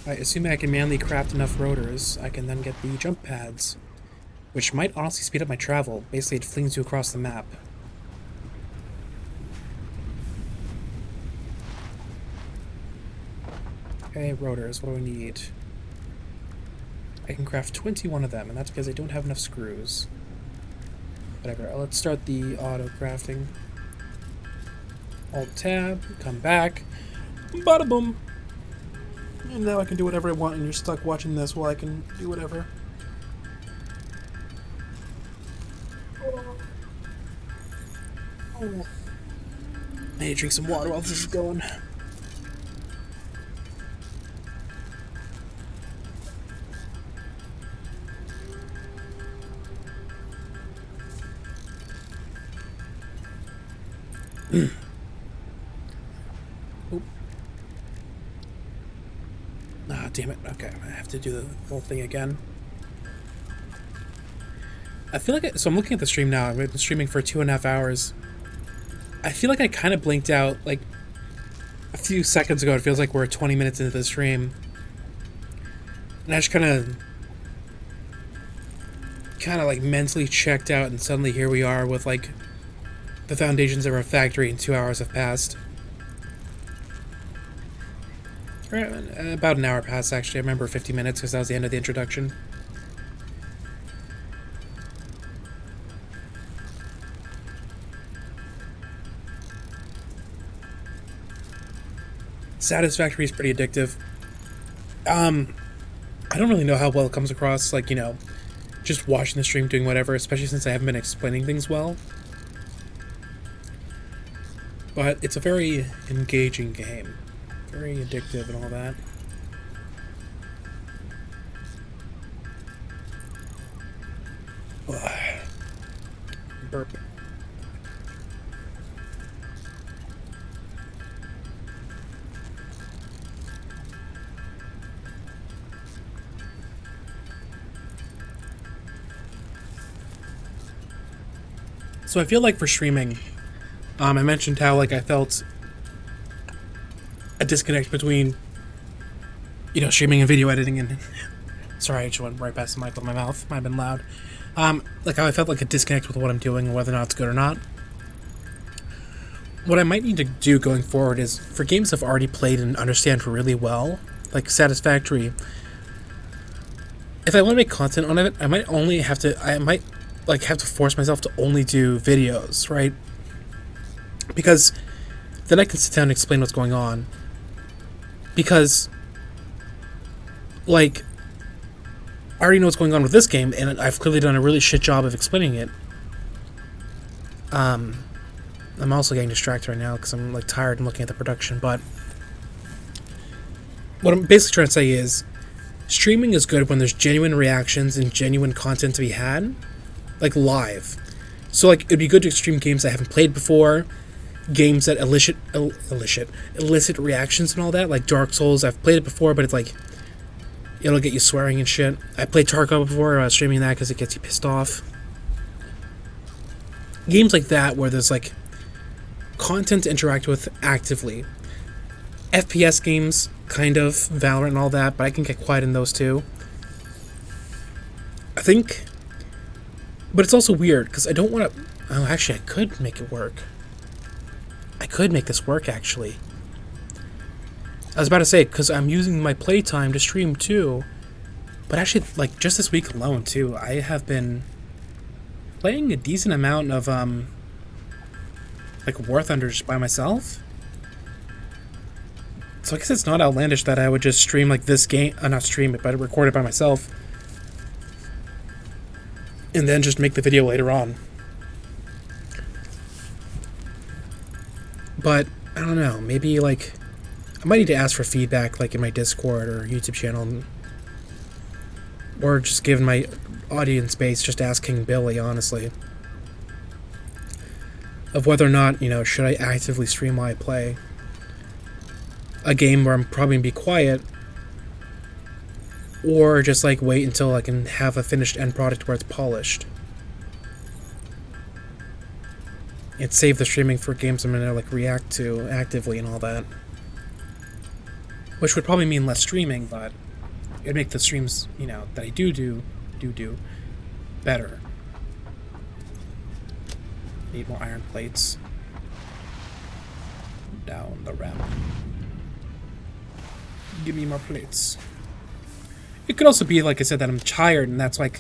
Alright, assuming I can manually craft enough rotors, I can then get the jump pads, which might honestly speed up my travel. Basically, it flings you across the map. Okay, rotors, what do I need? I can craft 21 of them, and that's because I don't have enough screws. Whatever, let's start the auto crafting. Alt tab, come back, bada boom! And now I can do whatever I want, and you're stuck watching this while I can do whatever. Oh. I need to drink some water while this is going. Oop. Ah, damn it. Okay, I have to do the whole thing again. I feel like so I'm looking at the stream now. I've been streaming for 2.5 hours. I feel like I kind of blinked out like a few seconds ago. It feels like we're 20 minutes into the stream, and I just kind of like mentally checked out, and suddenly here we are with like the foundations of our factory, and 2 hours have passed. About an hour passed, actually. I remember 50 minutes because that was the end of the introduction. Satisfactory is pretty addictive. I don't really know how well it comes across, like, you know, just watching the stream doing whatever, especially since I haven't been explaining things well. But it's a very engaging game. Very addictive and all that. Ugh. Burp. So I feel like for streaming, I mentioned how like I felt a disconnect between, you know, streaming and video editing and sorry, I just went right past the mic with my mouth. Might have been loud. Like how I felt like a disconnect with what I'm doing and whether or not it's good or not. What I might need to do going forward is for games I've already played and understand really well, like Satisfactory. If I want to make content on it, I might have to force myself to only do videos, right? Because then I can sit down and explain what's going on. Because, like, I already know what's going on with this game, and I've clearly done a really shit job of explaining it. I'm also getting distracted right now because I'm, like, tired and looking at the production, but what I'm basically trying to say is streaming is good when there's genuine reactions and genuine content to be had, like, live. So, like, it'd be good to stream games I haven't played before, games that elicit reactions and all that, like Dark Souls. I've played it before, but it's like it'll get you swearing and shit. I played Tarkov before. I was streaming that because it gets you pissed off. Games like that where there's like content to interact with actively. FPS games, kind of Valorant and all that, but I can get quiet in those too. I think, but it's also weird because I don't want to. Oh, actually, I could make it work. I could make this work, actually. I was about to say, because I'm using my playtime to stream, too. But actually, like, just this week alone, too, I have been playing a decent amount of, like, War Thunder just by myself. So I guess it's not outlandish that I would just stream, like, this game, not stream it, but record it by myself. And then just make the video later on. But, I don't know, maybe, like, I might need to ask for feedback, like, in my Discord or YouTube channel, or just give my audience base just asking Billy, honestly, of whether or not, you know, should I actively stream while I play a game where I'm probably gonna be quiet, or just like wait until I can have a finished end product where it's polished. And save the streaming for games I'm gonna like react to actively and all that. Which would probably mean less streaming, but it'd make the streams, you know, that I do better. Need more iron plates. Down the ramp. Give me more plates. It could also be, like I said, that I'm tired, and that's like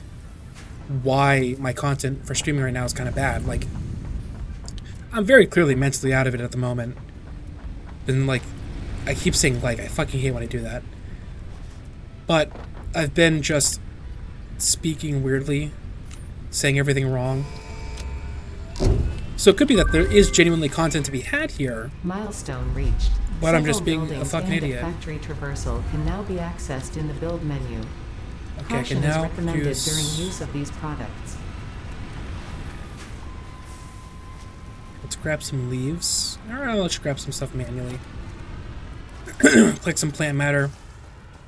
why my content for streaming right now is kind of bad. Like, I'm very clearly mentally out of it at the moment. And like, I keep saying like, I fucking hate when I do that. But I've been just speaking weirdly, saying everything wrong. So it could be that there is genuinely content to be had here. Milestone reached. But I'm just Several being a buildings fucking and idiot. Factory traversal can now be accessed in the build menu. Okay, I Caution can is now recommended use... during use of these products. Let's grab some leaves. Alright, let's grab some stuff manually. Collect some plant matter.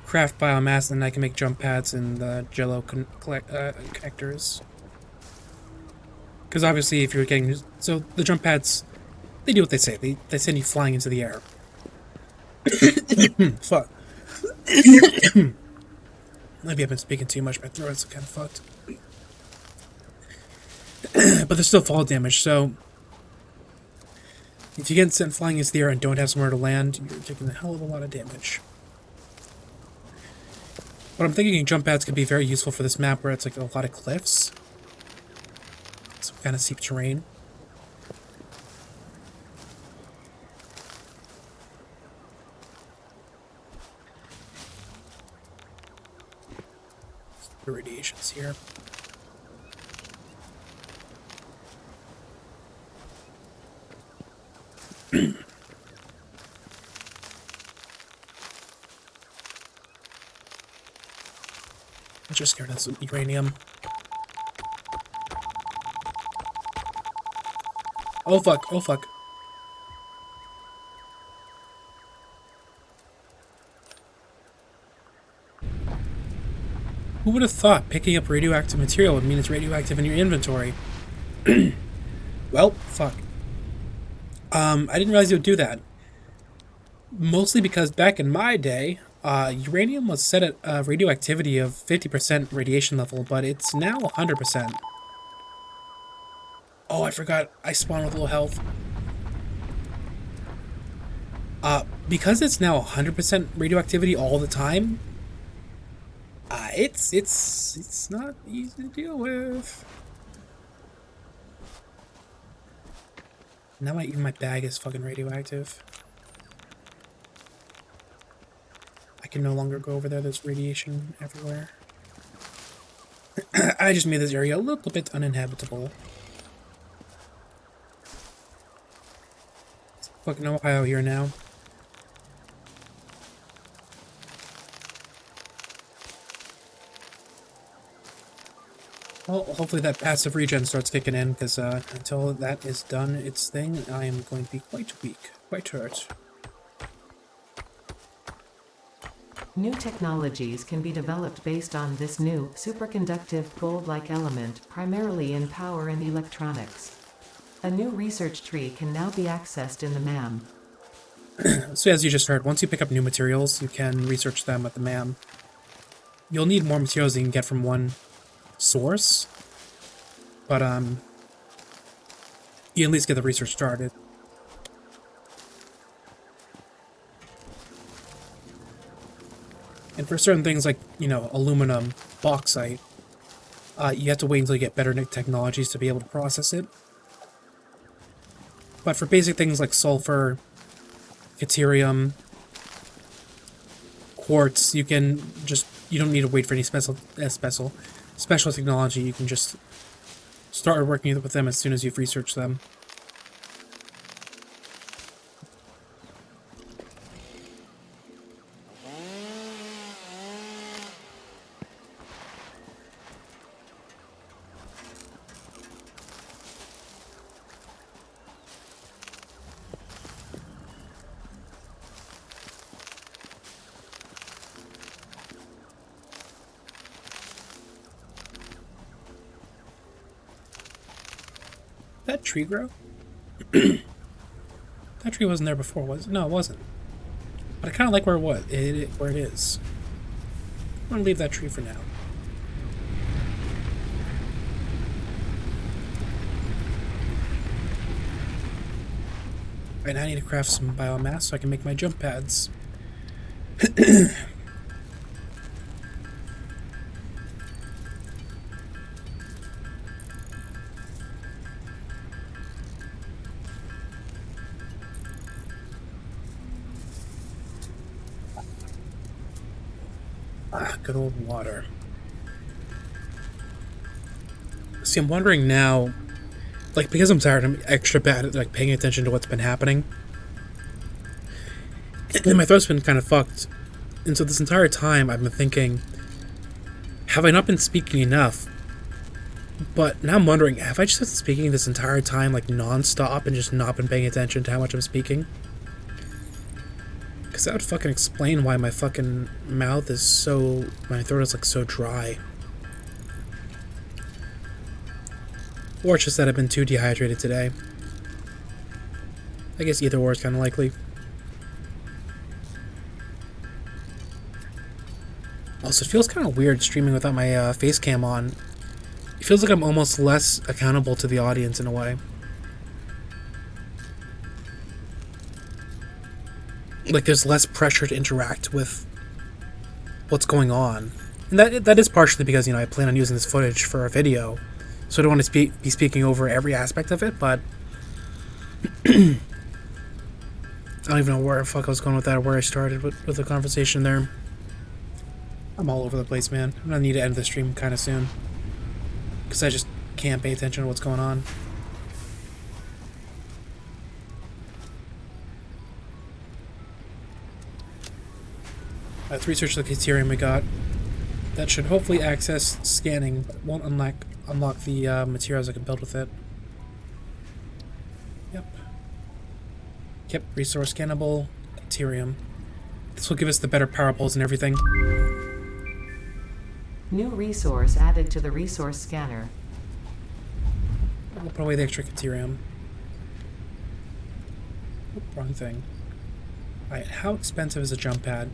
Craft biomass, and I can make jump pads and the jello connectors. Because obviously if you're getting... So the jump pads, they do what they say. They send you flying into the air. Fuck. Maybe I've been speaking too much. My throat's kind of fucked. But there's still fall damage, so... If you get sent flying into the air and don't have somewhere to land, you're taking a hell of a lot of damage. But I'm thinking jump pads could be very useful for this map where it's like a lot of cliffs. Some kind of steep terrain. The radiation's here. I'm just scared of some uranium. Oh fuck, oh fuck. Who would have thought picking up radioactive material would mean it's radioactive in your inventory? Well, fuck. I didn't realize you would do that. Mostly because back in my day, uranium was set at a radioactivity of 50% radiation level, but it's now 100%. Oh, I forgot. I spawned with low health. Because it's now 100% radioactivity all the time, it's not easy to deal with. Now even my bag is fucking radioactive. I can no longer go over there. There's radiation everywhere. I just made this area a little bit uninhabitable. It's fucking Ohio here now. Well, hopefully that passive regen starts kicking in, because until that is done its thing, I am going to be quite weak, quite hurt. New technologies can be developed based on this new, superconductive, gold-like element, primarily in power and electronics. A new research tree can now be accessed in the MAM. So as you just heard, once you pick up new materials, you can research them at the MAM. You'll need more materials than you can get from one source, but you at least get the research started. And for certain things like, you know, aluminum, bauxite, you have to wait until you get better technologies to be able to process it. But for basic things like sulfur, deuterium, quartz, you can just, you don't need to wait for any special technology. You can just start working with them as soon as you've researched them. that tree grow? That tree wasn't there before, was it? No, it wasn't. But I kind of like where it was. Where it is. I'm gonna leave that tree for now. Right now I need to craft some biomass so I can make my jump pads. Good old water. See, I'm wondering now, like, because I'm tired, I'm extra bad at, like, paying attention to what's been happening. And my throat's been kind of fucked. And so this entire time, I've been thinking, have I not been speaking enough? But now I'm wondering, have I just been speaking this entire time, like, non-stop, and just not been paying attention to how much I'm speaking? Because that would fucking explain why my fucking mouth is so... my throat is, like, so dry. Or it's just that I've been too dehydrated today. I guess either or is kind of likely. Also, it feels kind of weird streaming without my face cam on. It feels like I'm almost less accountable to the audience in a way. Like there's less pressure to interact with what's going on. And that is partially because, you know, I plan on using this footage for a video. So I don't want to be speaking over every aspect of it, but... I don't even know where the fuck I was going with that or where I started with the conversation there. I'm all over the place, man. I'm gonna need to end the stream kind of soon. Because I just can't pay attention to what's going on. Let's research the Caterium we got. That should hopefully access scanning, but won't unlock the materials I can build with it. Yep. Yep, resource scannable, Caterium. This will give us the better power poles and everything. New resource added to the resource scanner. I'll put away the extra Caterium. Oop, wrong thing. Alright, how expensive is a jump pad?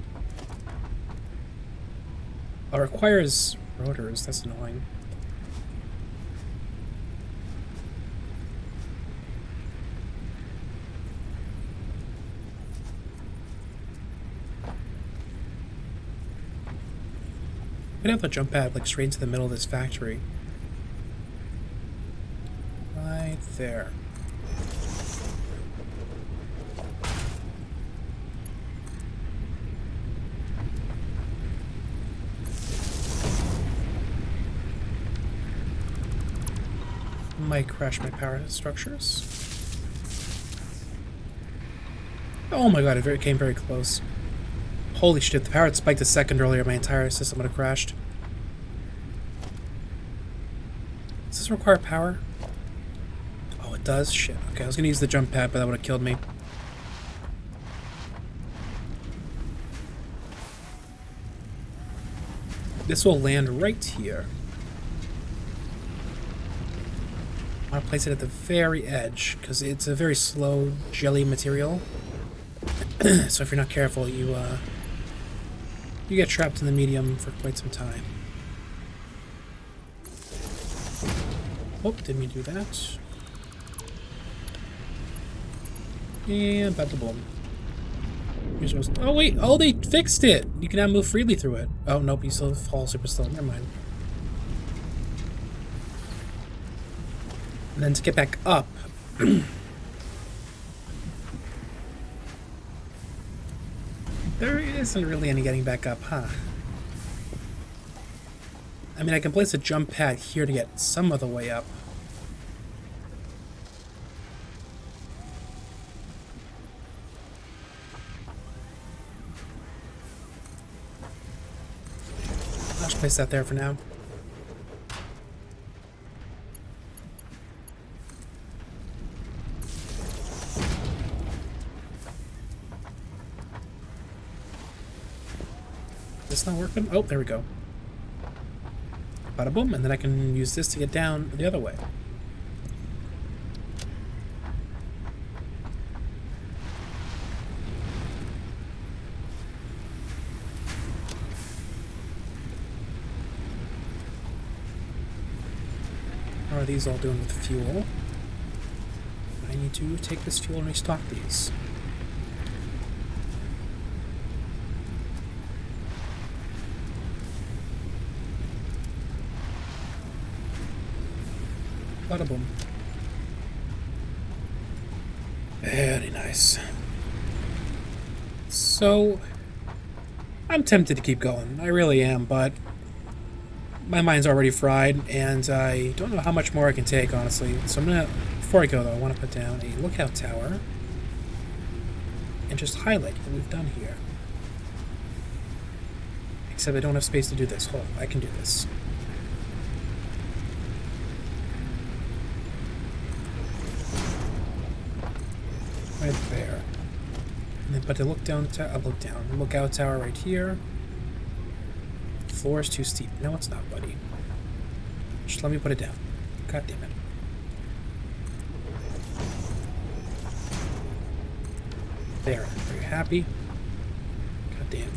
Oh, it requires rotors, that's annoying. I'm gonna have a jump pad like straight into the middle of this factory. Right there. Might crash my power structures. Oh my god, it came very close. Holy shit, the power had spiked a second earlier, my entire system would have crashed. Does this require power? Oh, it does? Shit. Okay, I was gonna use the jump pad, but that would have killed me. This will land right here. I want to place it at the very edge, because it's a very slow jelly material. So if you're not careful, you get trapped in the medium for quite some time. Oh, didn't mean to do that. And about to boom. You're supposed to, oh wait, oh they fixed it! You can now move freely through it. Oh nope, you still fall super slow, never mind. And then to get back up, there isn't really any getting back up, huh? I mean, I can place a jump pad here to get some of the way up. I'll just place that there for now. This not working? Oh, there we go. Bada boom, and then I can use this to get down the other way. these all doing with fuel? I need to take this fuel and restock these. Bada boom. Very nice. So, I'm tempted to keep going. I really am, but my mind's already fried, and I don't know how much more I can take, honestly. So I'm gonna, before I go though, I want to put down a lookout tower and just highlight what we've done here. Except I don't have space to do this. Hold on, I can do this. Right there. And then, but to look down, lookout tower right here. Floor is too steep. No, it's not, buddy. Just let me put it down. God damn it. There. Are you happy? God damn.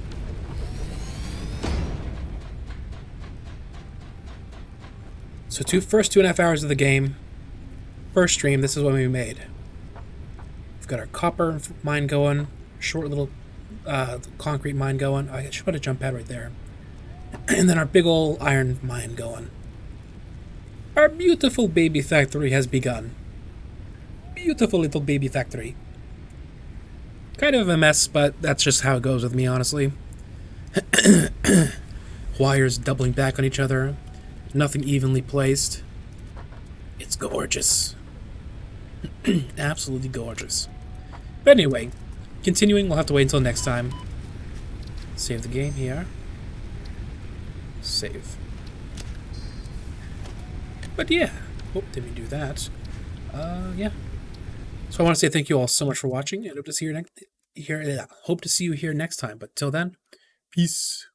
So first 2.5 hours of the game. First stream, this is what we made. We've got our copper mine going. Short little concrete mine going. I should put a jump pad right there. And then our big ol' iron mine going. Our beautiful baby factory has begun. Beautiful little baby factory. Kind of a mess, but that's just how it goes with me, honestly. Wires doubling back on each other. Nothing evenly placed. It's gorgeous. Absolutely gorgeous. But anyway, continuing, we'll have to wait until next time. Save the game here. Save. But yeah. Oh, didn't mean to do that. Yeah. So I want to say thank you all so much for watching, and hope to see you here next time. But till then, peace.